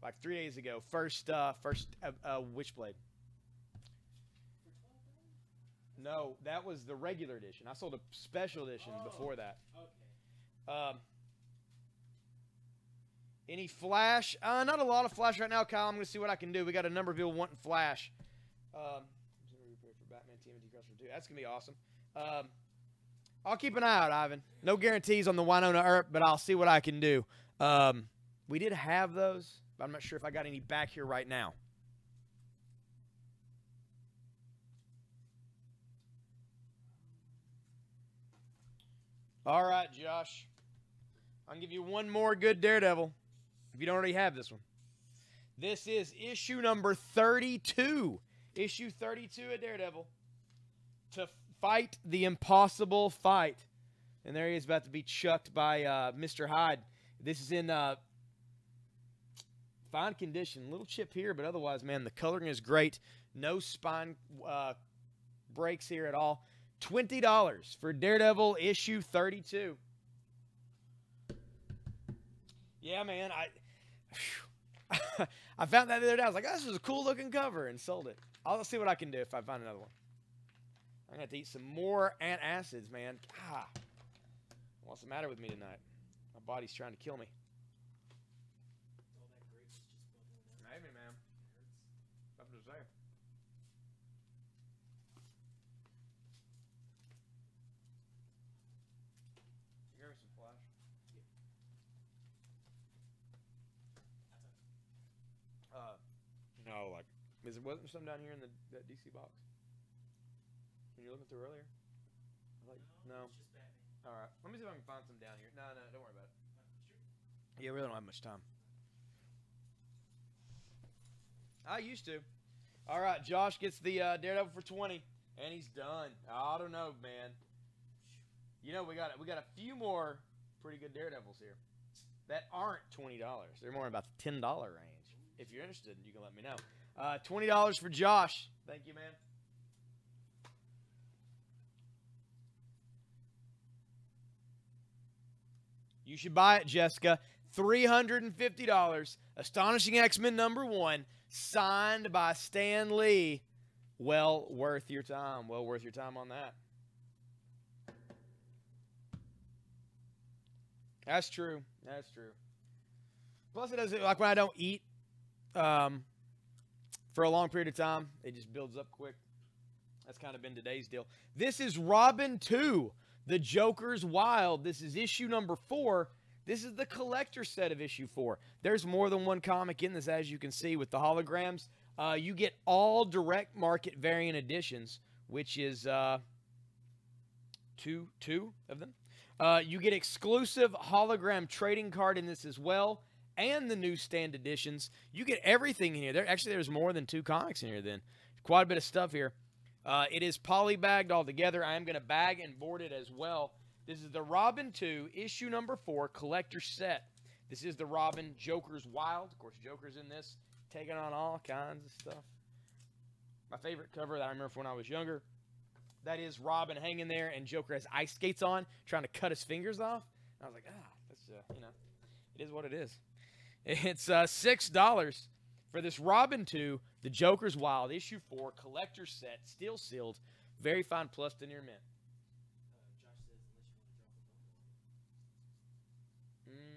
Speaker 1: Like 3 days ago. First Witchblade. No, that was the regular edition. I sold a special edition before that.
Speaker 2: Okay.
Speaker 1: Any Flash? Not a lot of Flash right now, Kyle. I'm going to see what I can do. We got a number of people wanting Flash. For Batman TMNT Crossover 2. That's going to be awesome. I'll keep an eye out, Ivan. No guarantees on the Winona Earp, but I'll see what I can do. We did have those, but I'm not sure if I got any back here right now. All right, Josh. I'll give you one more good Daredevil if you don't already have this one. This is issue number 32. Issue 32 of Daredevil. To fight the impossible fight. And there he is about to be chucked by Mr. Hyde. This is in fine condition. Little chip here, but otherwise, man, the coloring is great. No spine breaks here at all. $20 for Daredevil issue 32. Yeah, man. I found that the other day. I was like, oh, this is a cool looking cover, and sold it. I'll see what I can do if I find another one. I'm going to have to eat some more antacids, man. God. What's the matter with me tonight? My body's trying to kill me.
Speaker 2: All that grape is just bubbling out.
Speaker 1: Maybe, man. Something to say. You hear me some Flash?
Speaker 2: Yeah.
Speaker 1: Wasn't there some down here in that DC box? When you were looking through earlier? No.
Speaker 2: It's just Batman.
Speaker 1: All right. Let me see if I can find some down here. No, don't worry about it.
Speaker 2: Sure.
Speaker 1: Yeah, we really don't have much time. I used to. All right, Josh gets the Daredevil for 20, and he's done. I don't know, man. You know, we got a few more pretty good Daredevils here that aren't $20. They're more about the $10 range. If you're interested, you can let me know. $20 for Josh. Thank you, man. You should buy it, Jessica. $350. Astonishing X-Men #1, signed by Stan Lee. Well worth your time. Well worth your time on that. That's true. That's true. Plus, it doesn't, like when I don't eat for a long period of time, it just builds up quick. That's kind of been today's deal. This is Robin 2, The Joker's Wild. This is issue #4. This is the collector set of issue 4. There's more than one comic in this, as you can see, with the holograms. You get all direct market variant editions, which is two of them. You get exclusive hologram trading card in this as well, and the newsstand editions. You get everything in here. There's more than 2 comics in here then. Quite a bit of stuff here. It is polybagged all together. I am going to bag and board it as well. This is the Robin 2, issue #4, collector set. This is the Robin Joker's Wild. Of course, Joker's in this, taking on all kinds of stuff. My favorite cover that I remember from when I was younger. That is Robin hanging there, and Joker has ice skates on, trying to cut his fingers off. And I was like, that's, it is what it is. It's $6 for this Robin 2, The Joker's Wild, issue 4, collector set, steel sealed, very fine plus to near mint.
Speaker 2: Josh says unless you want to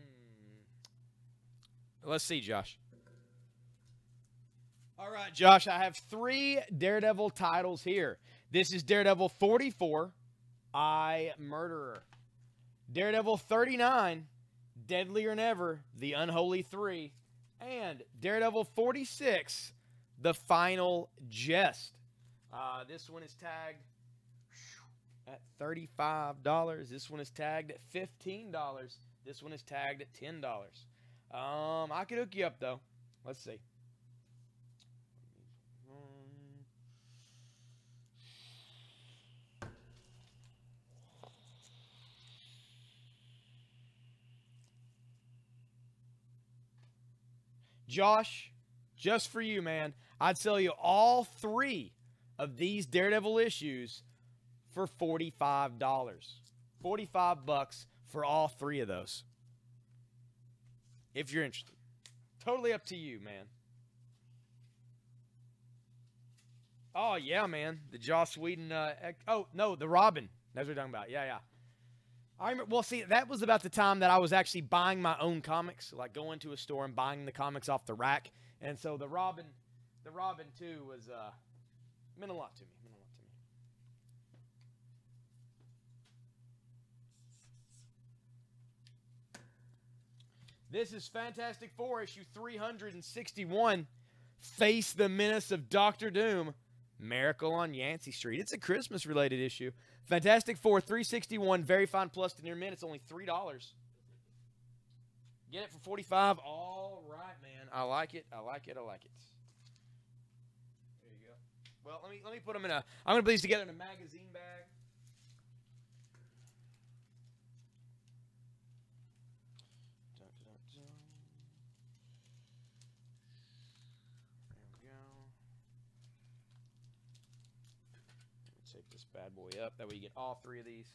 Speaker 2: drop a bundle.
Speaker 1: Let's see, Josh. All right, Josh, I have 3 Daredevil titles here. This is Daredevil 44, I Murderer. Daredevil 39, Deadlier Than Ever, The Unholy 3. And Daredevil 46, The Final Jest. This one is tagged at $35. This one is tagged at $15. This one is tagged at $10. I could hook you up, though. Let's see. Josh, just for you, man, I'd sell you all 3 of these Daredevil issues for $45. $45 for all 3 of those. If you're interested. Totally up to you, man. Oh, yeah, man. The Joss Whedon. Oh, no, the Robin. That's what we're talking about. Yeah. I remember, well, see, that was about the time that I was actually buying my own comics, like going to a store and buying the comics off the rack. And so the Robin 2 was meant a lot to me. This is Fantastic Four, issue 361. Face the Menace of Doctor Doom. Miracle on Yancey Street. It's a Christmas-related issue. Fantastic Four, 361. Very fine plus to near mint. It's only $3. Get it for $45. All right, man. I like it. There you go. Well, let me put them in a. I'm gonna put these together in a magazine bag. Take this bad boy up. That way you get all 3 of these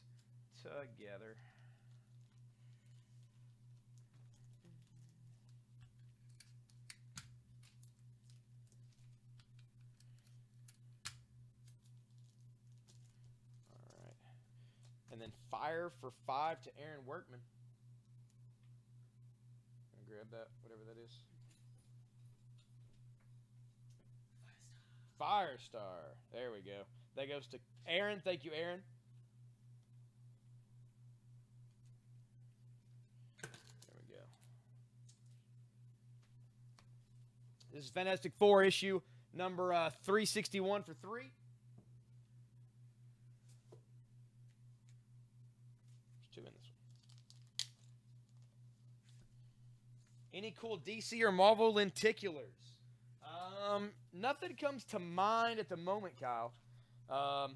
Speaker 1: together. All right. And then Fire for 5 to Aaron Workman. I'll grab that, whatever that is. Firestar. There we go. That goes to Aaron. Thank you, Aaron. There we go. This is Fantastic Four issue number 361 for 3. There's 2 in this one. Any cool DC or Marvel lenticulars? Nothing comes to mind at the moment, Kyle. I'll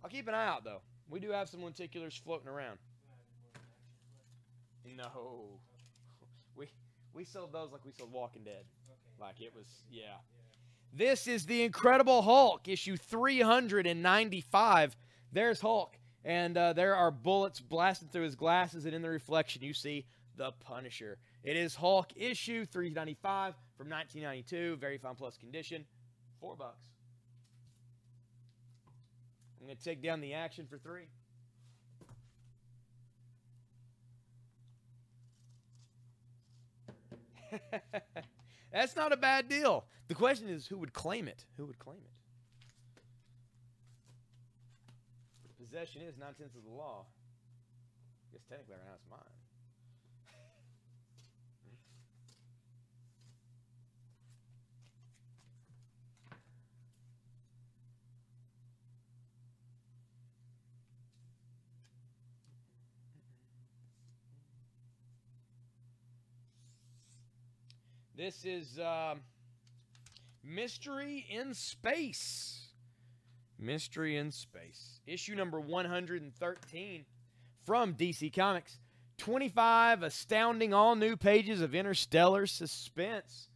Speaker 1: keep an eye out, though. We do have some lenticulars floating around. No. We sold those like we sold Walking Dead. Like it was, yeah. This is the Incredible Hulk, issue 395. There's Hulk. And there are bullets blasting through his glasses, and in the reflection, you see the Punisher. It is Hulk issue 395 from 1992. Very fine plus condition. $4. I'm going to take down the action for 3. That's not a bad deal. The question is, who would claim it? Who would claim it? Possession is 9/10 of the law. I guess technically right now it's mine. This is Mystery in Space. Mystery in Space. Issue number 113 from DC Comics. 25 astounding all-new pages of interstellar suspense.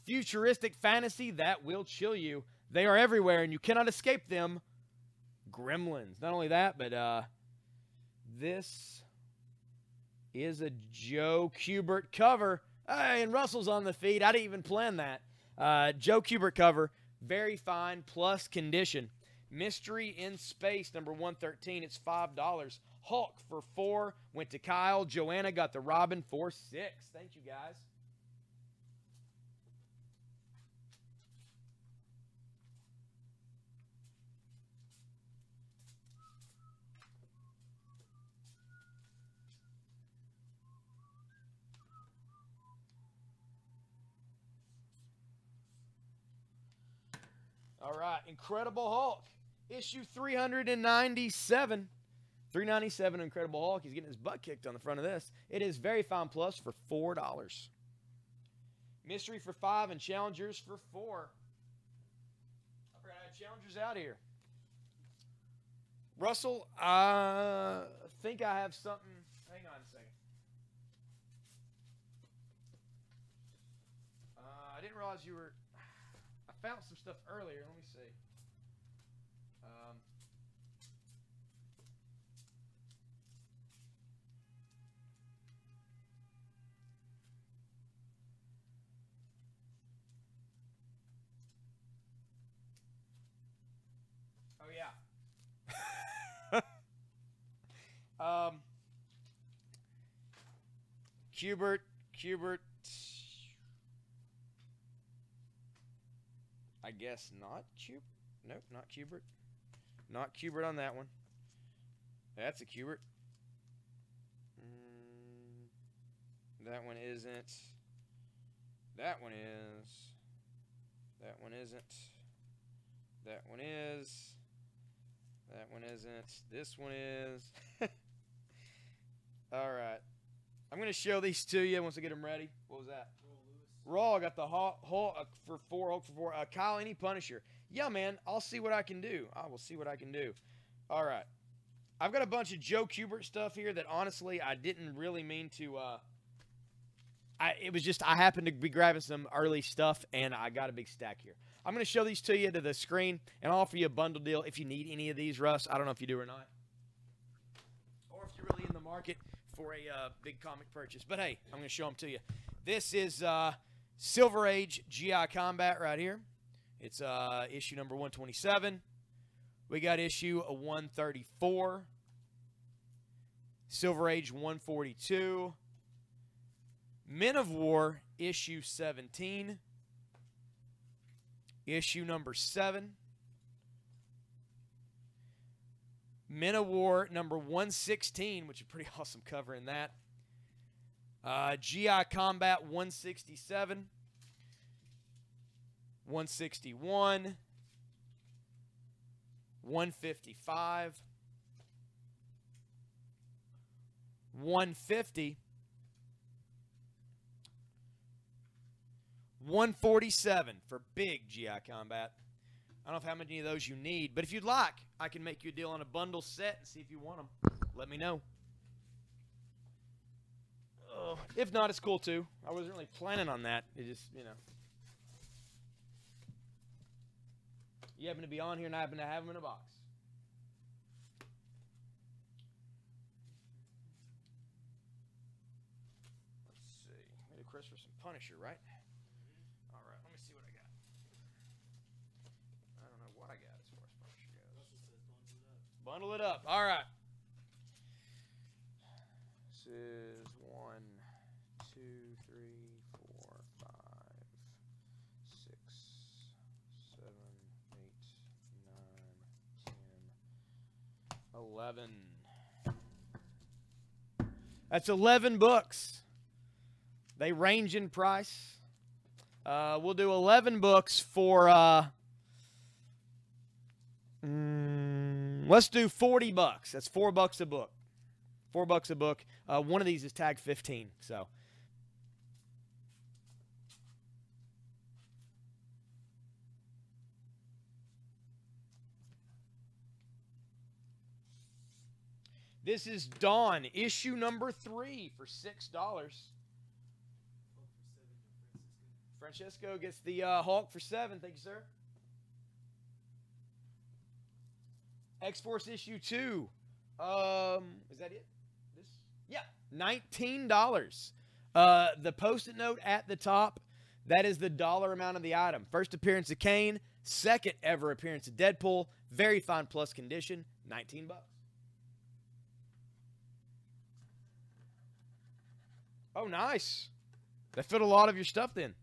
Speaker 1: Futuristic fantasy that will chill you. They are everywhere and you cannot escape them. Gremlins. Not only that, but this is a Joe Kubert cover. Hey, and Russell's on the feed. I didn't even plan that. Joe Kubert cover. Very fine plus condition. Mystery in Space, number 113. It's $5. Hulk for 4. Went to Kyle. Joanna got the Robin for 6. Thank you, guys. All right, Incredible Hulk, issue 397. 397, Incredible Hulk. He's getting his butt kicked on the front of this. It is very fine plus for $4. Mystery for 5 and Challengers for 4. I forgot I had Challengers out here. Russell, I think I have something. Hang on a second. I didn't realize you were... I found some stuff earlier. Let me see. Oh, yeah. Kubert. I guess not Kubert. Nope, not Kubert. Not Kubert on that one. That's a Kubert. That one isn't. That one is. That one isn't. That one is. That one isn't. This one is. All right. I'm going to show these to you once I get them ready. What was that? Raw got the Hulk for 4. Hulk for 4. Kyle, any Punisher? Yeah, man. I'll see what I can do. I will see what I can do. All right. I've got a bunch of Joe Kubert stuff here that honestly I didn't really mean to. It was just I happened to be grabbing some early stuff and I got a big stack here. I'm going to show these to you to the screen and I'll offer you a bundle deal if you need any of these, Russ. I don't know if you do or not, or if you're really in the market for a big comic purchase. But hey, I'm going to show them to you. This is Silver Age GI Combat right here. It's issue number 127. We got issue 134. Silver Age 142. Men of War issue 17. Issue number 7. Men of War number 116, which is a pretty awesome cover in that. GI Combat 167. 161, 155, 150, 147 for big GI Combat. I don't know how many of those you need, but if you'd like, I can make you a deal on a bundle set and see if you want them. Let me know. If not, it's cool too. I wasn't really planning on that. It just, you know. You happen to be on here and I happen to have them in a box. Let's see. Maybe Chris for some Punisher, right? All right, let me see what I got. I don't know what I got as far as Punisher goes. Bundle it up. All right. This is 1, 2, 3, 4, 5, 6, 7, 8, 9, 10, 11. That's 11 books. They range in price. We'll do 11 books for, let's do 40 bucks. That's $4 a book. $4 a book. One of these is tagged 15. So. This is Dawn, issue number 3 for $6. Francesco gets the Hulk for 7. Thank you, sir. X-Force issue 2. Is that it? This? Yeah, $19. The Post-it note at the top, that is the dollar amount of the item. First appearance of Kane, second ever appearance of Deadpool, very fine plus condition, $19. Oh, nice. That fit a lot of your stuff then.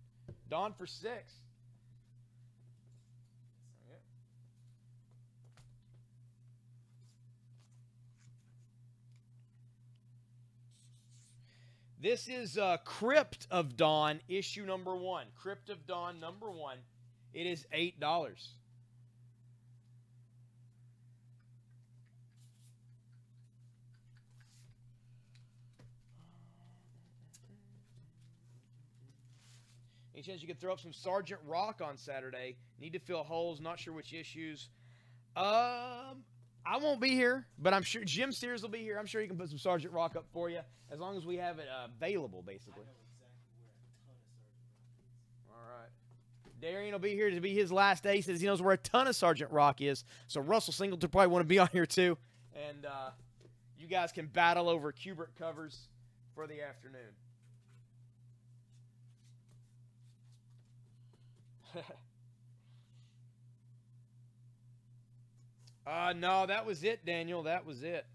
Speaker 1: Dawn for 6. This is Crypt of Dawn, issue number 1. Crypt of Dawn, number 1. It is $8. Any chance you could throw up some Sergeant Rock on Saturday? Need to fill holes. Not sure which issues. I won't be here, but I'm sure Jim Sears will be here. I'm sure he can put some Sergeant Rock up for you as long as we have it available, basically.
Speaker 2: I know exactly where a ton of Sergeant Rock is.
Speaker 1: All right. Darian will be here to be his last day. He says he knows where a ton of Sergeant Rock is. So Russell Singleton probably want to be on here too. And you guys can battle over Kubrick covers for the afternoon. No, that was it, Daniel. That was it.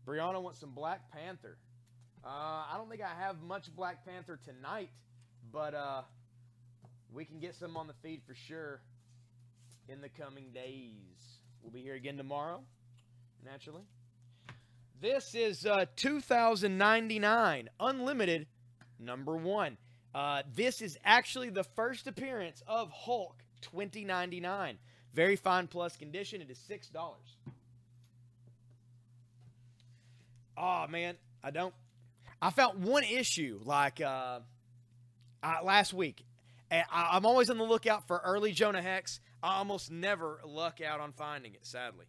Speaker 1: Brianna wants some Black Panther. I don't think I have much Black Panther tonight, but we can get some on the feed for sure in the coming days. We'll be here again tomorrow, naturally. This is 2099 Unlimited number 1. This is actually the first appearance of Hulk 2099. Very fine plus condition. It is $6. Oh, man. I found one issue like last week. And I'm always on the lookout for early Jonah Hex. I almost never luck out on finding it, sadly.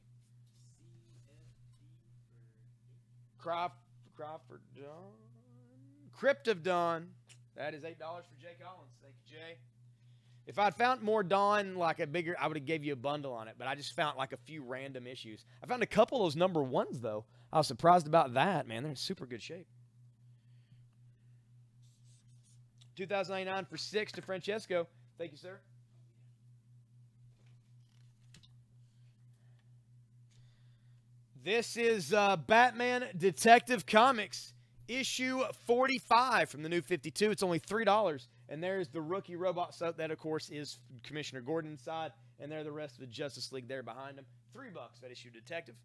Speaker 1: Crawford Dawn. Crypt of Dawn. That is $8 for Jay Collins. Thank you, Jay. If I'd found more Dawn, like a bigger, I would have gave you a bundle on it. But I just found like a few random issues. I found a couple of those number 1s, though. I was surprised about that, man. They're in super good shape. 2099 for 6 to Francesco. Thank you, sir. This is Batman Detective Comics, issue 45 from the new 52. It's only $3. And there's the rookie robot soap. That, of course, is Commissioner Gordon inside. And there are the rest of the Justice League there behind him. $3 that issue, Detective.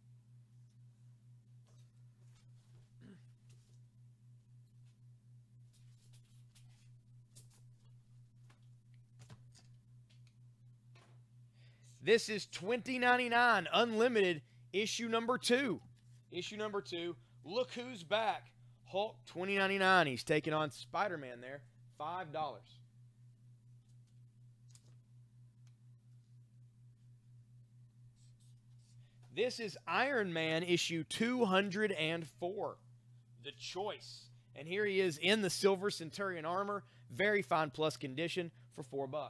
Speaker 1: This is $20.99 unlimited issue number 2. Issue number 2. Look who's back. Hulk $20.99. He's taking on Spider-Man there. $5. This is Iron Man issue 204. The Choice. And here he is in the Silver Centurion armor. Very fine plus condition for $4.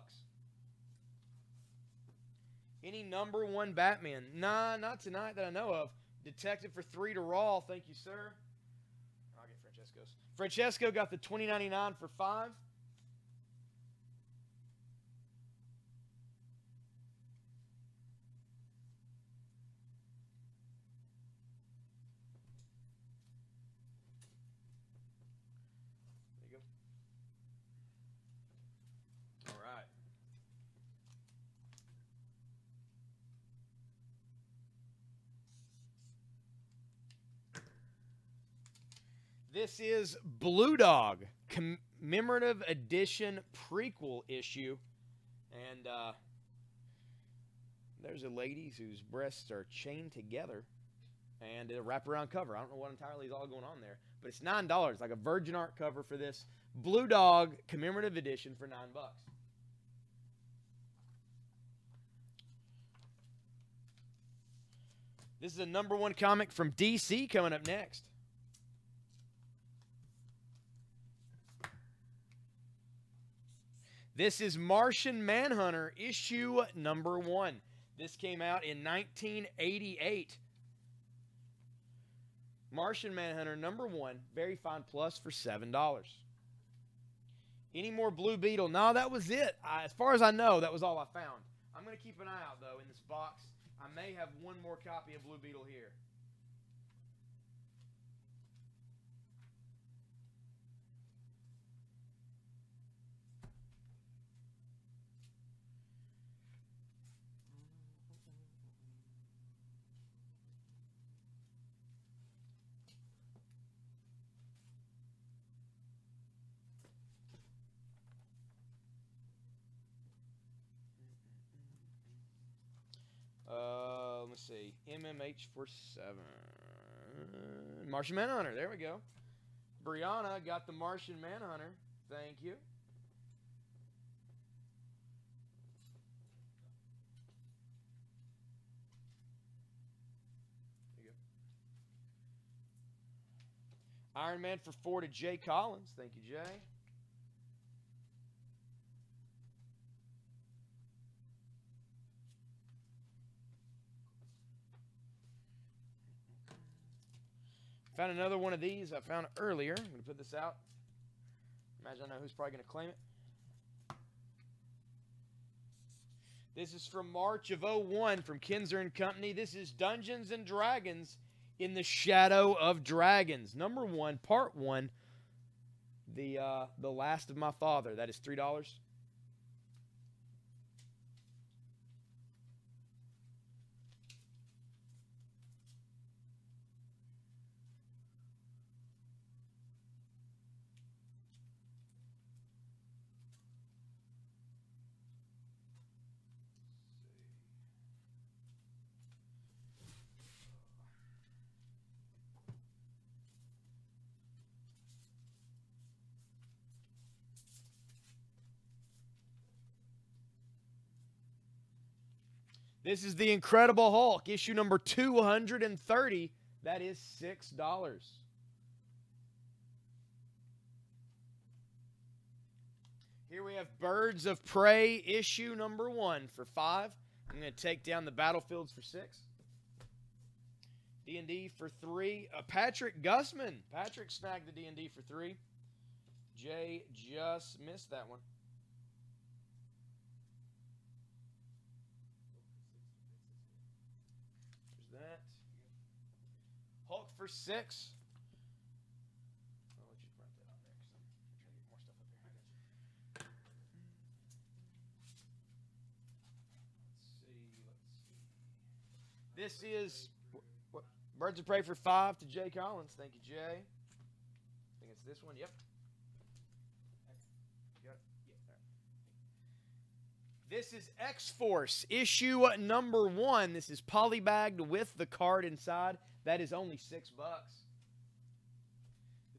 Speaker 1: Any number 1 Batman? Nah, not tonight that I know of. Detective for 3 to Raw. Thank you, sir. I'll get Francesco's. Francesco got the $20.99 for $5. This is Blue Dog, commemorative edition prequel issue. And there's a lady whose breasts are chained together. And a wraparound cover. I don't know what entirely is all going on there. But it's $9, like a virgin art cover for this Blue Dog commemorative edition for $9. This is a number 1 comic from DC coming up next. This is Martian Manhunter, issue number 1. This came out in 1988. Martian Manhunter, number 1. Very fine plus for $7. Any more Blue Beetle? No, that was it. As far as I know, that was all I found. I'm going to keep an eye out, though, in this box. I may have one more copy of Blue Beetle here. Let's see. MMH47. Martian Manhunter. There we go. Brianna got the Martian Manhunter. Thank you. There you go. Iron Man for 4 to Jay Collins. Thank you, Jay. Found another one of these. I found it earlier. I'm going to put this out. Imagine I know who's probably going to claim it. This is from March of 01 from Kinzer & Company. This is Dungeons & Dragons in the Shadow of Dragons. Number 1, Part 1. The Last of My Father. That is $3. This is the Incredible Hulk, issue number 230. That is $6. Here we have Birds of Prey, issue number 1 for $5. I'm going to take down the Battlefields for $6. D&D for $3. Patrick Gussman. Patrick snagged the D&D for $3. Jay just missed that one. There's that. Hulk for $6. I'll let you print that on there because I'm trying to get more stuff up here. Let's see. This is Birds of Prey for $5 to Jay Collins. Thank you, Jay. I think it's this one. Yep. This is X-Force, issue number 1. This is polybagged with the card inside. That is only $6.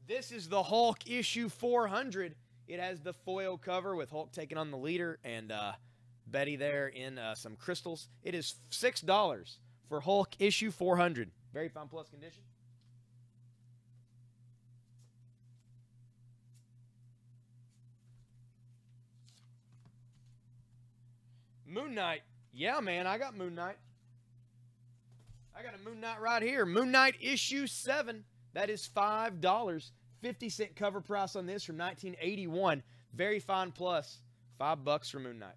Speaker 1: This is the Hulk issue 400. It has the foil cover with Hulk taking on the leader and Betty there in some crystals. It is $6 for Hulk issue 400. Very fine plus condition. Moon Knight. Yeah, man, I got Moon Knight. I got a Moon Knight right here. Moon Knight issue 7. That is $5. 50-cent cover price on this from 1981. Very fine plus. $5 for Moon Knight.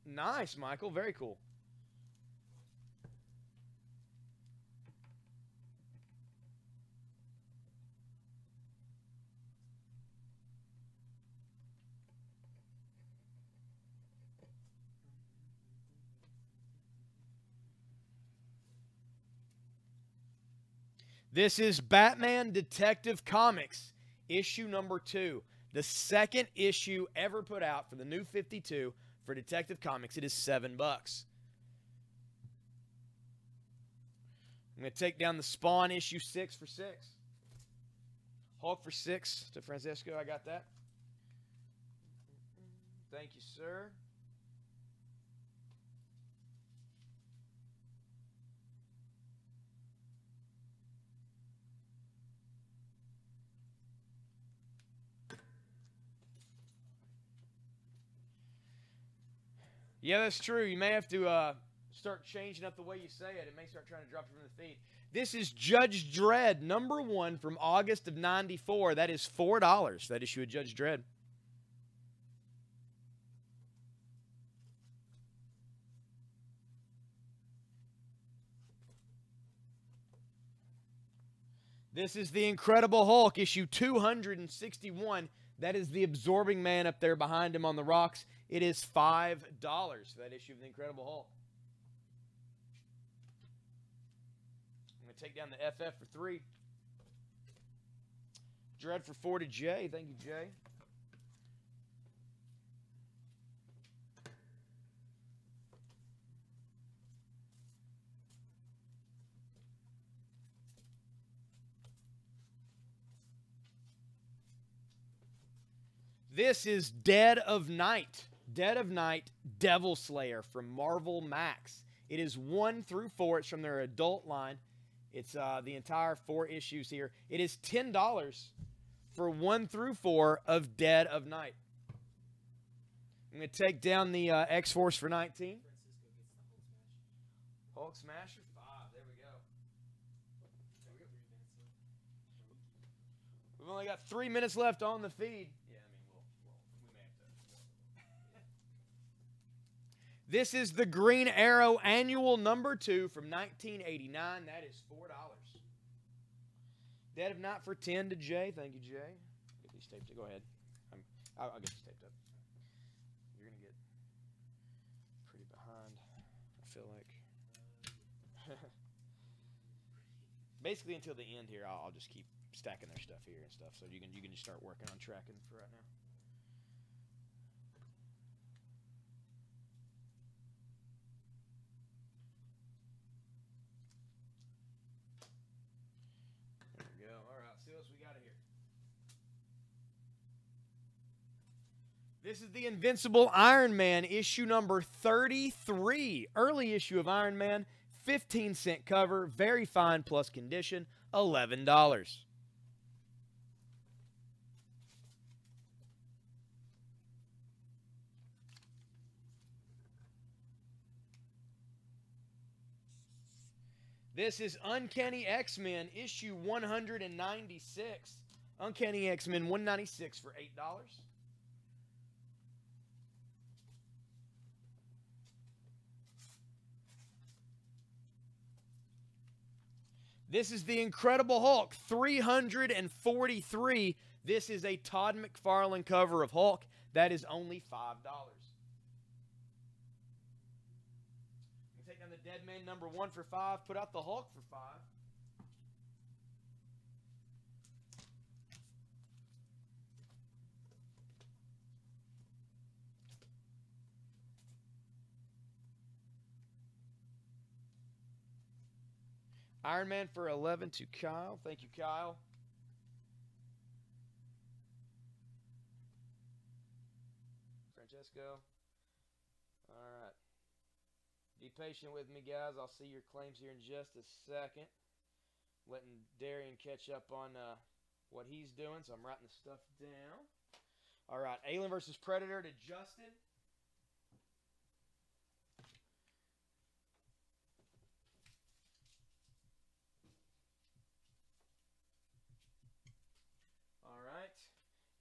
Speaker 1: Nice, Michael. Very cool. This is Batman Detective Comics, issue number 2. The second issue ever put out for the new 52 for Detective Comics. It is $7. I'm going to take down the Spawn issue 6 for $6. Hulk for $6 to Francisco. I got that. Thank you, sir. Yeah, that's true. You may have to start changing up the way you say it. It may start trying to drop you from the feed. This is Judge Dredd, number 1 from August of '94. That is $4, that issue of Judge Dredd. This is the Incredible Hulk, issue 261. That is the Absorbing Man up there behind him on the rocks. It is $5 for that issue of the Incredible Hulk. I'm going to take down the FF for 3. Dread for 4 to Jay. Thank you, Jay. This is Dead of Night. Dead of Night Devil Slayer from Marvel Max. It is 1 through 4. It's from their adult line. It's the entire 4 issues here. It is $10 for 1 through 4 of Dead of Night. I'm going to take down the X-Force for 19. Hulk Smasher 5. There we go. We've only got 3 minutes left on the feed. This is the Green Arrow Annual number 2 from 1989. That is $4. Dead of Night for 10 to Jay. Thank you, Jay. Get these taped up. Go ahead. I'll get these taped up. You're going to get pretty behind, I feel like. Basically until the end here, I'll just keep stacking their stuff here and stuff. So you can just start working on tracking for right now. This is the Invincible Iron Man, issue number 33. Early issue of Iron Man, 15-cent cover, very fine plus condition, $11. This is Uncanny X-Men, issue 196. Uncanny X-Men 196 for $8. This is the Incredible Hulk, 343. This is a Todd McFarlane cover of Hulk. That is only $5. We take down the Dead Man number 1 for 5. Put out the Hulk for 5. Iron Man for 11 to Kyle. Thank you, Kyle. Francesco. All right. Be patient with me, guys. I'll see your claims here in just a second. Letting Darian catch up on what he's doing, so I'm writing the stuff down. All right, Alien versus Predator to Justin. All right.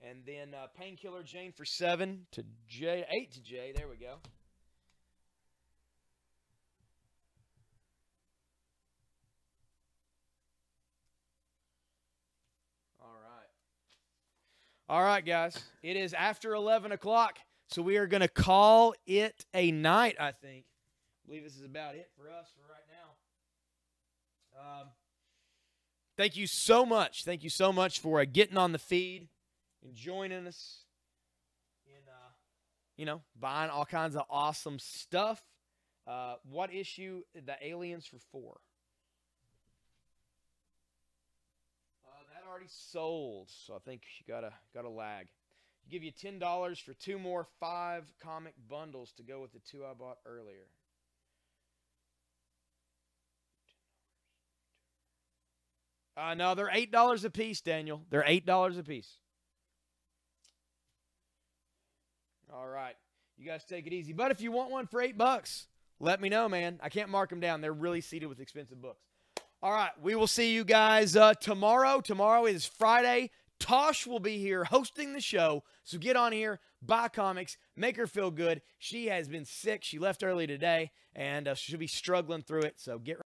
Speaker 1: And then Painkiller Jane for 7 to Jay, 8 to Jay. There we go. All right, guys. It is after 11 o'clock, so we are going to call it a night, I think. I believe this is about it for us for right now. Thank you so much. Thank you so much for getting on the feed and joining us in, buying all kinds of awesome stuff. What issue? The Aliens for 4. That already sold, so I think you gotta lag. Give you $10 for 2 more 5 comic bundles to go with the 2 I bought earlier. No, they're $8 a piece, Daniel. They're $8 a piece. All right, you guys take it easy. But if you want one for $8, let me know, man. I can't mark them down. They're really seeded with expensive books. All right, we will see you guys tomorrow. Tomorrow is Friday. Tosh will be here hosting the show, so get on here, buy comics, make her feel good. She has been sick. She left early today, and she'll be struggling through it, so get